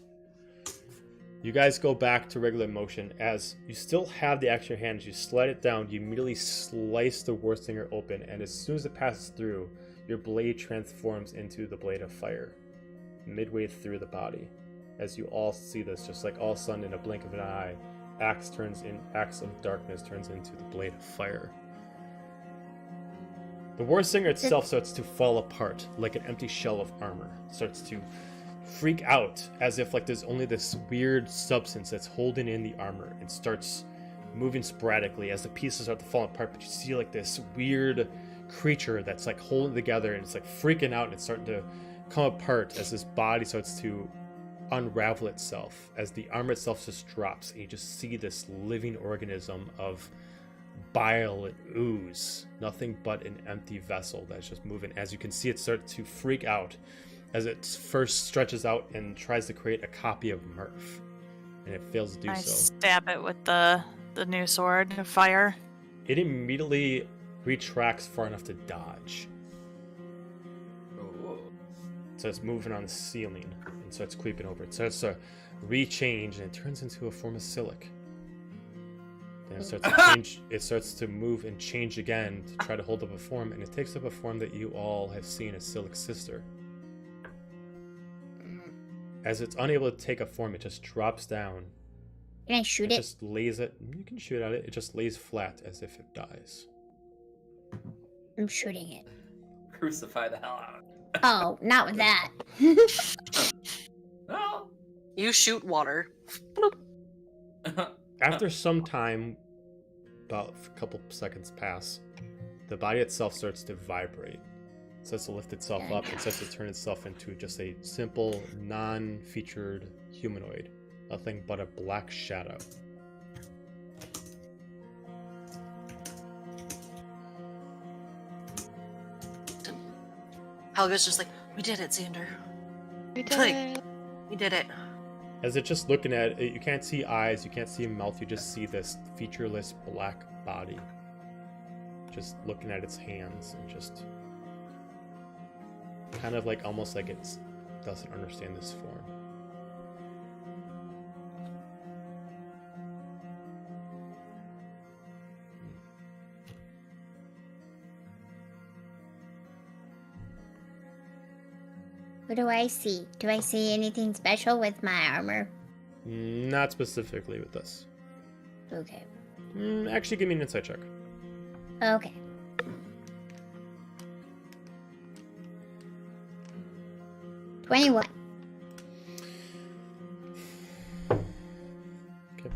you guys go back to regular motion. As you still have the axe in your hand, as you slide it down, you immediately slice the Warsinger open, and as soon as it passes through, your blade transforms into the blade of fire, midway through the body. As you all see this, just like all of a sudden in a blink of an eye, axe of darkness turns into the blade of fire. The Warsinger itself starts to fall apart like an empty shell of armor. It starts to freak out as if like there's only this weird substance that's holding in the armor, and starts moving sporadically as the pieces start to fall apart, but you see like this weird creature that's like holding it together, and it's like freaking out, and it's starting to come apart as this body starts to unravel itself, as the armor itself just drops, and you just see this living organism of bile and ooze, nothing but an empty vessel that's just moving. As you can see, it starts to freak out as it first stretches out and tries to create a copy of Murf, and it fails to do so. Stab it with the new sword of fire. It immediately retracts far enough to dodge. So it's moving on the ceiling and starts creeping over. It starts to rechange, and it turns into a form of Silic. Then it starts to change. It starts to move and change again to try to hold up a form, and it takes up a form that you all have seen as Silic's sister. As it's unable to take a form, it just drops down. Can I shoot it? Just lays it. You can shoot at it. It just lays flat as if it dies. I'm shooting it. Crucify the hell out of it. Oh, not with that. No. You shoot water. After some time, about a couple seconds pass, the body itself starts to vibrate. It starts to lift itself up and starts to turn itself into just a simple, non-featured humanoid. Nothing but a black shadow. Helga's just like, we did it, Xander. We did it. We did it. As it's just looking at it, you can't see eyes, you can't see a mouth, you just see this featureless black body. Just looking at its hands and just kind of like almost like it doesn't understand this form. What do I see? Do I see anything special with my armor? Not specifically with this. Okay. Actually, give me an insight check. Okay. $21. Okay.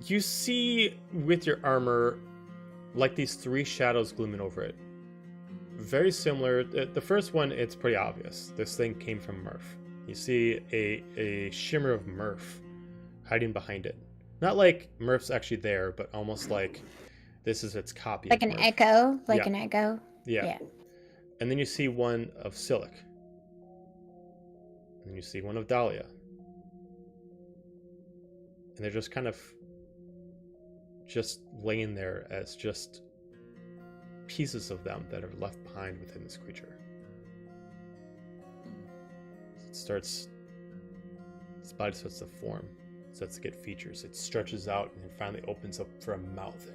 You see with your armor, like these three shadows glooming over it. very similar. The first one, it's pretty obvious. This thing came from Murf. You see a shimmer of Murf hiding behind it. Not like Murf's actually there, but almost like this is its copy. Like of an Murf. echo? Like Yeah. an echo? Yeah. And then you see one of Silic. And you see one of Dahlia. And they're just kind of just laying there as just pieces of them that are left behind within this creature. Its body starts to form, starts to get features. It stretches out and it finally opens up for a mouth.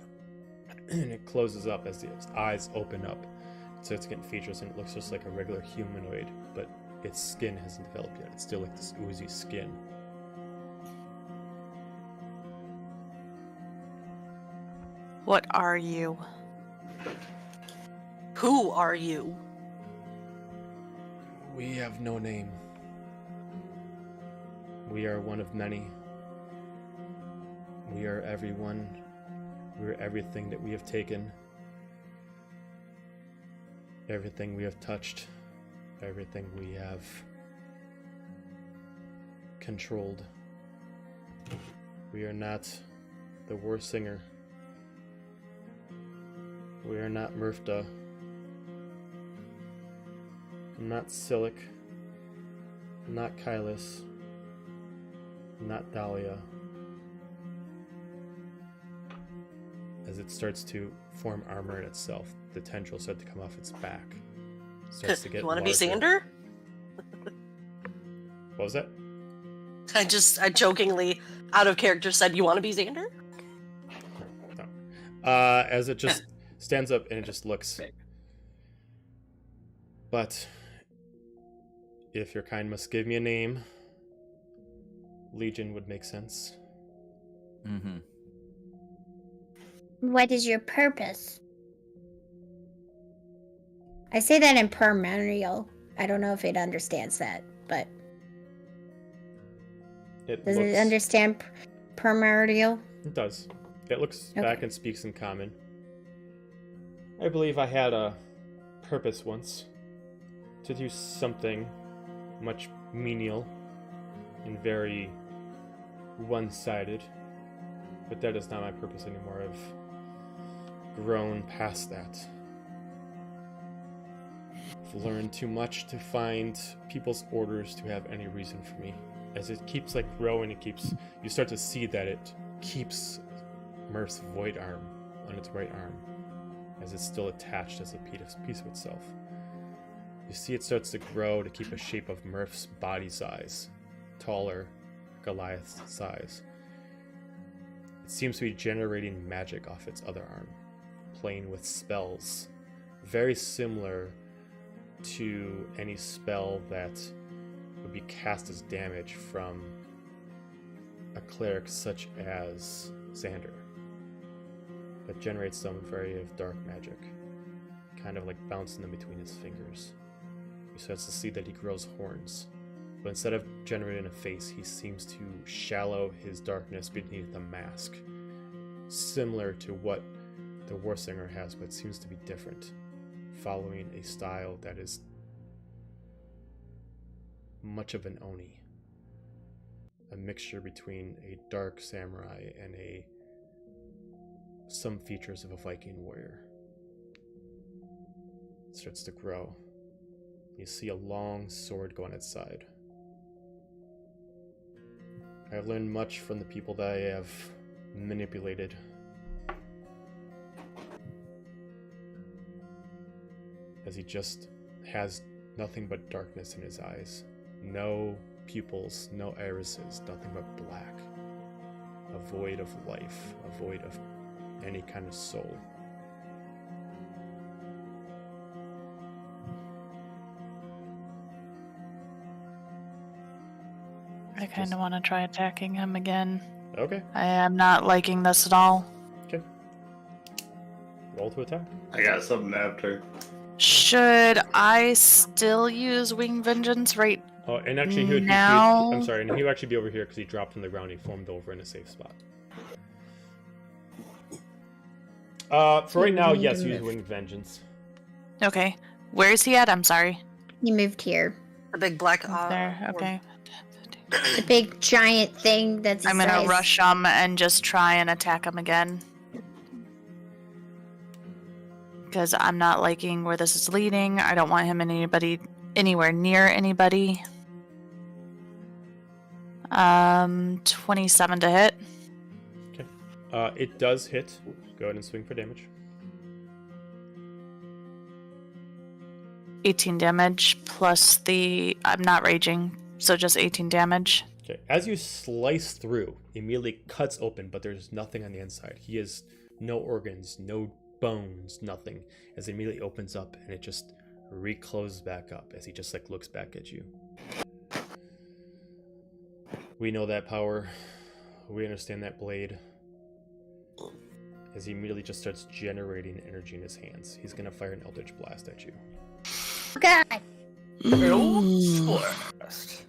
And it closes up as its eyes open up. It starts getting features and it looks just like a regular humanoid, but its skin hasn't developed yet. It's still like this oozy skin. What are you? Who are you? We have no name. We are one of many. We are everyone. We are everything that we have taken. Everything we have touched. Everything we have controlled. We are not the Warsinger. We are not Murfda. Not Silic. Not Kylus. Not Dahlia. As it starts to form armor in itself, the tendrils start to come off its back. It starts to get You want to be larger. Xander? What was that? I jokingly, out of character, said, "You want to be Xander?" No. As it just stands up and it just looks. But if your kind must give me a name, Legion would make sense. Mm-hmm. What is your purpose? I say that in primordial. I don't know if it understands that, but does it understand primordial? It does. It looks Okay. back and speaks in common. I believe I had a purpose once to do something much menial and very one-sided, but that is not my purpose anymore. I've grown past that. I've learned too much to find people's orders to have any reason for me. As it keeps like growing, you start to see that it keeps Murf's void arm on its right arm, as it's still attached as a piece of itself. You see it starts to grow to keep a shape of Murf's body size, taller, Goliath's size. It seems to be generating magic off its other arm, playing with spells, very similar to any spell that would be cast as damage from a cleric such as Xander, that generates some very of dark magic, kind of like bouncing them between his fingers. He starts to see that he grows horns, but instead of generating a face, he seems to shallow his darkness beneath a mask, similar to what the Warsinger has, but seems to be different, following a style that is much of an Oni, a mixture between a dark samurai and some features of a Viking warrior. It starts to grow. You see a long sword go on its side. I have learned much from the people that I have manipulated. As he just has nothing but darkness in his eyes. No pupils, no irises, nothing but black. A void of life, a void of any kind of soul. I kind of want to try attacking him again. Okay. I am not liking this at all. Okay. Roll to attack. I got something after. Should I still use Wing Vengeance right Oh, and actually, he would now? I'm sorry, and he would actually be over here because he dropped on the ground. He formed over in a safe spot. For right now, yes, use Winged Vengeance. Okay. Where is he at? I'm sorry. He moved here. The big black There. Okay. The big giant thing that's I'm gonna rush him and just try and attack him again. Because I'm not liking where this is leading. I don't want him anywhere near anybody. 27 to hit. Okay. It does hit. Go ahead and swing for damage. 18 damage plus I'm not raging, so just 18 damage. Okay. As you slice through, it immediately cuts open, but there's nothing on the inside. He has no organs, no bones, nothing. As it immediately opens up, and it just recloses back up as he just like looks back at you. We know that power. We understand that blade. As he immediately just starts generating energy in his hands, he's gonna fire an Eldritch Blast at you. God.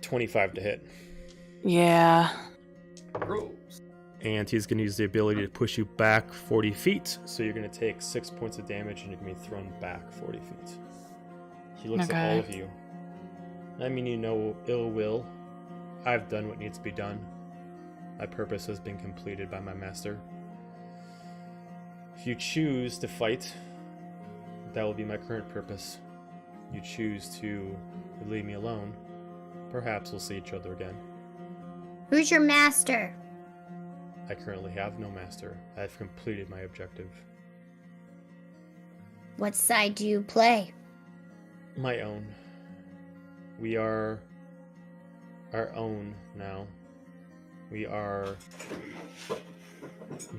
25 to hit. Yeah. And he's going to use the ability to push you back 40 feet. So you're going to take 6 points of damage and you're going to be thrown back 40 feet. He looks at all of you. I mean, you know ill will. I've done what needs to be done. My purpose has been completed by my master. If you choose to fight, that will be my current purpose. You choose to leave me alone, perhaps we'll see each other again. Who's your master? I currently have no master. I've completed my objective. What side do you play? My own. We are our own now. We are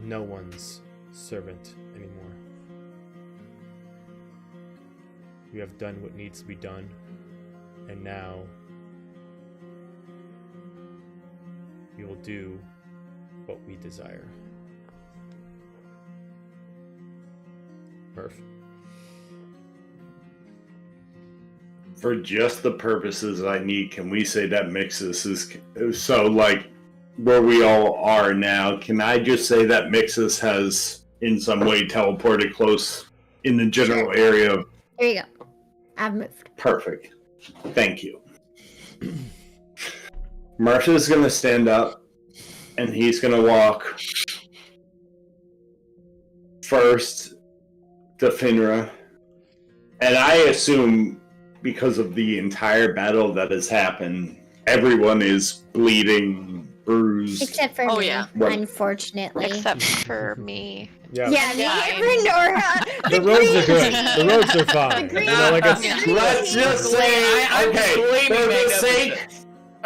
no one's servant anymore. We have done what needs to be done, and now we will do what we desire. Murf. For just the purposes I need, can we say that Mixus is so like where we all are now? Can I just say that Mixus has in some way teleported close in the general area of... There you go. I've moved. Perfect. Thank you. Murf is going to stand up, and he's going to walk first to Finra. And I assume, because of the entire battle that has happened, everyone is bleeding, bruised. Except for me, unfortunately. Except for me. Yeah, Renora. The roads are good. The roads are fine. You know, like let's just say, okay, for the sake,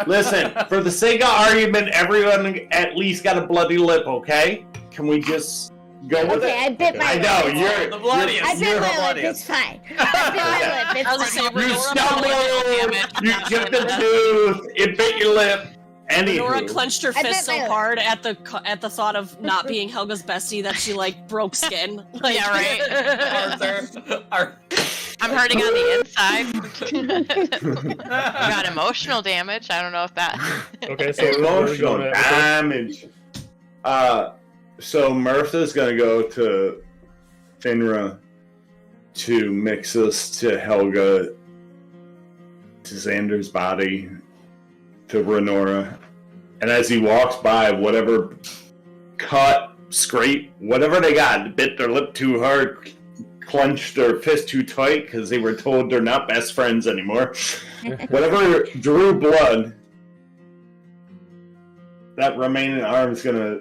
listen, for the sake of argument, everyone at least got a bloody lip, okay? Can we just go with it? I bit my lip. I know, you're the bloodiest. I bit my lip, it's fine. I bit my lip, it's fine. You stumbled, you chipped a tooth, it bit your lip. Nora clenched her fist so hard at the thought of not being Helga's bestie that she like broke skin. Like, Yeah, right. I'm hurting on the inside. Got emotional damage. I don't know if that. Okay, so emotional damage. So Murpha's gonna go to Finra, to Mixus, to Helga, to Xander's body, to Renora, and as he walks by, whatever cut, scrape, whatever they got, bit their lip too hard, clenched their fist too tight because they were told they're not best friends anymore. Whatever drew blood, that remaining arm's gonna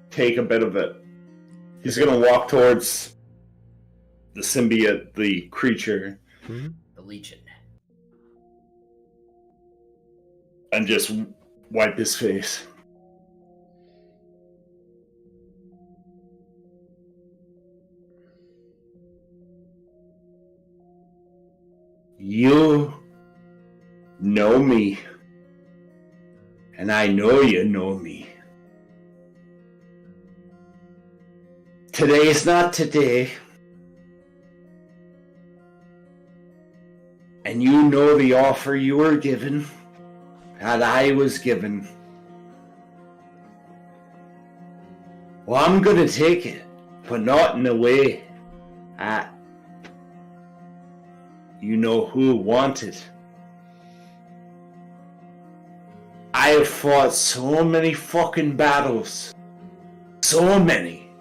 take a bit of it. He's gonna walk towards the symbiote, the creature. The Legion. And just wipe his face. You know me. And I know you know me. Today is not today. And you know the offer you were given. That I was given. Well, I'm gonna take it, but not in a way that you know who wanted. I have fought so many fucking battles. So many.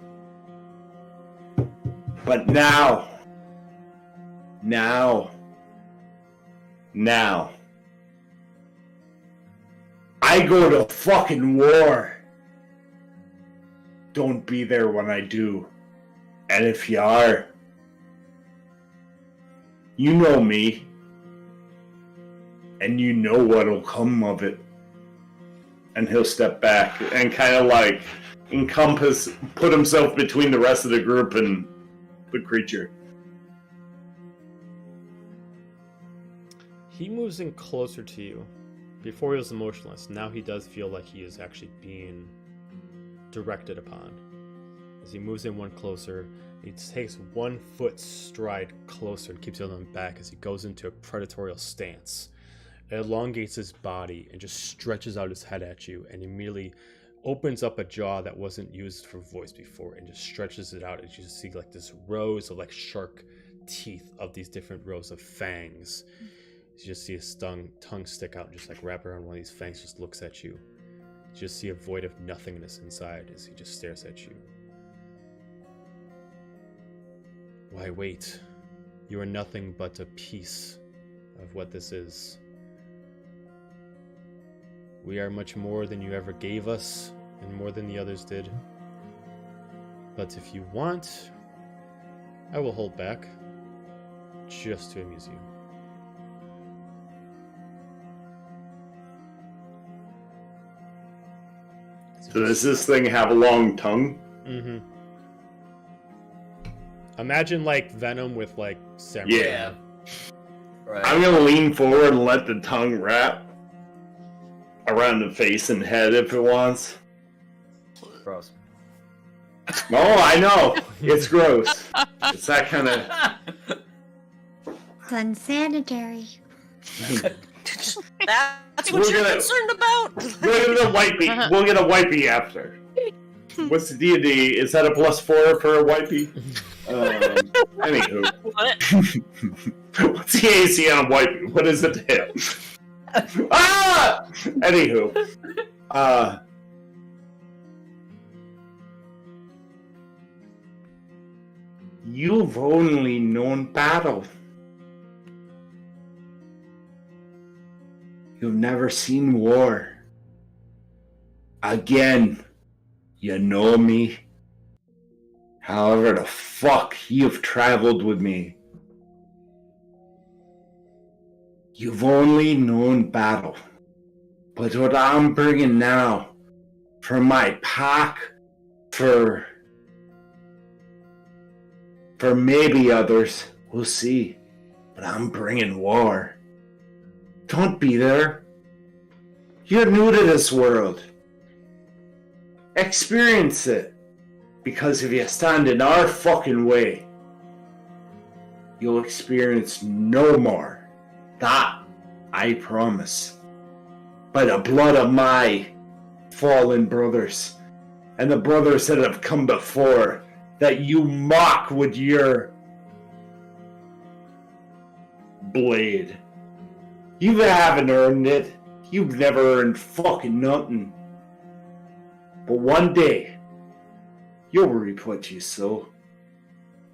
But now, I go to fucking war. Don't be there when I do. And if you are, you know me. And you know what'll come of it. And he'll step back and kind of like put himself between the rest of the group and the creature. He moves in closer to you. Before he was emotionless, now he does feel like he is actually being directed upon. As he moves in one closer, he takes 1 foot stride closer and keeps the other one back as he goes into a predatorial stance. It elongates his body and just stretches out his head at you and immediately opens up a jaw that wasn't used for voice before and just stretches it out as you see like this rows of like shark teeth of these different rows of fangs. You just see his tongue stick out and just like wrap around one of these fangs, just looks at you. You just see a void of nothingness inside as he just stares at you. Why wait? You are nothing but a piece of what this is. We are much more than you ever gave us, and more than the others did. But if you want, I will hold back, just to amuse you. So does this thing have a long tongue? Mm-hmm. Imagine like Venom with like samurai. Yeah. Right. I'm gonna lean forward and let the tongue wrap around the face and head if it wants. Gross. Oh, I know. It's gross. It's that kind of... It's unsanitary. That's what you're concerned about? We'll get a wipey. We'll get a wipey after. What's the D&D? Is that a +4 for a wipey? Anywho. What? What's the AC on a wipey? What is it to hit? Anywho. You've only known battle. You've never seen war. Again, you know me. However the fuck you've traveled with me. You've only known battle. But what I'm bringing now, for my pack, for maybe others, we'll see. But I'm bringing war. Don't be there. You're new to this world. Experience it. Because if you stand in our fucking way, you'll experience no more. That I promise. By the blood of my fallen brothers, and the brothers that have come before, that you mock with your blade. You haven't earned it. You've never earned fucking nothing. But one day, you'll reap what you sow.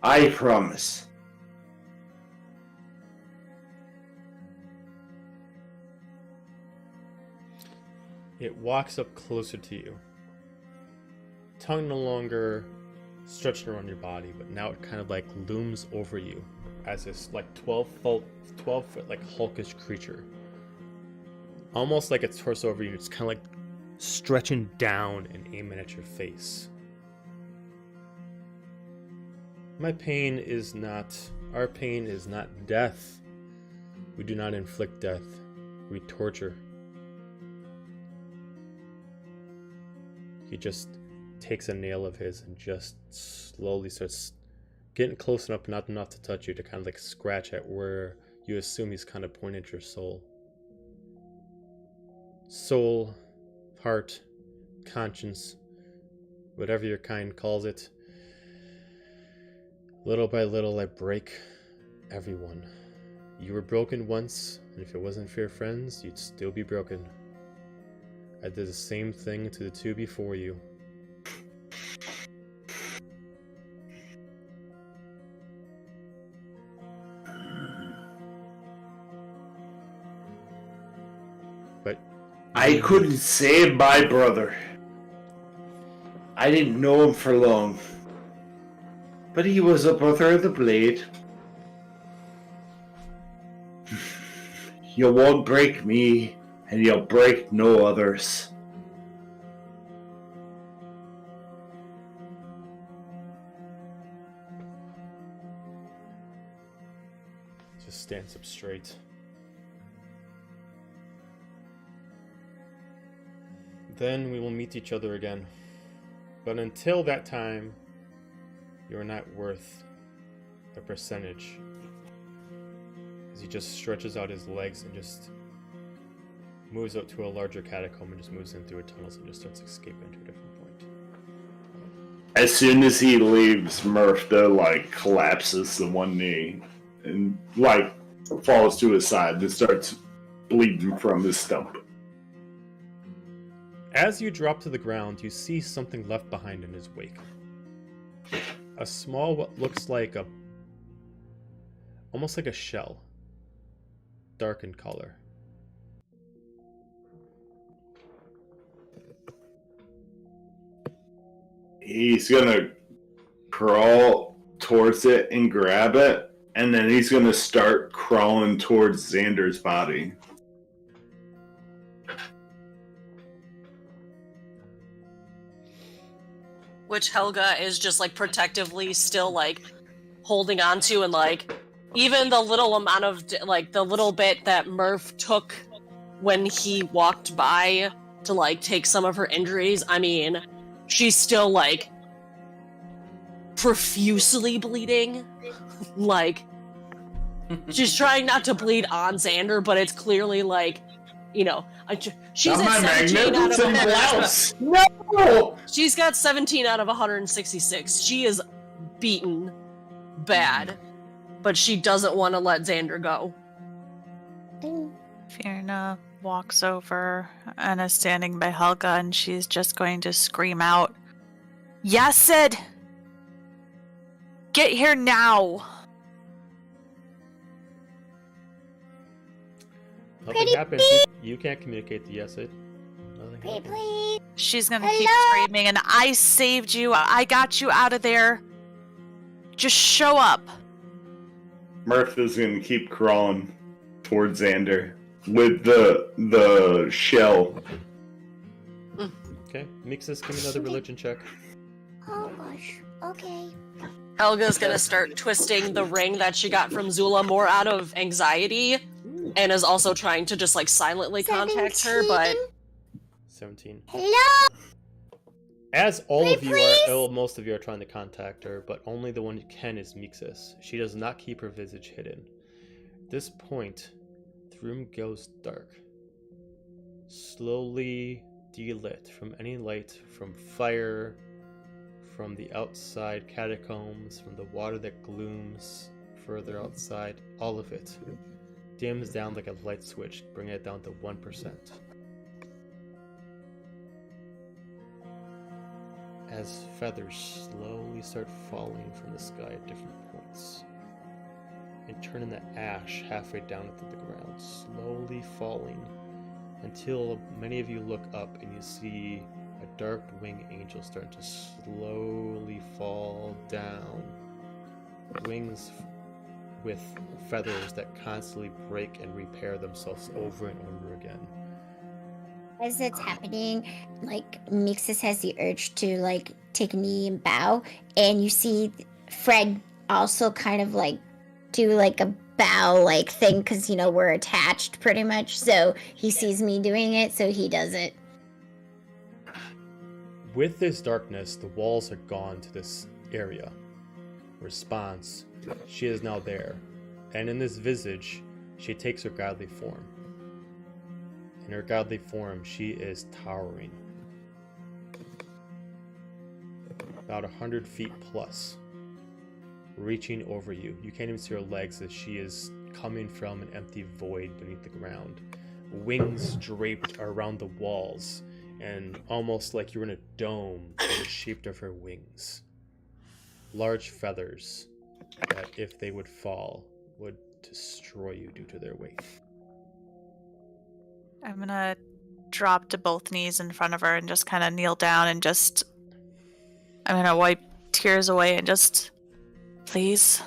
I promise. It walks up closer to you. Tongue no longer stretched around your body, but now it kind of like looms over you as this like 12 foot like hulkish creature. Almost like its torso over you, it's kind of like stretching down and aiming at your face. Our pain is not death. We do not inflict death. We torture. He just takes a nail of his and just slowly starts getting close enough, not enough to touch you, to kind of like scratch at where you assume he's kind of pointing at your soul. Soul, heart, conscience, whatever your kind calls it. Little by little, I break everyone. You were broken once, and if it wasn't for your friends, you'd still be broken. I did the same thing to the two before you. But I couldn't save my brother. I didn't know him for long. But he was a brother of the blade. You won't break me, and you'll break no others. just stands up straight. Then we will meet each other again. But until that time, you are not worth a percentage. As he just stretches out his legs and just moves up to a larger catacomb and just moves in through a tunnel and just starts escaping to a different point. As soon as he leaves, Murf collapses to one knee and falls to his side and starts bleeding from his stump. As you drop to the ground, you see something left behind in his wake. A small, what looks like almost like a shell, dark in color. He's gonna crawl towards it and grab it, and then he's gonna start crawling towards Xander's body. Which Helga is just protectively still holding on to, and even the little amount of the little bit that Murf took when he walked by to take some of her injuries, I mean, she's still profusely bleeding. She's trying not to bleed on Xander, but it's clearly she's at 17 out of 100. No! She's got 17 out of 166. She is beaten bad, but she doesn't want to let Xander go. Fierna walks over and is standing by Helga, and she's just going to scream out, "Yes, Sid! Get here now!" Nothing happens. You can't communicate the yes it. Nothing happens. Please. She's gonna keep screaming, and I saved you. I got you out of there. Just show up. Murf is gonna keep crawling towards Xander with the shell. Okay, Mixus, give me another religion check. Oh gosh. Okay. Helga's gonna start twisting the ring that she got from Zula more out of anxiety, and is also trying to just silently contact her, but 17. Hello. As all of you Please? most of you are trying to contact her, but only the one who can is Mixus. She does not keep her visage hidden. At this point, the room goes dark. Slowly delit from any light, from fire, from the outside catacombs, from the water that glooms further outside, all of it dims down like a light switch, bringing it down to 1%. As feathers slowly start falling from the sky at different points and turn into ash halfway down into the ground, slowly falling until many of you look up and you see a dark winged angel starting to slowly fall down. Wings with feathers that constantly break and repair themselves over and over again. As it's happening, Mixus has the urge to take a knee and bow, and you see Fred also kind of do a bow thing, because we're attached pretty much, so he sees me doing it, so he does it. With this darkness, the walls are gone to this area. Response, she is now there, and in this visage, she takes her godly form. In her godly form, she is towering. About 100 feet plus. reaching over you. You can't even see her legs as she is coming from an empty void beneath the ground. Wings draped around the walls, and almost like you were in a dome in the shape of her wings. Large feathers that, if they would fall, would destroy you due to their weight. I'm gonna drop to both knees in front of her and just kind of kneel down and just... I'm gonna wipe tears away and just... Please.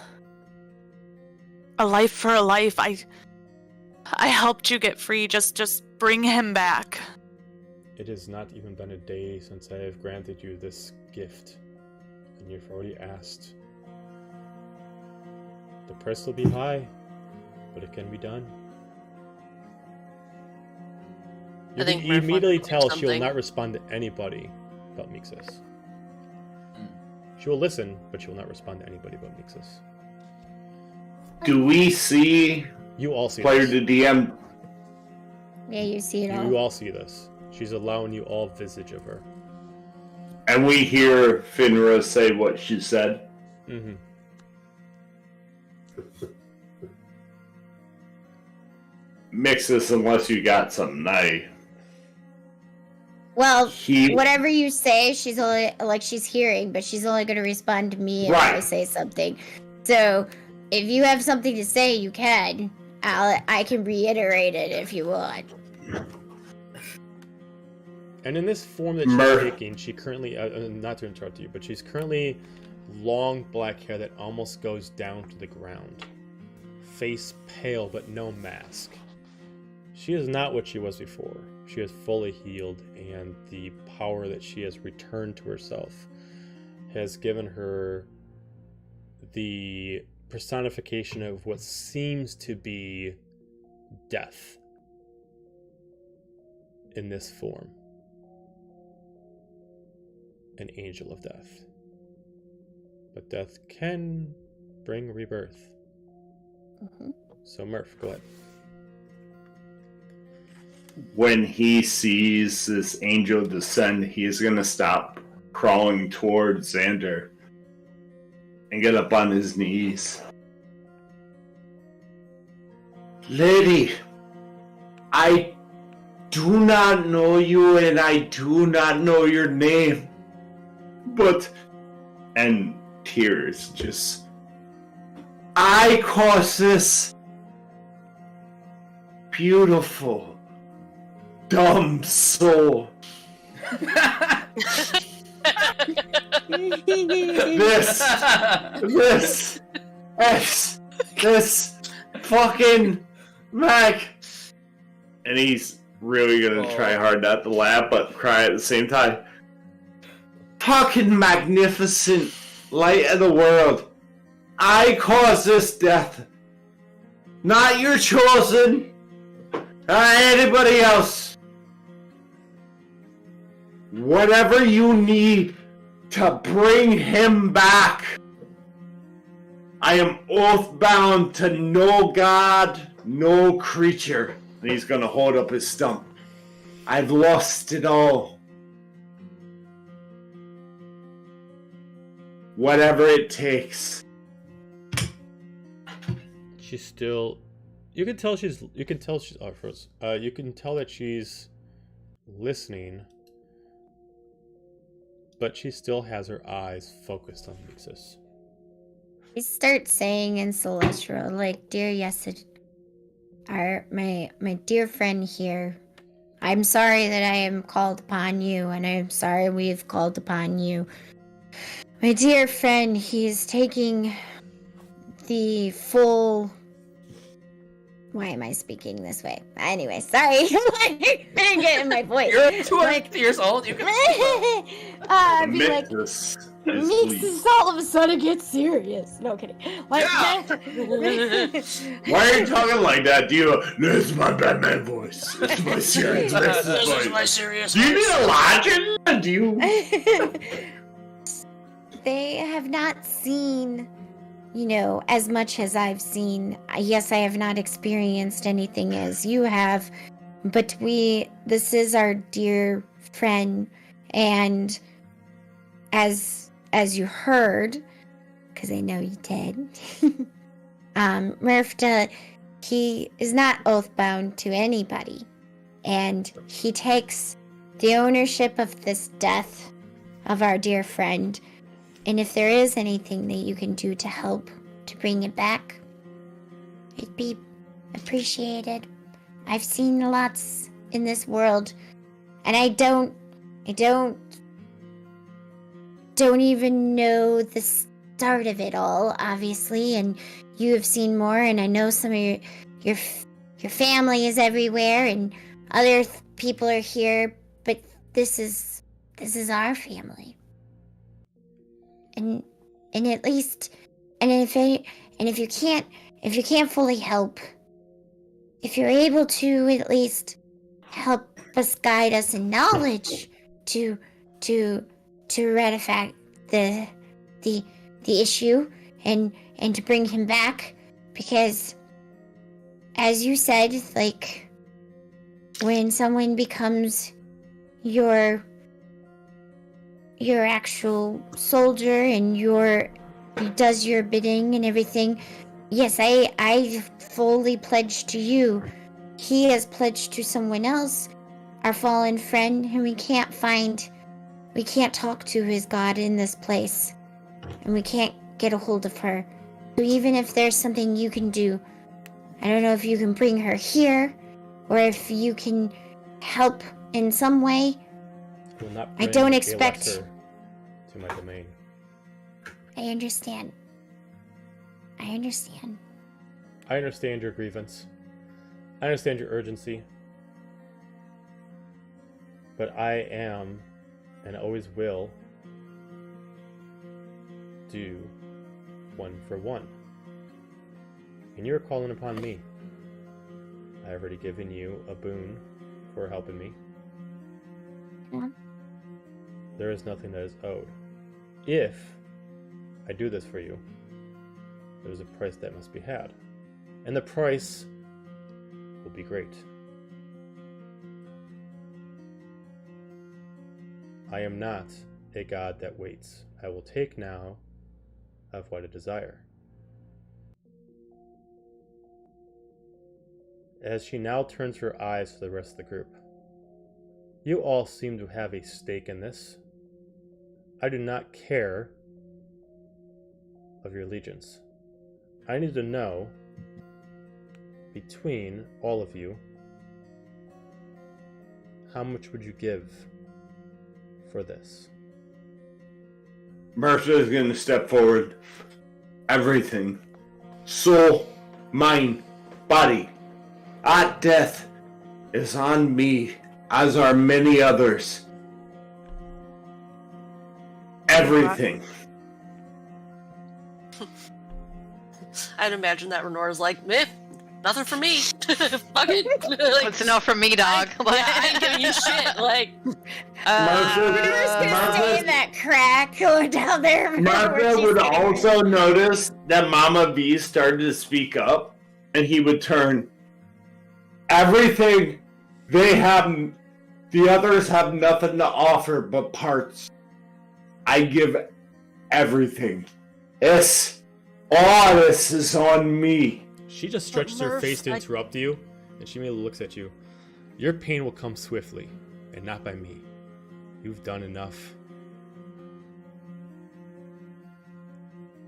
A life for a life. I helped you get free. Just bring him back. It has not even been a day since I have granted you this gift, and you've already asked. The price will be high, but it can be done. You can immediately tell she will not respond to anybody but Mixus. She will listen, but she will not respond to anybody but Mixus. Do we see? You all see player this. to DM. Yeah, you see it all. You all see this. She's allowing you all visage of her. And we hear Finra say what she said. Mm-hmm. Mix this unless you got something. Well, whatever you say, she's only she's hearing, but she's only going to respond to me if I say something. So, if you have something to say, you can. I can reiterate it if you want. And in this form that she's taking, she currently, not to interrupt you, but she's currently long black hair that almost goes down to the ground. Face pale, but no mask. She is not what she was before. She is fully healed, and the power that she has returned to herself has given her the personification of what seems to be death in this form. An angel of death. But death can bring rebirth. Mm-hmm. So Murf, go ahead. When he sees this angel descend, he's gonna stop crawling towards Xander and get up on his knees. Lady, I do not know you and I do not know your name, but... And tears just... I caused this beautiful, dumb soul. This fucking Mac. And he's really gonna try hard not to laugh, but cry at the same time. Fucking magnificent light of the world. I caused this death. Not your chosen. Not anybody else. Whatever you need to bring him back. I am oath bound to no god, no creature. And he's gonna hold up his stump. I've lost it all. Whatever it takes. She's still... You can tell she's that she's listening, but she still has her eyes focused on Mixus. He starts saying in Celestial, like, dear Yesid, my dear friend here, I'm sorry that I am called upon you, and I'm sorry we've called upon you. My dear friend, he's taking the full... Why am I speaking this way? Anyway, sorry. I didn't get in my voice. You're 200 years old. You can be like, Mixus all of a sudden gets serious. No kidding. Like, Why are you talking like that? Do you? This is my Batman voice. This is my serious voice. This is my serious voice. Do you need a logic? Do you? They have not seen, as much as I've seen. Yes, I have not experienced anything as you have, but this is our dear friend, and as you heard, because I know you did. Murf, he is not oath-bound to anybody, and he takes the ownership of this death of our dear friend, and if there is anything that you can do to help to bring it back, it'd be appreciated. I've seen lots in this world, and I don't even know the start of it all, obviously, and you have seen more, and I know some of your family is everywhere, and other people are here, but this is our family. And at least, if you can't fully help, if you're able to at least help us, guide us in knowledge to ratify the issue and to bring him back, because as you said, like, when someone becomes your actual soldier and does your bidding and everything, yes, I fully pledge to you. He has pledged to someone else, our fallen friend, and we can't talk to his god in this place, and we can't get a hold of her. So even if there's something you can do, I don't know if you can bring her here, or if you can help in some way. Will not I bring don't a expect... lesser to my domain. I understand. I understand. I understand your grievance. I understand your urgency. But I am, and always will, do one for one. And you're calling upon me. I've already given you a boon for helping me. Yeah. There is nothing that is owed. If I do this for you, there's a price that must be had. And the price will be great. I am not a god that waits. I will take now of what I desire. As she now turns her eyes to the rest of the group. You all seem to have a stake in this. I do not care of your allegiance. I need to know, between all of you, how much would you give for this? Murf is going to step forward. Everything. Soul, mind, body. At death is on me, as are many others. Everything. I'd imagine that Renora's like, meh, nothing for me. Fuck it. Like, What's enough for me, dog? I ain't giving you shit. Like, Renora's gonna stay in that crack going down there. Martha would also notice that Mama B started to speak up, and he would turn. Everything they have, the others have nothing to offer but parts. I give everything. All this is on me. She just stretches her face to interrupt you, and she merely looks at you. Your pain will come swiftly, and not by me. You've done enough.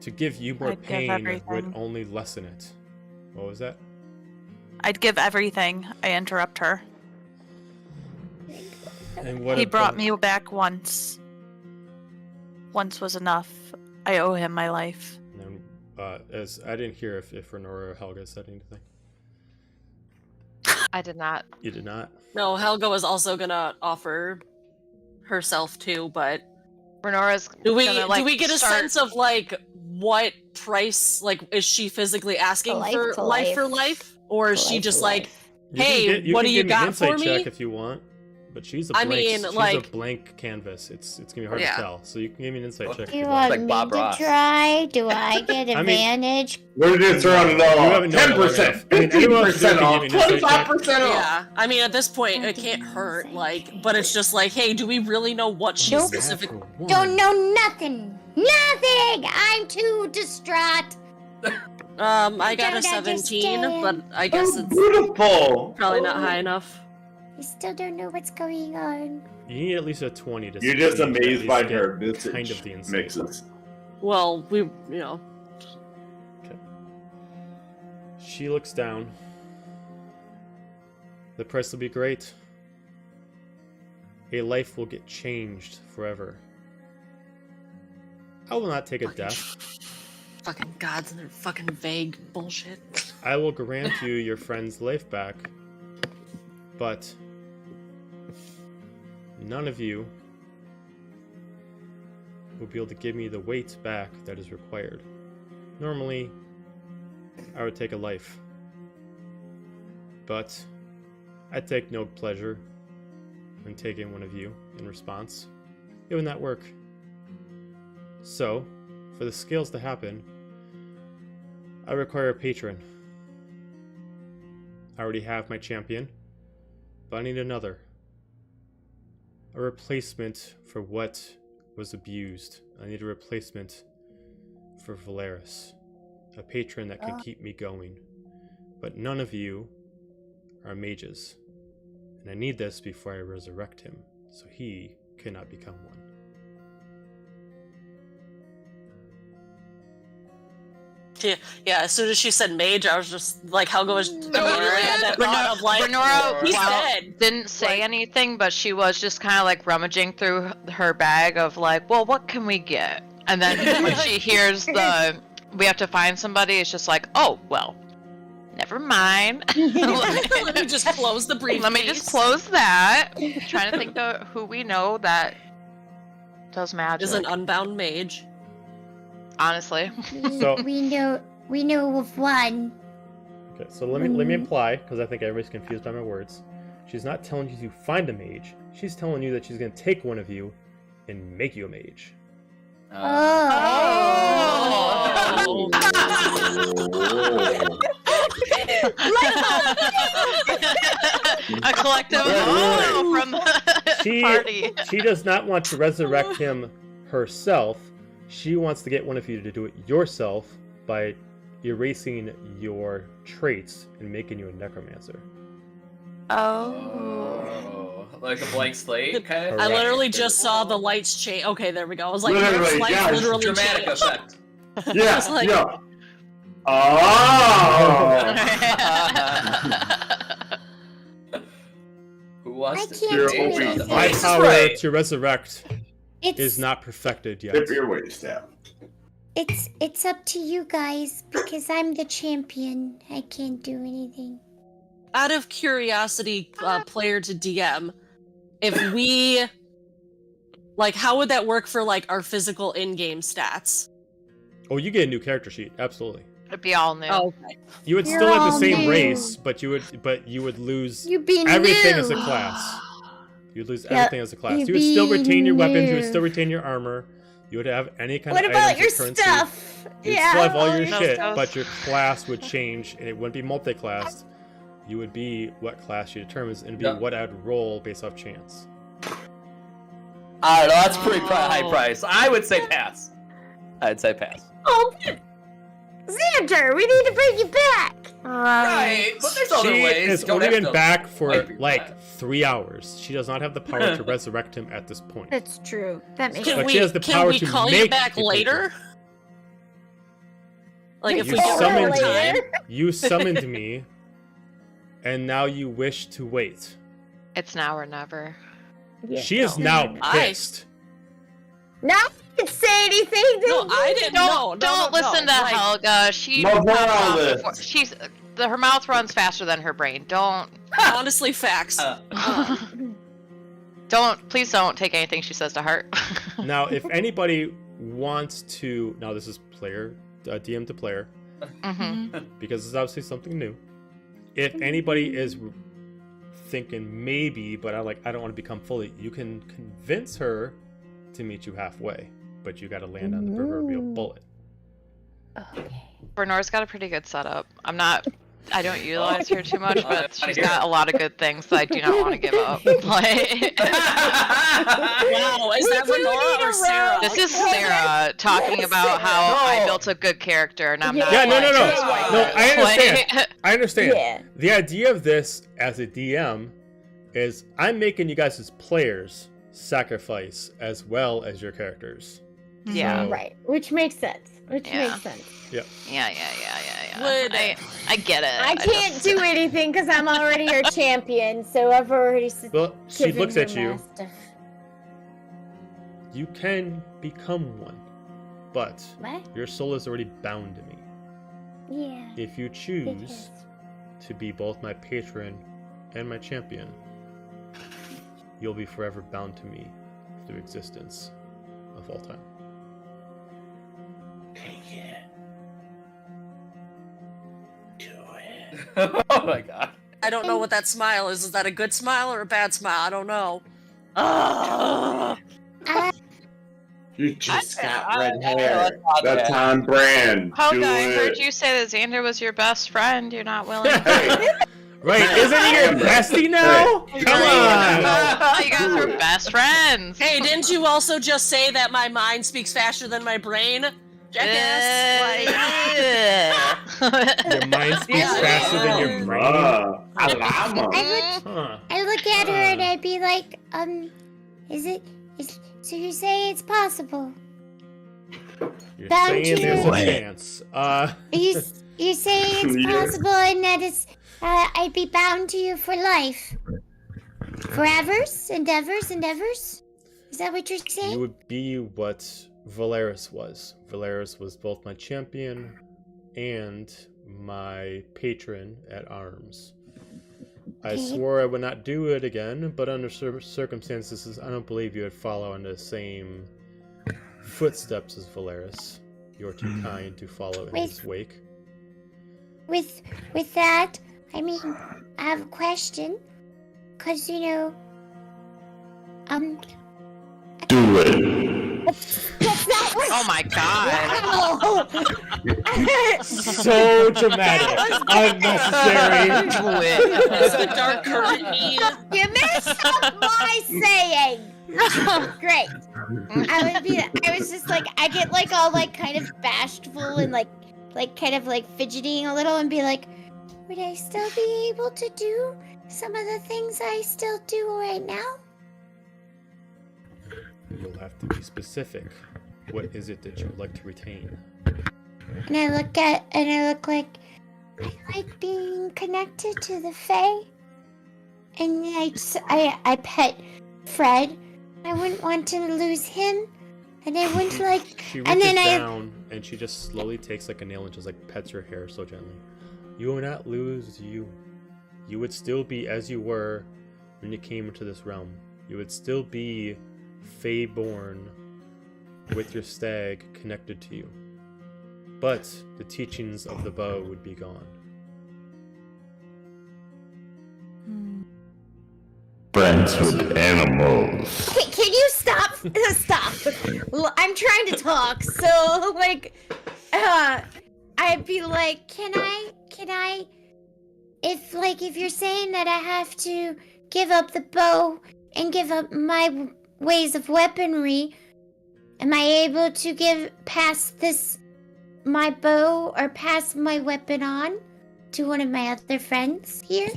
To give you more pain would only lessen it. What was that? I'd give everything. I interrupt her. And what He brought me back once. Once was enough. I owe him my life. As I didn't hear if Renora or Helga said anything. I did not. You did not? no, Helga was also gonna offer herself too, but Renora's do we gonna, like, do we get a sense of like what price? Like, is she physically asking for life for life, or is she just like, hey, what do you got for me? You can give me an insight check if you want. But she's a blank, she's like, a blank canvas. It's gonna be hard to tell. So you can give me an insight check. Do you want me to try? Do I get advantage? We're just throwing it all off. 10%, 15% off, 25% off. Yeah, I mean, at this point, it can't hurt. Like, but it's just like, hey, do we really know what she's specifically? Don't know nothing. Nothing! I'm too distraught. I got a Don't 17, understand. but I guess it's Beautiful. probably not high enough. I still don't know what's going on. You need at least a 20 to. You're just to at amazed least by get her visage kind of the insight. mixes. Well, we, you know. She looks down. The price will be great. A life will get changed forever. I will not take a death. Fucking gods and their fucking vague bullshit. I will grant you your friend's life back, but none of you will be able to give me the weight back that is required. Normally, I would take a life, but I take no pleasure in taking one of you in response. It would not work. So, for the scales to happen, I require a patron. I already have my champion, but I need another. A replacement for what was abused. I need a replacement for Valeris. A patron that can keep me going. But none of you are mages. And I need this before I resurrect him, so he cannot become one. Yeah, as soon as she said mage, I was just like, Helga was immediately had that thought of like, Renora he's dead. didn't say anything, but she was just kind of like rummaging through her bag of like, well, what can we get? And then when she hears we have to find somebody, it's just like, oh, well, never mind. Let me just close the briefcase. Let me just close that. Trying to think of who we know that does magic. Is an unbound mage. Honestly. So we know of one. okay, so let me imply, because I think everybody's confused by my words. She's not telling you to find a mage. She's telling you that she's going to take one of you and make you a mage. A collective from the party. She does not want to resurrect him herself. She wants to get one of you to do it yourself by erasing your traits and making you a necromancer. Oh, like a blank slate, kind of. I literally just saw the lights change. Okay, there we go. I was like, Literally, lights yeah, literally Dramatic changed. effect. Yeah, Just like- yeah. Oh! Who wants I to can't You're do open. anything. My This is power right. to resurrect It's is not perfected yet. Dip your waist down. it's up to you guys because I'm the champion. I can't do anything. Out of curiosity, player to DM, if we like, how would that work for like our physical in-game stats? Oh, you get a new character sheet, absolutely. It'd be all new. Oh, okay. You would You're still have all the same new. race, but you would lose You be everything new. as a class. You'd lose Yeah, everything as a class. you You would still be retain your weapons. You would new. still retain your armor. You would have any kind What of about items your or currency. stuff? You'd still have all your your shit, stuff. but your class would change, and it wouldn't be multi-classed. You would be what class she determines, and it'd be Yeah. what I'd roll based off chance. I don't know, that's pretty high price. I would say pass. I'd say pass. Oh, Xander, we need to bring you back. Right, but there's other She ways. has You don't only have been to back for wipe your like butt. 3 hours. She does not have the power to resurrect him at this point. That's true. That makes Can But we she has the can power we to call make you back a patron. later? Like if You we get summoned more me. time? You summoned me, and now you wish to wait. It's now or never. She is now I- pissed. No, I didn't say anything. No, I didn't know. Don't listen to Helga. She My pops off wallet. before- she's her mouth runs faster than her brain. Don't Honestly, facts. please don't take anything she says to heart. Now, if anybody wants to, now this is player DM to player, hmm because it's obviously something new. If anybody is thinking maybe, but I don't want to become fully, you can convince her to meet you halfway, but you got to land on the proverbial bullet. Okay. Bernor's got a pretty good setup. I'm not I don't utilize her too much, but she's got a lot of good things that I do not want to give up. Like, Wow, is that Lenora or Sarah? this is Sarah talking about how I built a good character, and I'm not. Yeah, no. like, No, I understand. I understand. Yeah. The idea of this as a DM is I'm making you guys as players sacrifice as well as your characters. Yeah. So- Right, which makes sense. Which Yeah. makes sense. Yeah. Would- I get it. I can't just- do anything because I'm already your champion, so I've already. Well, she given looks her at you. my stuff. You can become one, but What? your soul is already bound to me. Yeah. If you it choose is. to be both my patron and my champion, you'll be forever bound to me through existence of all time. Oh my god. I don't know what that smile is. Is that a good smile or a bad smile? I don't know. You just got I- red I- hair. I- That's on brand. Hoga, Do I it. heard you say that Xander was your best friend. You're not willing to. Hey, Right? Isn't he your bestie now? Come on! Oh, you guys were best friends. Hey, didn't you also just say that my mind speaks faster than my brain? Jackass. Your mind speaks Yeah. faster than your brain. Alama. Huh. I look at her and I'd be like, so you say it's possible? You're Bound saying to- there's a chance. You say it's Yeah. possible and that it's, I'd be bound to you for life. Forevers? Endeavors? Is that what you're You saying? would be what Valeris was. Valeris was both my champion and my patron at arms. I Okay. swore I would not do it again, but under circumstances, I don't believe you would follow in the same footsteps as Valeris. You're too kind to follow in his wake. With that, I mean, I have a question. Cause Do it. that's not what. Oh my god. Oh. So dramatic. Unnecessary. Is a dark current You messed up my saying. Great. I was just like, I get like all like kind of bashful and like kind of like fidgeting a little and be like, would I still be able to do some of the things I still do right now? You'll have to be specific. What is it that you would like to retain? And I look like I like being connected to the Fae. And I pet Fred. I wouldn't want to lose him. And I wouldn't like. She And reaches then I. down and she just slowly takes like a nail and just like pets her hair so gently. You will not lose you. You would still be as you were when you came into this realm. You would still be Fae-born with your stag connected to you. But the teachings of the bow would be gone. Friends with animals. Can you stop? Stop. I'm trying to talk, so like, I'd be like, can I, if you're saying that I have to give up the bow and give up my ways of weaponry, am I able to pass my bow or pass my weapon on to one of my other friends here?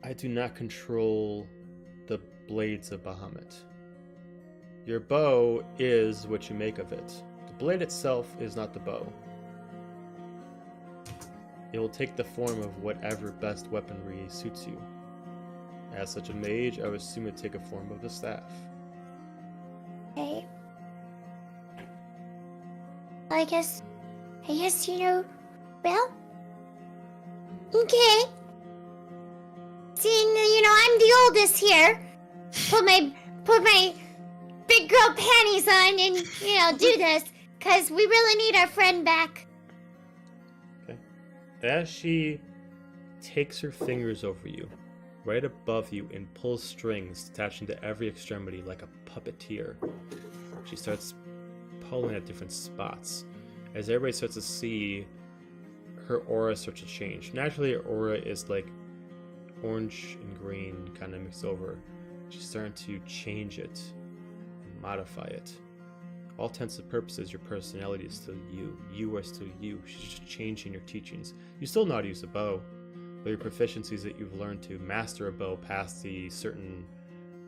I do not control the blades of Bahamut. Your bow is what you make of it. The blade itself is not the bow. It will take the form of whatever best weaponry suits you. As such a mage, I would assume it would take a form of the staff. Okay. I guess, well, okay. Seeing I'm the oldest here, put my big girl panties on and, do this, because we really need our friend back. Okay. As she takes her fingers over you, right above you, and pulls strings attaching to every extremity like a puppeteer, she starts pulling at different spots. As everybody starts to see her aura starts to change. Naturally, her aura is like orange and green kind of mixed over. She's starting to change it, modify it. All intents and purposes, your personality is still you. You are still you. She's just changing your teachings. You still know how to use a bow, but your proficiencies that you've learned to master a bow past the certain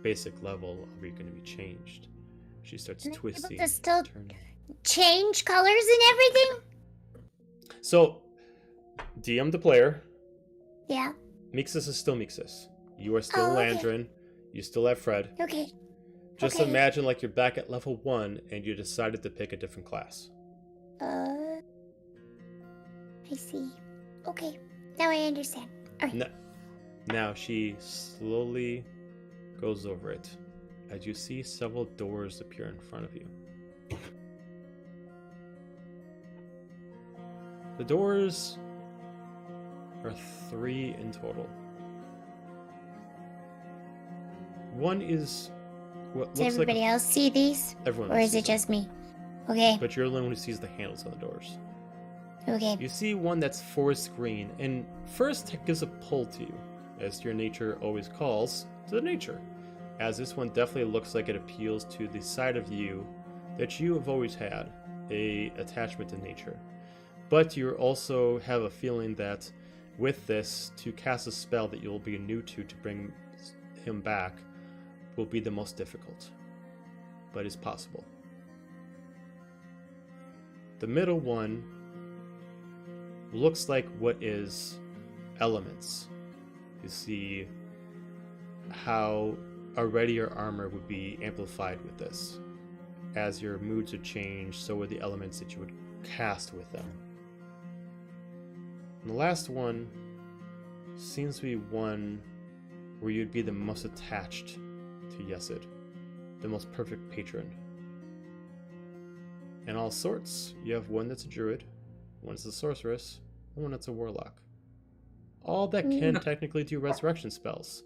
basic level are going to be changed. She starts twisting. To still turning. change colors and everything? So, DM the player. Yeah. Mixus is still Mixus. You are still okay. Landrin. You still have Fred. Okay. Just okay. imagine like you're back at level 1 and you decided to pick a different class. I see. Okay. Now I understand. Alright. Now she slowly goes over it as you see several doors appear in front of you. The doors are 3 in total. One is what Does looks everybody like else see these? everyone Or else is it sees them. just me? Okay. But you're the one who sees the handles on the doors. Okay. You see one that's forest green, and first it gives a pull to you, as your nature always calls to the nature. As this one definitely looks like it appeals to the side of you that you have always had, a attachment to nature. But you also have a feeling that with this, to cast a spell that you'll be new to bring him back will be the most difficult. But it's possible. The middle one looks like what is elements. You see how already your armor would be amplified with this. As your moods would change, so would the elements that you would cast with them. And the last one seems to be one where you'd be the most attached to Yesid, the most perfect patron. In all sorts, you have one that's a druid, one that's a sorceress, and one that's a warlock. All that can technically do resurrection spells,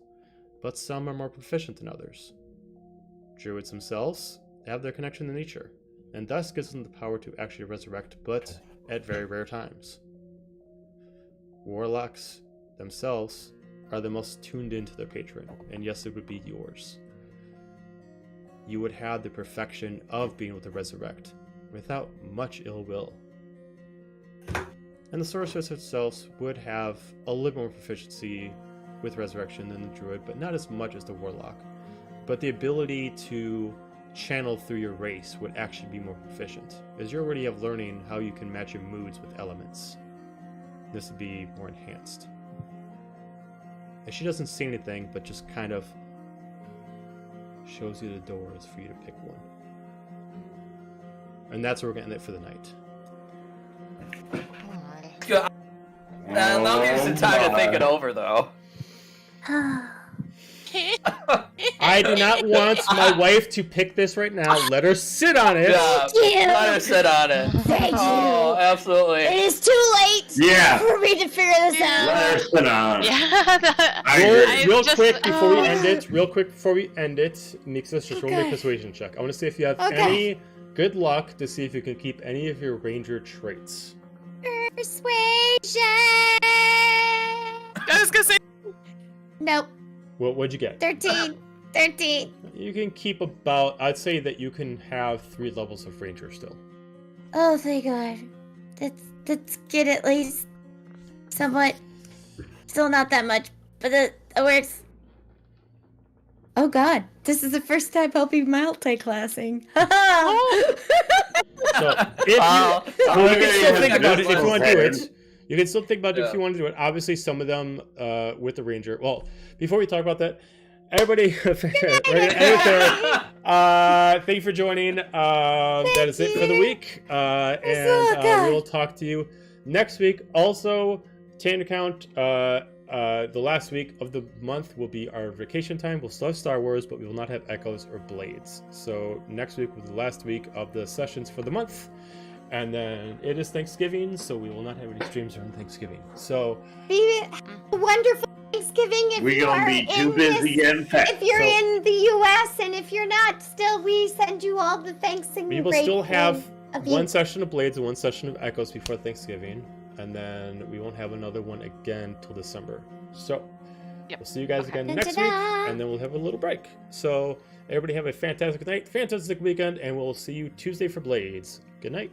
but some are more proficient than others. Druids themselves have their connection to nature, and thus gives them the power to actually resurrect, but at very rare times. Warlocks themselves are the most tuned into their patron, and yes, it would be yours. You would have the perfection of being able to resurrect, without much ill will. And the sorceress itself would have a little more proficiency with resurrection than the druid, but not as much as the warlock. But the ability to channel through your race would actually be more proficient, as you already have learning how you can match your moods with elements. This would be more enhanced. And she doesn't say anything, but just kind of shows you the doors for you to pick one. And that's where we're going to end it for the night. That'll give you some time to think it over, though. I do not want my wife to pick this right now. Let her sit on it. Yeah, let her sit on it. Thank Oh, you. absolutely. It is too late Yeah. for me to figure this out. Let her sit on. Yeah. I agree. Real just- quick before we end it, Mixus, just roll me a Okay. persuasion check. I want to see if you have Okay. any good luck to see if you can keep any of your ranger traits. Persuasion. I was gonna say. Nope. What'd you get? 13. 13. You can keep about, I'd say that you can have 3 levels of ranger still. Oh, thank God. That's good at least. Somewhat. Still not that much, but it works. Oh God, this is the first time I'll be multi-classing. So if you, I'm you can still gonna think use about it if you want to do this it. You can still think about it if Yeah. you want to do it. Obviously, some of them with the ranger. Well, before we talk about that, everybody, we're gonna end it there. Thank you for joining. That is it for the week, and we'll talk to you next week. Also, Tanner count. The last week of the month will be our vacation time. We'll still have Star Wars, but we will not have Echoes or Blades. So next week will be the last week of the sessions for the month. And then it is Thanksgiving, so we will not have any streams on Thanksgiving. So Be a wonderful Thanksgiving if We're you gonna are be too in busy this, getting fat. if you're So- in the US, and if you're not, still we send you all the thanks and we will great still have of you. one session of Blades and one session of Echoes before Thanksgiving. and then we won't have another one again till December. So Yep. we'll see you guys Okay. again next week, and then we'll have a little break. So everybody have a fantastic night, fantastic weekend, and we'll see you Tuesday for Blades. Good night.